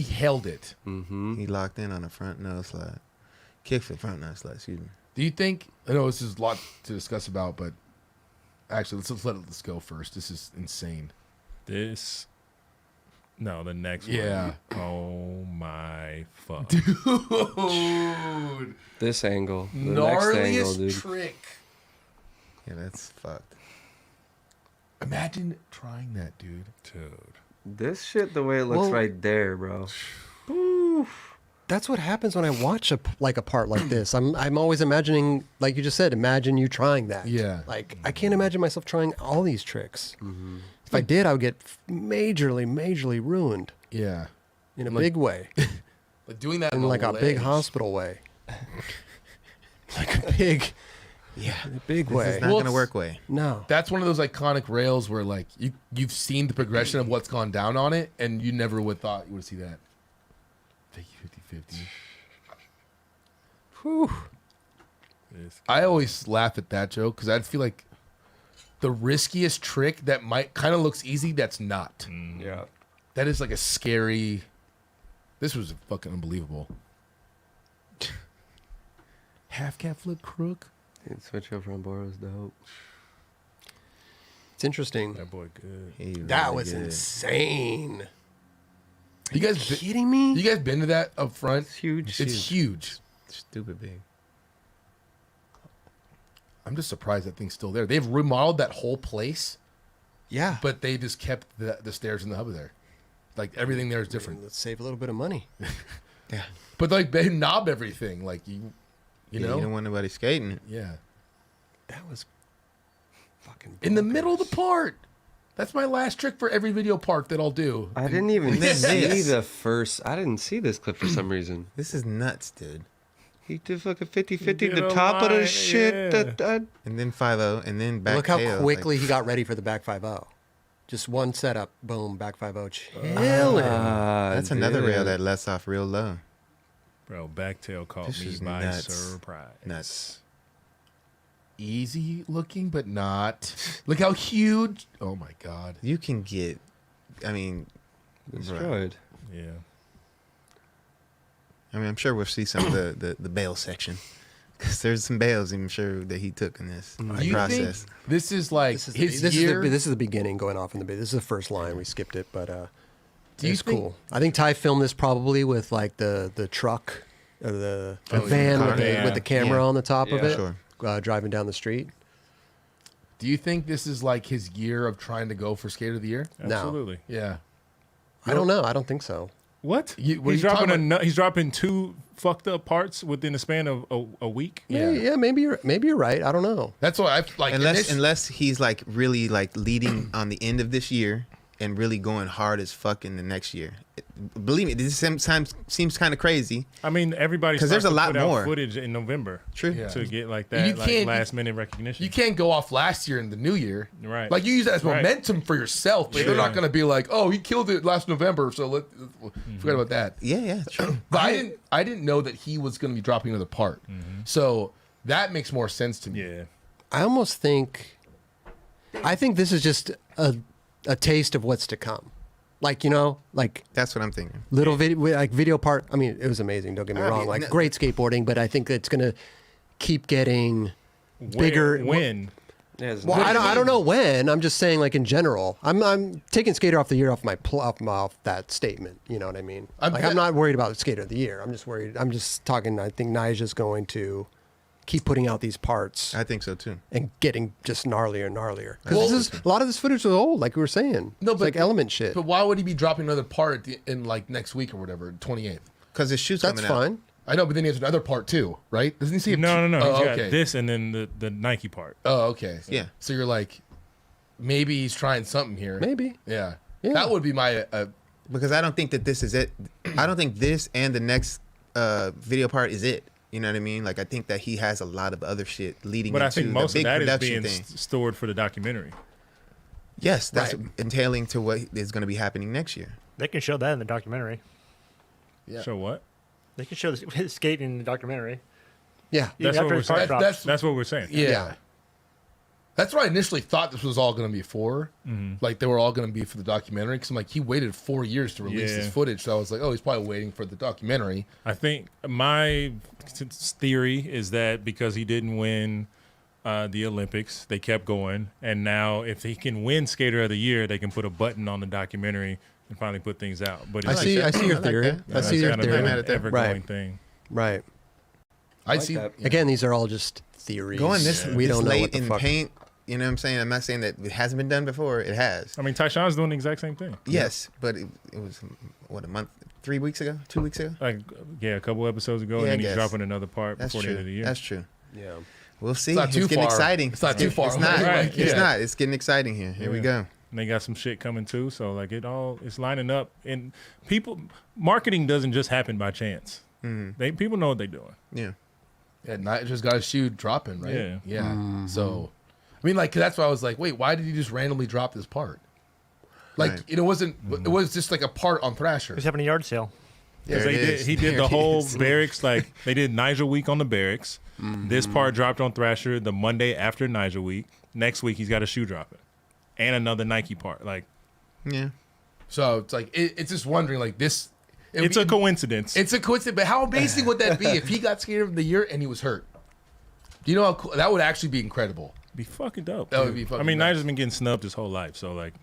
held it. He locked in on a front nose slide. Kick for front nose slide. Excuse me. Do you think? I know this is a lot to discuss about, but actually, let's let this go first. This is insane. This. No, the next Yeah. one. Oh my fuck. Dude, this angle, the next angle, gnarliest dude. trick. Yeah, that's fucked. Imagine trying that, dude. Dude. This shit, the way it looks Well- right there, bro. that's what happens when I watch a part like this. I'm always imagining, like you just said, imagine you trying that. Yeah. Like I can't imagine myself trying all these tricks. If I did, I would get majorly ruined Yeah. in a Like- big way, Like doing that in the like a big legs. hospital way, like a big, Yeah. in a big This way. is not Well, gonna work way. No. That's one of those iconic rails where like you've seen the progression of what's gone down on it, and you never would thought you would see that. 50-50. Whew. I always laugh at that joke because I feel like the riskiest trick that might kind of looks easy, that's not. Yeah. That is like a scary. This was fucking unbelievable. Half cat flip crook. Switch over on Boro's dope. It's interesting. That boy good. He That really was good. insane. You guys, Are you kidding me? you guys been to that up front? It's huge. It's huge. Stupid big. I'm just surprised that thing's still there. They've remodeled that whole place, Yeah. but they just kept the stairs and the hub there. Like everything there is different. Let's save a little bit of money. Yeah. But like they knob everything. Like you know? You don't want nobody skating. Yeah. That was fucking In the bonkers. middle of the part. That's my last trick for every video part that I'll do. I didn't even then see this. the first. I didn't see this clip for some reason. This is nuts, dude. He did fucking 50-50 He did the a top of the line, shit. yeah. And then 5-0, and then back Look how tail, quickly like, he got ready for the back 5-0. Just one setup, boom, back 5-0, chilling. that's another rail dude. that lets off real low. Bro, backtail caught This me is by nuts. surprise. Nuts. Easy looking, but not. Look how huge. Oh my God. You can get, I mean, Destroyed. Yeah. I'm sure we'll see some of the bail section. Because there's some bails I'm sure that he took in this Do you process. think this is like This is, his this, year? is the beginning going off in the bit. This is the first line. We skipped it, but Do you it's think- cool. I think Ty filmed this probably with like the truck or the Oh, van yeah. with, Yeah. with the camera Yeah. on the top of Yeah. it, Sure. driving down the street. Do you think this is like his year of trying to go for Skater of the Year? No. Absolutely. Yeah. I don't know. I don't think so. What? What are He's you dropping talking he's dropping 2 fucked up parts within the span of a week. Yeah. Yeah, maybe you're right. I don't know. That's what I like. Unless he's like really like leading on the end of this year and really going hard as fuck in the next year. Believe me, this sometimes seems kind of crazy. I mean, everybody 'Cause there's starts a to lot put out more. footage in November True. Yeah. to get like You that like can't- last minute recognition. you can't go off last year in the new year. Right. Like you use that as Right. momentum for yourself, but they're Sure. not going to be like, "Oh, he killed it last November," so forget about that. Yeah, true. But I didn't know that he was going to be dropping another part. So that makes more sense to me. Yeah. I almost think, I think this is just a taste of what's to come. Like, you know, like That's what I'm thinking. little video part. I mean, it was amazing. Don't get me I wrong. mean, Like no- great skateboarding, but I think it's gonna keep getting bigger. When? Yeah, it's Well, not- I don't know when. I'm just saying, like in general. I'm taking Skater off the Year off that statement. You know what I mean? I'm not worried about Skater of the Year. I'm just worried. I'm just talking. I think Nyjah's going to keep putting out these parts I think so too. and getting just gnarlier and gnarlier. Because Well- this is a lot of this footage was old, like we were saying. No, It's but- like element shit. But why would he be dropping another part in like next week or whatever, 28th? Because his shoe's That's coming out. fine. I know, but then he has another part too, right? Doesn't he see? No. Oh, He's okay. got this and then the Nike part. Oh, okay. Yeah. So you're like, maybe he's trying something here. Maybe. Yeah. Yeah. That would be my. Because I don't think that this is it. I don't think this and the next video part is it. You know what I mean? Like I think that he has a lot of other shit leading But I into think most the of big that is production being thing. stored for the documentary. Yes, that's Right. entailing to what is going to be happening next year. They can show that in the documentary. Yeah. So what? They can show his skating in the documentary. Yeah. Even That's what after we're his part saying. drops. That's what we're saying. Yeah. Yeah. That's what I initially thought this was all going to be for. Like they were all going to be for the documentary. Because I'm like, he waited 4 years to release Yeah. this footage. So I was like, oh, he's probably waiting for the documentary. I think my theory is that because he didn't win the Olympics, they kept going, and now if he can win Skater of the Year, they can put a button on the documentary and finally put things out. But I it's see. I see your I like theory. that. I that's see your kind of theory. an ever-going Right. thing. Right. I like see. that. Yeah. Again, these are all just theories. Going this we this don't know late what the in fuck. paint You know what I'm saying? I'm not saying that it hasn't been done before. It has. I mean, Tyshawn's doing the exact same thing. Yes, but it was what, a month, 3 weeks ago, 2 weeks ago. Like, yeah, a couple episodes ago, Yeah, and I then he's guess. dropping another part That's before the true. end of the year. That's true. Yeah. We'll see. It's not too getting far. exciting. It's not too far. It's not. Right, It's yeah. not. It's getting exciting here. Here we Yeah. go. And they got some shit coming too. So like it's lining up. And marketing doesn't just happen by chance. People know what they're doing. Yeah. Yeah, Nyjah just got his shoe dropping, right? Yeah. Yeah. So, I mean, like, 'cause that's why I was like, wait, why did he just randomly drop this part? Like, Right. it wasn't. It was just like a part on Thrasher. He's having a yard sale. There Because it they did, is. he did There the it whole is. barracks, like they did Nyjah week on the barracks. This part dropped on Thrasher the Monday after Nyjah week. Next week he's got a shoe dropping, and another Nike part. Like Yeah. So it's like it's just wondering, like this. it's a coincidence. It's a coincidence, but how amazing would that be if he got Skater of the Year and he was hurt? Do you know how cool, that would actually be incredible? be fucking dope. That would be fucking I mean, nuts. Nyjah's been getting snubbed his whole life, so like,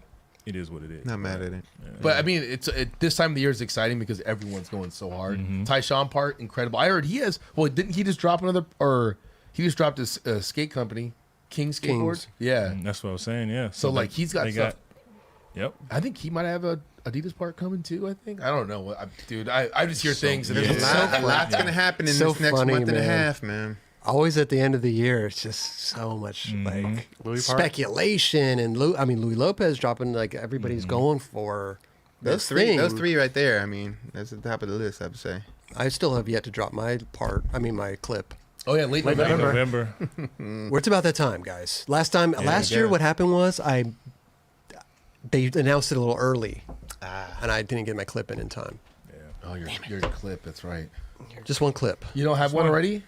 it is what it is. Not mad at it. But I mean, this time of the year is exciting because everyone's going so hard. Tyshawn part incredible. I heard he has. Well, didn't he just drop another? Or he just dropped his skate company, King Skateboard. Kings. Yeah. That's what I was saying. Yeah. So like he's got they stuff. Yep. I think he might have a Adidas part coming too. I think. I don't know, dude. I just hear things and There's it's a lot's going to happen in So this next funny, month and a man. half, man. Always at the end of the year, it's just so much like Louis part? speculation and Louis Lopez dropping, like everybody's going for Those this three, thing. right there. I mean, that's at the top of the list, I would say. I still have yet to drop my part. I mean my clip. Oh yeah, late November. November. Where it's about that time, guys. Last year, yeah. what happened was they announced it a little early, and I didn't get my clip in time. Oh, your clip. That's right. Just one clip. You don't have one already?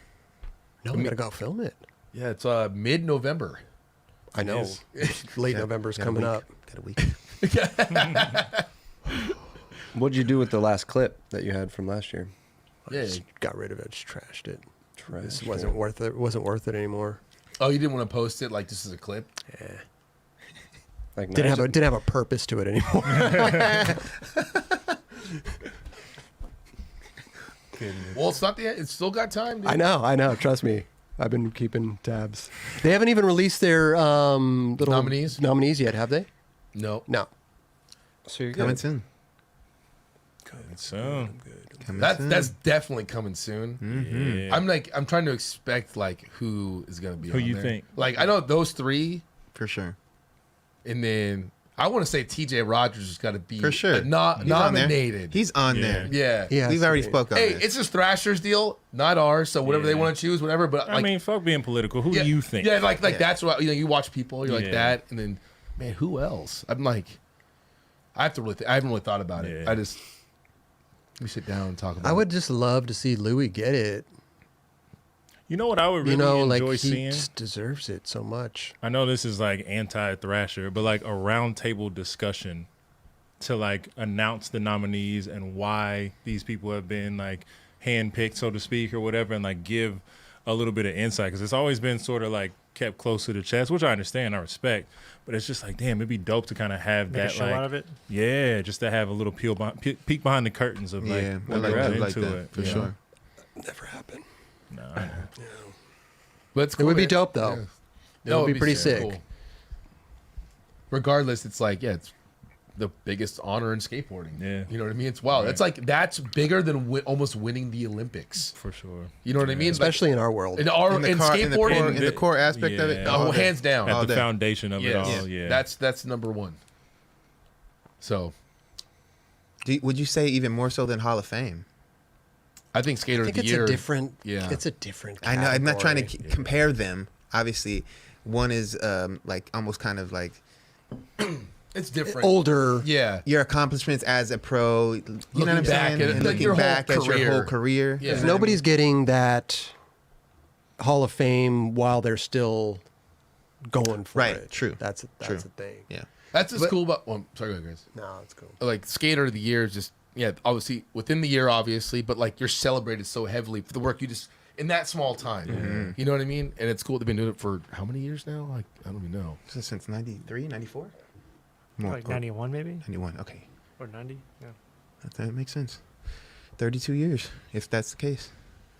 No, we gotta go film it. Yeah, it's mid-November. I know. Late November's coming up. Got a week. What'd you do with the last clip that you had from last year? I just got rid of it. Just trashed it. This Trashed wasn't worth it. It wasn't worth it anymore. Oh, you didn't want to post it like just as a clip? Yeah. Like Didn't have a purpose to it anymore. Well, it's not the end. It's still got time, dude. I know. Trust me. I've been keeping tabs. They haven't even released their little nominees yet, have they? No. No. So you're Coming good. soon. Soon. Coming That's soon. that's definitely coming soon. Yeah. I'm trying to expect like who is gonna be Who on you there. think? Like I know those three, For sure. and then I want to say TJ Rogers has got to be For sure. He's on there. nominated. He's on Yeah. there. yeah. Yeah. We've already spoke on Hey, this. it's just Thrasher's deal, not ours. So whatever they Yeah. want to choose, whatever. But I like, mean, fuck being political. Who yeah, do you think? Yeah, like Yeah. that's what you watch people. You're like Yeah. that, and then man, who else? I'm like, I have to really. I haven't really thought about it. Yeah. I just we sit down and talk about. I it. would just love to see Louis get it. You know what I would really enjoy he seeing? just deserves it so much. I know this is like anti-Thrasher, but like a roundtable discussion to like announce the nominees and why these people have been like handpicked, so to speak, or whatever, and like give a little bit of insight because it's always been sort of like kept close to the chest, which I understand, I respect, but it's just like, damn, it'd be dope to kind of have Make a that show like, out of it. yeah, just to have a little peek behind the curtains of like Yeah, what I goes like into that, it for you know? sure. Never happened. No, I know. But it's It cool, would be man. dope though. Yeah. It No, would be it'd pretty so sick. cool. Regardless, it's like it's the biggest honor in skateboarding. Yeah. You know what I mean? It's wild. Right. It's like that's bigger than almost winning the Olympics. For sure. You know what I mean? Especially in our world. in skateboarding. in the core aspect of it. Yeah. all day. Hands down. At all the day. foundation of it Yes. all, yeah. That's number one. So Would you say even more so than Hall of Fame? I think Skater I of think the it's Year. a different. Yeah. It's a different. I know. I'm not trying to category. compare them. Obviously, one is like almost kind of like It's different. older. Yeah. your accomplishments as a pro. You know what I'm back saying? at it, And like looking your whole back at your career. whole career. Yeah. You know what I Nobody's mean? getting that Hall of Fame while they're still going for Right, it. true, That's true. the thing. Yeah. That's what's But- cool about. Well, sorry, go ahead, guys. No, it's cool. Like Skater of the Year is just obviously within the year, obviously, but like you're celebrated so heavily for the work you just in that small time. Mm-hmm. You know what I mean? And it's cool. They've been doing it for how many years now? Like I don't even know. Since 93, 94? More. Like 91 maybe? 91. Okay. Or 90? Yeah. That makes sense. 32 years, if that's the case.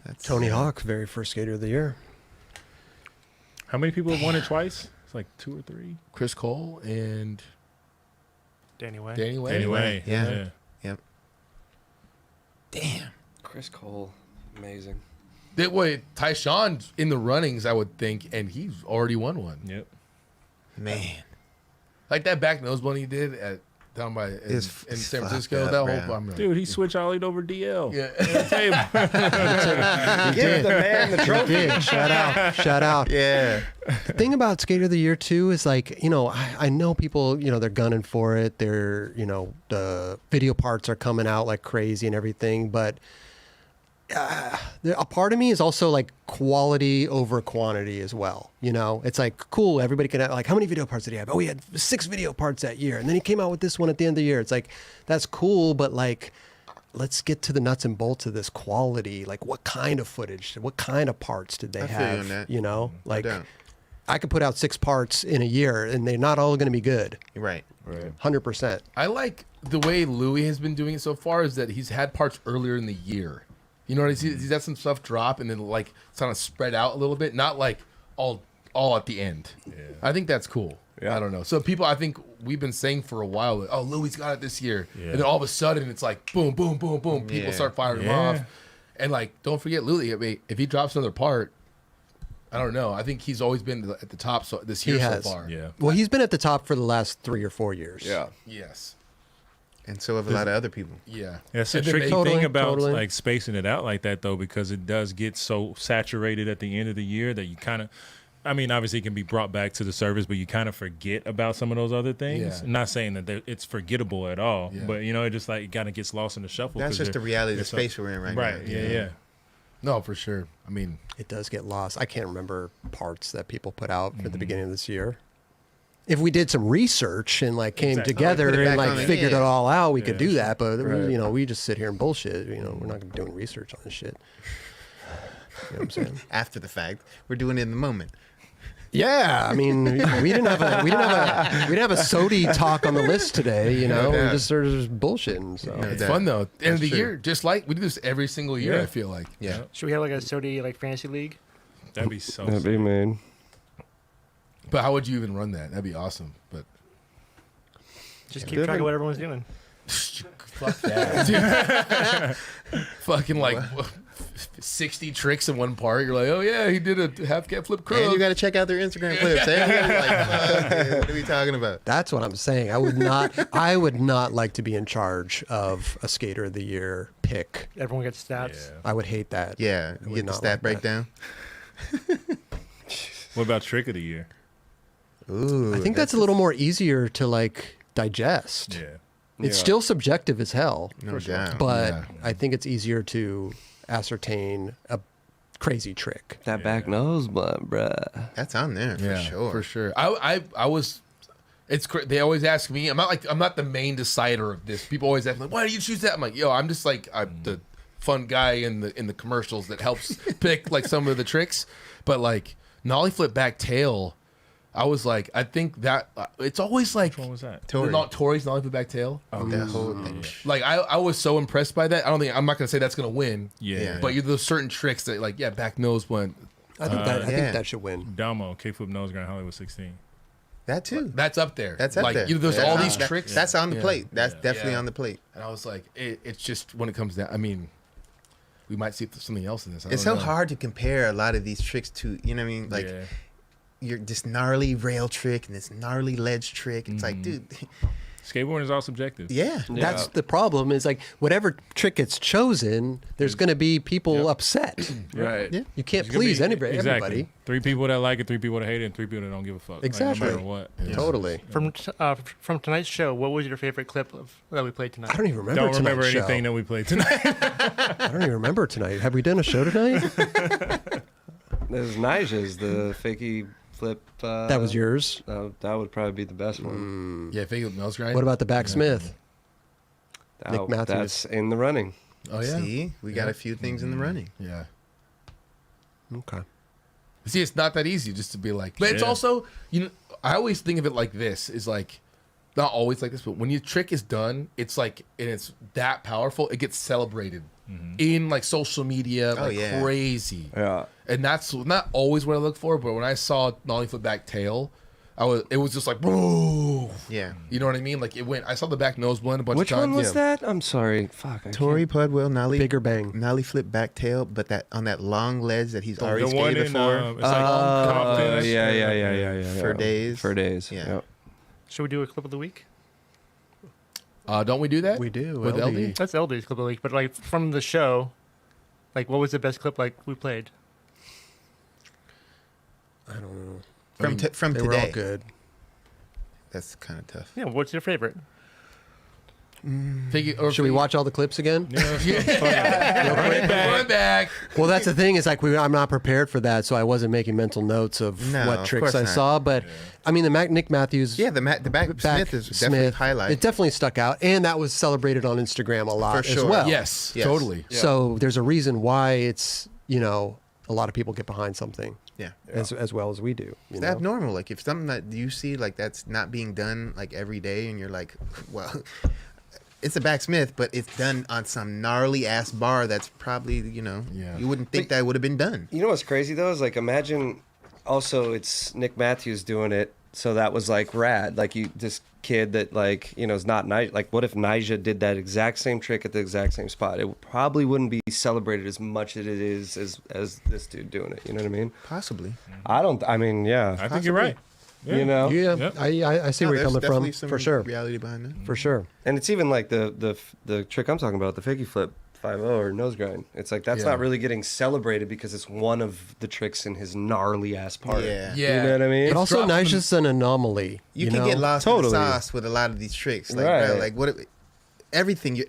That's Tony Hawk, very first skater of the year. How many people have won it twice? It's like 2 or 3. Chris Cole and Danny Way. Danny Way. Anyway, Yeah. Yep. Damn. Chris Cole, amazing. Tyshawn's in the runnings, I would think, and he's already won one. Yep. Man. Like that back nose one he did at down by in San Francisco. up, That bro. whole I'm like, Dude, he switch ollied over DL. yeah. Give the man the He trophy. did. Shout out. Yeah. The thing about Skater of the Year too is like, I know people, they're gunning for it. They're, the video parts are coming out like crazy and everything, but a part of me is also like quality over quantity as well. It's like, cool, everybody can have, like, how many video parts did he have? Oh, he had 6 video parts that year, and then he came out with this one at the end of the year. It's like, that's cool, but like, let's get to the nuts and bolts of this quality. Like, what kind of footage, what kind of parts did they I feel you have? on that. Like, doubt. I could put out 6 parts in a year, and they're not all going to be good. You're right. 100%. I like the way Louis has been doing it so far is that he's had parts earlier in the year. You know what I mean? He's had some stuff drop and then like it's kind of spread out a little bit, not like all at the end. Yeah. I think that's cool. Yeah. I don't know. So people, I think we've been saying for a while, like, oh, Louis got it this year. Yeah. And then all of a sudden it's like boom, boom, boom, boom. People start firing him off. And like, don't forget Louis. I mean, if he drops another part, I don't know. I think he's always been at the top this year so far. Yeah. Well, he's been at the top for the last 3 or 4 years. Yeah. Yes. And so have a lot of other people. Yeah. That's the And then tricky Totally, thing about totally. like spacing it out like that though, because it does get so saturated at the end of the year that you kind of, I mean, obviously it can be brought back to the surface, but you kind of forget about some of those other things. Yeah. Not saying that it's forgettable at all, Yeah. but it just like it kind of gets lost in the shuffle. That's 'cause just the they're- reality of the they're so- space we're in right now. Right. Yeah. No, for sure. I mean, It does get lost. I can't remember parts that people put out at the beginning of this year. If we did some research and like came Exactly. together Put it and back like on it. figured Yeah. it all out, we could Yeah. do that. But Right. we just sit here and bullshit. We're not gonna be doing research on this shit. You know what I'm saying? After the fact, we're doing it in the moment. Yeah, I mean, we didn't have a SOTY talk on the list today. No we doubt. just sort of just bullshitting. So No it's doubt. fun though. End of That's the true. year, just like we do this every single year. Yeah. I feel like. Yeah. Should we have like a SOTY like fantasy league? That'd be so. That'd be mean. But how would you even run that? That'd be awesome. But Just keep track of what everyone's doing. fuck that. Fucking like 60 tricks in one part. You're like, oh yeah, he did a half cat flip crook. And you got to check out their Instagram clips. Like, fuck, dude, what are we talking about? that's what I'm saying. I would not like to be in charge of a Skater of the Year pick. Everyone gets stats. Yeah. I would hate that. Yeah, I you would get the not stat like that. breakdown. What about trick of the year? Ooh, I think that's a little more easier to like digest. Yeah. It's Yeah. still subjective as hell, no doubt. but Yeah. I think it's easier to ascertain a crazy trick. That back nose blunt, bruh. That's on there for Yeah, sure. for sure. I was. They always ask me. I'm not the main decider of this. People always ask me, why do you choose that? I'm like, yo, I'm just like I'm the fun guy in the commercials that helps pick like some of the tricks. But like nollie flip back tail, I was like, I think that it's always like Which one was that? Tory. Tori's nollie flip back tail. That whole thing. Like I was so impressed by that. I'm not gonna say that's gonna win. Yeah. But there's certain tricks that like back nose one. I think yeah. think that should win. Damo, K-flip nose grind Hollywood 16. That too. That's up there. That's up like, there. There's That's all on- these that- tricks. That's on the Yeah. plate. That's definitely Yeah. on the plate. And I was like, it's just when it comes down. I mean, we might see something else in this. I It's don't so know. hard to compare a lot of these tricks to, you know what I mean? Like, yeah. you're this gnarly rail trick and this gnarly ledge trick. It's like, dude, Skateboarding is all subjective. yeah. That's the problem. Is like whatever trick gets chosen, there's going to be people upset. Right. Yeah. You can't It's gonna please be- anybody. Exactly. Everybody. 3 people that like it, 3 people that hate it, and 3 people that don't give a fuck. Exactly. Like, no matter what. Totally. From tonight's show, what was your favorite clip that we played tonight? I don't even remember. Don't remember tonight's anything show. that we played tonight. I don't even remember tonight. Have we done a show tonight? There's Nyjah's, the fakey flip. That was yours. That would probably be the best one. Yeah, fake nose grind. What about the backsmith? Nick That- Matthews. That's in the running. Oh yeah. See, we got a few things in the running. Yeah. Okay. See, it's not that easy just to be like. But it's Yeah. also, I always think of it like this: is like, not always like this, but when your trick is done, it's like, and it's that powerful, it gets celebrated in like social media, like yeah. crazy. Yeah. And that's not always what I look for, but when I saw nollie flip back tail, It was just like, bro. Yeah. You know what I mean? Like it went. I saw the back nose blend a bunch Which of times. one was that? I'm sorry. Fuck. Tory Pudwell, Nolly. Bigger bang. Nolly flip back tail, but that on that long ledge that he's already The one skated in, before it's like Compton. Yeah. For days. For days. Yeah. Yep. Should we do a clip of the week? Don't we do that? We do. With LD. LD? That's Eldy's clip of the week, but like from the show, like what was the best clip like we played? I don't know. From They were all today. good. That's kind of tough. Yeah, what's your favorite? Should we watch all the clips again? Run back. Well, that's the thing. Is like I'm not prepared for that, so I wasn't making mental notes of No, what of tricks course I not. saw. But I mean, Nick Matthews. Yeah, the back Smith is definitely highlight. It definitely stuck out, and that was celebrated on Instagram a lot For as sure. well. Yes, Yes. totally. So there's a reason why it's a lot of people get behind something yeah. as well as we do. You It's know? abnormal. Like if something that you see like that's not being done like every day, and you're like, well, it's a backsmith, but it's done on some gnarly ass bar that's probably Yeah. you wouldn't think that would have been done. You know what's crazy though is like imagine also it's Nick Matthews doing it, so that was like rad. Like this kid that like is not Nyjah. Like what if Nyjah did that exact same trick at the exact same spot? It probably wouldn't be celebrated as much as it is as this dude doing it. You know what I mean? Possibly. I mean, yeah. I think you're right. Yeah. You know? Yeah, Yep. I see where you're There's coming definitely from some for sure. reality behind that. For sure. And it's even like the trick I'm talking about, the fakie flip 5-0 or nose grind. It's like that's Yeah. not really getting celebrated because it's one of the tricks in his gnarly ass part. Yeah. Yeah. You know what I mean? But also, dropped them- Nyjah's an anomaly. You You can know? get lost in Totally. the sauce with a lot of these tricks. Like, Right. bro, like what? Everything.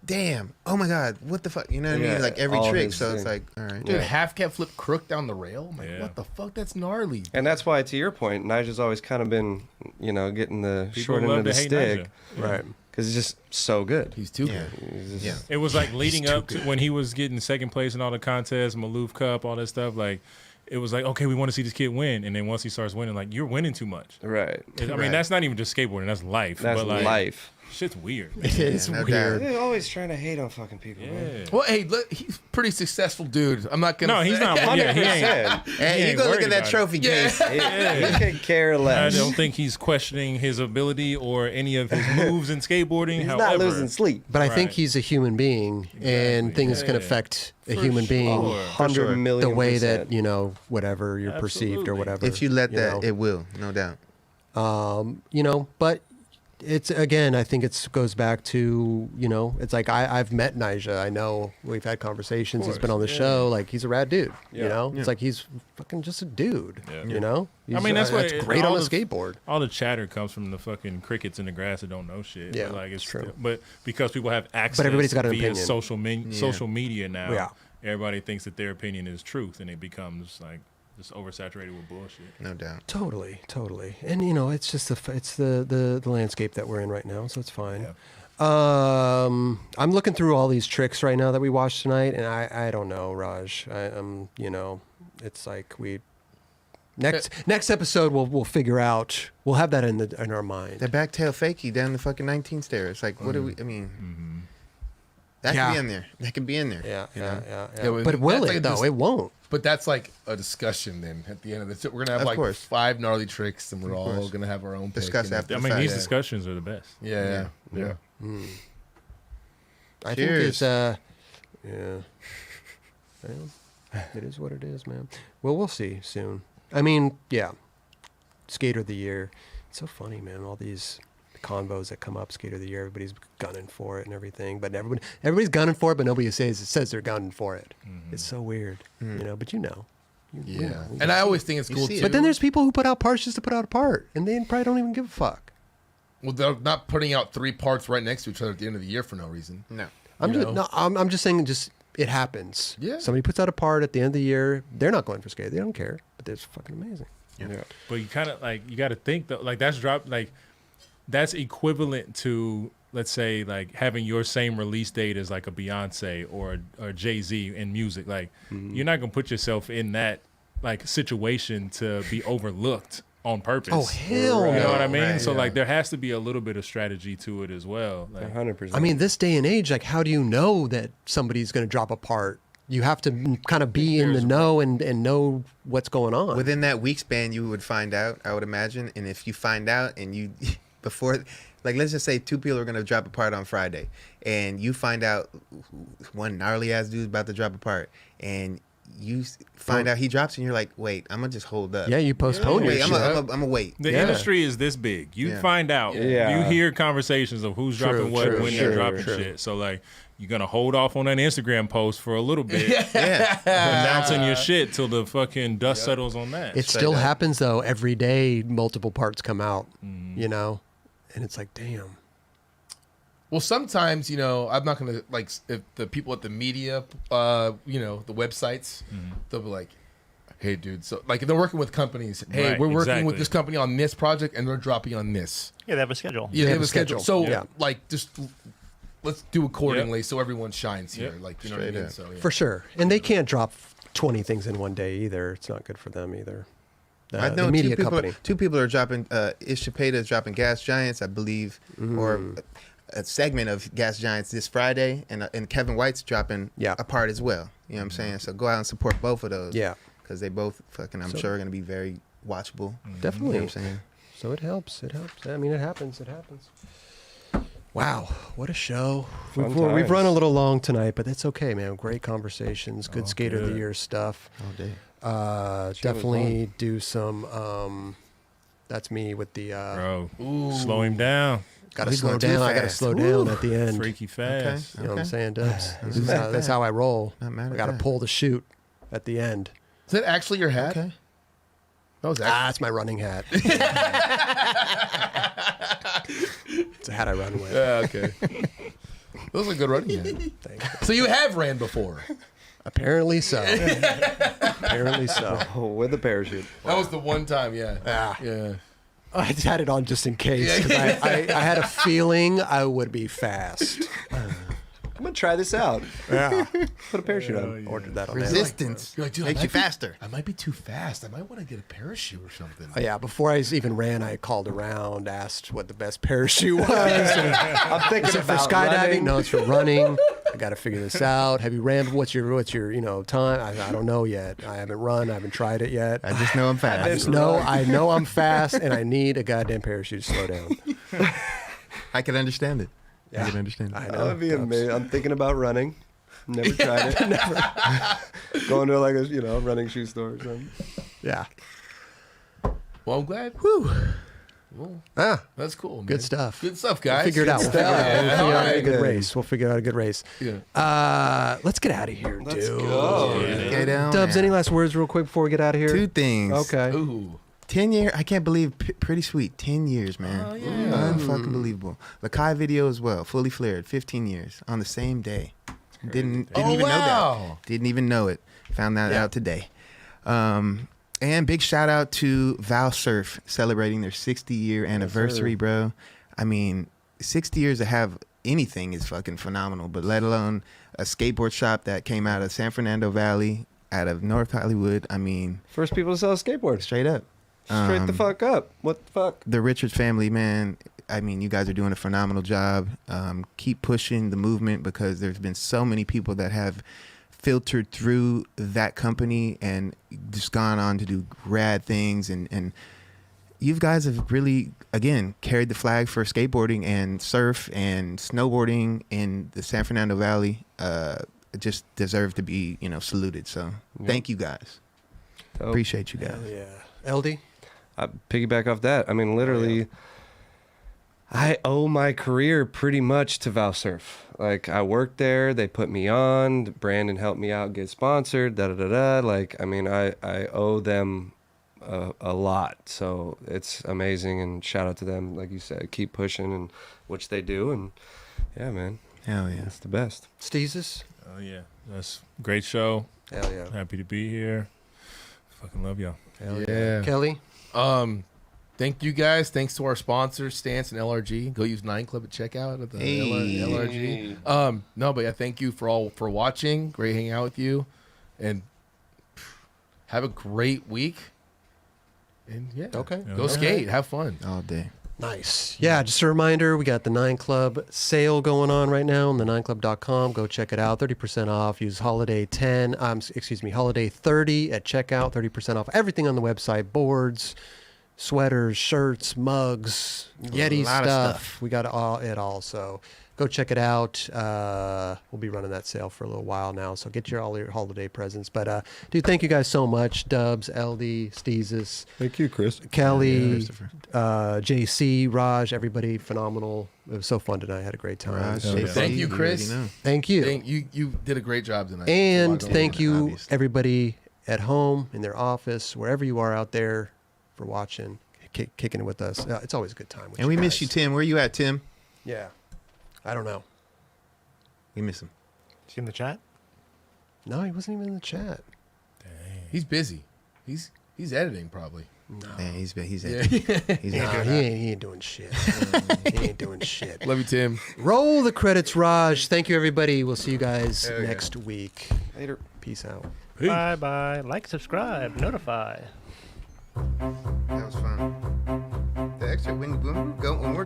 Damn. Oh my God. What the fuck? You know what I Yeah, mean? Like every all trick. his So it's thing. like, all right. Dude, half cat flip crook down the rail. I'm like, Yeah. what the fuck? That's gnarly. And that's why, to your point, Nyjah's always kind of been, getting the People short end love of the to hate stick Nyjah. Right. because he's just so good. He's too Yeah. good. He's just- Yeah. It was like leading up to when he was getting second place in all the contests, Maloof Cup, all that stuff. Like, it was like, okay, we want to see this kid win. And then once he starts winning, like, you're winning too much. Right. I mean, Right. that's not even just skateboarding. That's life. That's but like, life. shit's weird. It is no weird. They're always trying to hate on fucking people. Man. Yeah. Well, hey, he's a pretty successful dude. I'm not gonna. No, he's say- not. Yeah, he ain't. 100%. Hey, He you ain't go look worried at that about it. trophy case. He could care I less. don't think he's questioning his ability or any of his moves in skateboarding. He's However, not losing sleep. But I think Right. he's a human being, and Exactly. things can Yeah. affect a For human being sure. 100 million the way that percent. whatever you're perceived or Absolutely. whatever. If you let that, know. it will, no doubt. But it's again, I think it goes back to it's like I've met Nyjah. I know we've had conversations. He's been on the show. Like he's a rad dude. Yeah. It's like he's fucking just a dude. Yeah. He's, mean, that's what that's great all on a the- skateboard. all the chatter comes from the fucking crickets in the grass that don't know shit. Yeah, But, like it's true. But because people have access, everybody's got an via opinion. social media now. Yeah. Everybody thinks that their opinion is truth, and it becomes like just oversaturated with bullshit. No doubt. Totally. And it's just it's the landscape that we're in right now, so it's fine. I'm looking through all these tricks right now that we watched tonight, and I don't know, Raj. It's like we next episode we'll figure out. We'll have that in our mind. The back tail fakie down the fucking 19 stairs. Like, what do we? I mean, that Yeah. could be in there. That could be in there. Yeah. Yeah, But will that's it like though? this- It won't. But that's like a discussion then at the end of this. We're gonna have Of like course. 5 gnarly tricks, and we're all course. gonna have our own Discuss pick, and- after I the mean, fact. these Yeah. discussions are the best. Yeah. I think Cheers. it's yeah. Well, it is what it is, man. Well, we'll see soon. I mean, yeah. Skater of the year. It's so funny, man. All these convos that come up, skater of the year, everybody's gunning for it and everything. But everybody's gunning for it, but nobody says they're gunning for it. It's so weird, But you know. Yeah. And I always think it's You cool see too. it. But then there's people who put out parts just to put out a part, and they probably don't even give a fuck. well, they're not putting out 3 parts right next to each other at the end of the year for no reason. No. I'm You just know? I'm just saying, just it happens. Yeah. Somebody puts out a part at the end of the year. They're not going for skate. They don't care. But it's fucking amazing. Yeah. But you kind of like you got to think though, like that's equivalent to, let's say, like having your same release date as like a Beyonce or Jay-Z in music. Like you're not gonna put yourself in that like situation to be overlooked on purpose. Oh, hell You know no. what I mean? Right, So yeah. like there has to be a little bit of strategy to it as well. Like, 100%. I mean, this day and age, like, how do you know that somebody's going to drop a part You have to kind of be in the know and know what's going on. Within that week span, you would find out, I would imagine. And if you find out and you, before, like, let's just say 2 people are going to drop a part on Friday, and you find out one gnarly ass dude's about to drop a part, and you find out he drops, and you're like, wait, I'm going to just hold up. Yeah, you postpone your Wait, shit. I'm going to wait. The industry is this big. You Yeah. find out. Yeah. You hear conversations of who's dropping what, when they're dropping shit. So, like, you're going to hold off on that Instagram post for a little bit. Yeah. Announcing your shit till the fucking dust settles on that. It still happens, though. Every day, multiple parts come out, you know? And it's like, damn. Well, sometimes, you know, I'm not going to, like, if the people at the media, you know, the websites, they'll be like, hey, dude. So, like, they're working with companies. Hey, Right, we're working exactly. with this company on this project, and they're dropping on this. Yeah, they have a schedule. Yeah, they have have a a schedule. schedule. So, Yeah. like, just let's do accordingly so everyone shines here. Yep. Like, you know what I mean? So, yeah. For sure. And they can't drop 20 things in one day either. It's not good for them either. I know the media company. two people are dropping. Ish Chapeta is dropping Gas Giants, I believe, or a segment of Gas Giants this Friday, and Kevin White's dropping a part as well. You know what I'm saying? So go out and support both of those. Yeah. Because they both fucking, I'm sure, are going to be very watchable. Definitely. You know what I'm saying? So it helps. It helps. I mean, it happens. It happens. Wow, what a show. Fun We've run a times. little long tonight, but that's okay, man. Great conversations, good Skater of the good. Year stuff. All day. Definitely do some, that's me with the, Bro, slow him down. gotta He's slow going too down. I gotta fast. slow down at the end. Freaky fast. You know what I'm saying, Dubs? Not That's mad how I roll. Not mad I at gotta that. pull the chute at the end. Is that actually your hat? Okay. That was That's my running hat. It's a hat I run with. Yeah, okay. That was a good running hat. Thank you. So you have ran before. Apparently so. Apparently so. Oh, with a parachute. That was the one time, yeah. Ah. Yeah. I just had it on just in case. 'Cause I had a feeling I would be fast. I'm gonna try this out. Yeah. Put a parachute on. Ordered that on Resistance You're like, dude, I makes might you be- faster. I might be too fast. I might want to get a parachute or something. Oh, yeah, before I even ran, I called around, asked what the best parachute was. And I'm thinking is it for about skydiving? running. No, it's for running. I got to figure this out. Have you ran? What's your time? I don't know yet. I haven't run. I haven't tried it yet. I just know I'm fast. I know I'm fast, and I need a goddamn parachute to slow down. I can understand it. Yeah. I can understand it. I That know. would be amazing. I'm thinking about running. Never tried it. Never. Going to like a running shoe store or something. Yeah. Well, I'm glad. Whew. Well, Ah, that's cool, man. good stuff. Good stuff, guys. Figure it out. We'll Good figure it stuff. out. We'll figure out a Alright. good race. We'll figure out a good race. Yeah. Let's get out of here, Let's dude. go. Get down, Dubs, man. any last words real quick before we get out of here? 2 things. Okay. Ooh. 10 years. I can't believe. Pretty sweet. 10 years, man. Oh, yeah. Unfucking believable. Lakai video as well. Fully flared. 15 years on the same day. Didn't Oh, even know wow. that. Didn't even know it. Found that out today. And big shout out to Val Surf celebrating their 60-year anniversary, bro. I mean, 60 years to have anything is fucking phenomenal, but let alone a skateboard shop that came out of San Fernando Valley, out of North Hollywood. I mean, First people to sell skateboards. straight up. Straight the fuck up. What the fuck? The Richards family, man. I mean, you guys are doing a phenomenal job. Keep pushing the movement because there's been so many people that have filtered through that company and just gone on to do rad things. And you guys have really, again, carried the flag for skateboarding and surf and snowboarding in the San Fernando Valley. Just deserve to be, saluted. So thank you guys. Dope. Appreciate you guys. Hell yeah. Eldy? I piggyback off that. I mean, literally, I owe my career pretty much to Val Surf. Like, I worked there. They put me on. Brandon helped me out, get sponsored, da-da-da-da. Like, I mean, I owe them a lot. So it's amazing. And shout out to them. Like you said, keep pushing, and which they do. And, yeah, man, Hell yeah. it's the best. Steezus? Oh, yeah. That's a great show. Hell yeah. Happy to be here. Fucking love y'all. Hell Yeah. Kelly? Thank you guys. Thanks to our sponsors, Stance and LRG. Go use 9 Club at checkout at the LRG. No, but yeah, thank you for watching. Great hanging out with you, and have a great week. And yeah, Okay. go skate, have fun. All day. Nice. Yeah, just a reminder, we got the 9 Club sale going on right now on the 9club.com. Go check it out. 30% off. Use holiday 30 at checkout. 30% off everything on the website. Boards, sweaters, shirts, mugs, Yeti lot of stuff. We got it all. So go check it out. We'll be running that sale for a little while now. So get all your holiday presents. But dude, thank you guys so much. Dubs, Eldy, Steezus, Thank you, Chris. Kelly, Christopher. JC, Raj, everybody phenomenal. It was so fun tonight. I had a great time. Raj, Yeah. JC, Thank you, Chris. already know. Thank you. You did a great job tonight. And Well thank done. you, obviously. everybody at home, in their office, wherever you are out there, for watching, kicking it with us. It's always a good time. With And we miss guys. you, Tim. Where you at, Tim? Yeah. I don't know. We miss him. See in the chat? No, he wasn't even in the chat. He's busy. He's editing probably. No. Man, he's Yeah. he's Nah, he ain't doing shit. He ain't doing shit. Love you, Tim. Roll the credits, Raj. Thank you, everybody. We'll see you guys There we go. next week. Later. Peace out. Peace. Bye bye. Like, subscribe, notify. That was fun. The extra when we're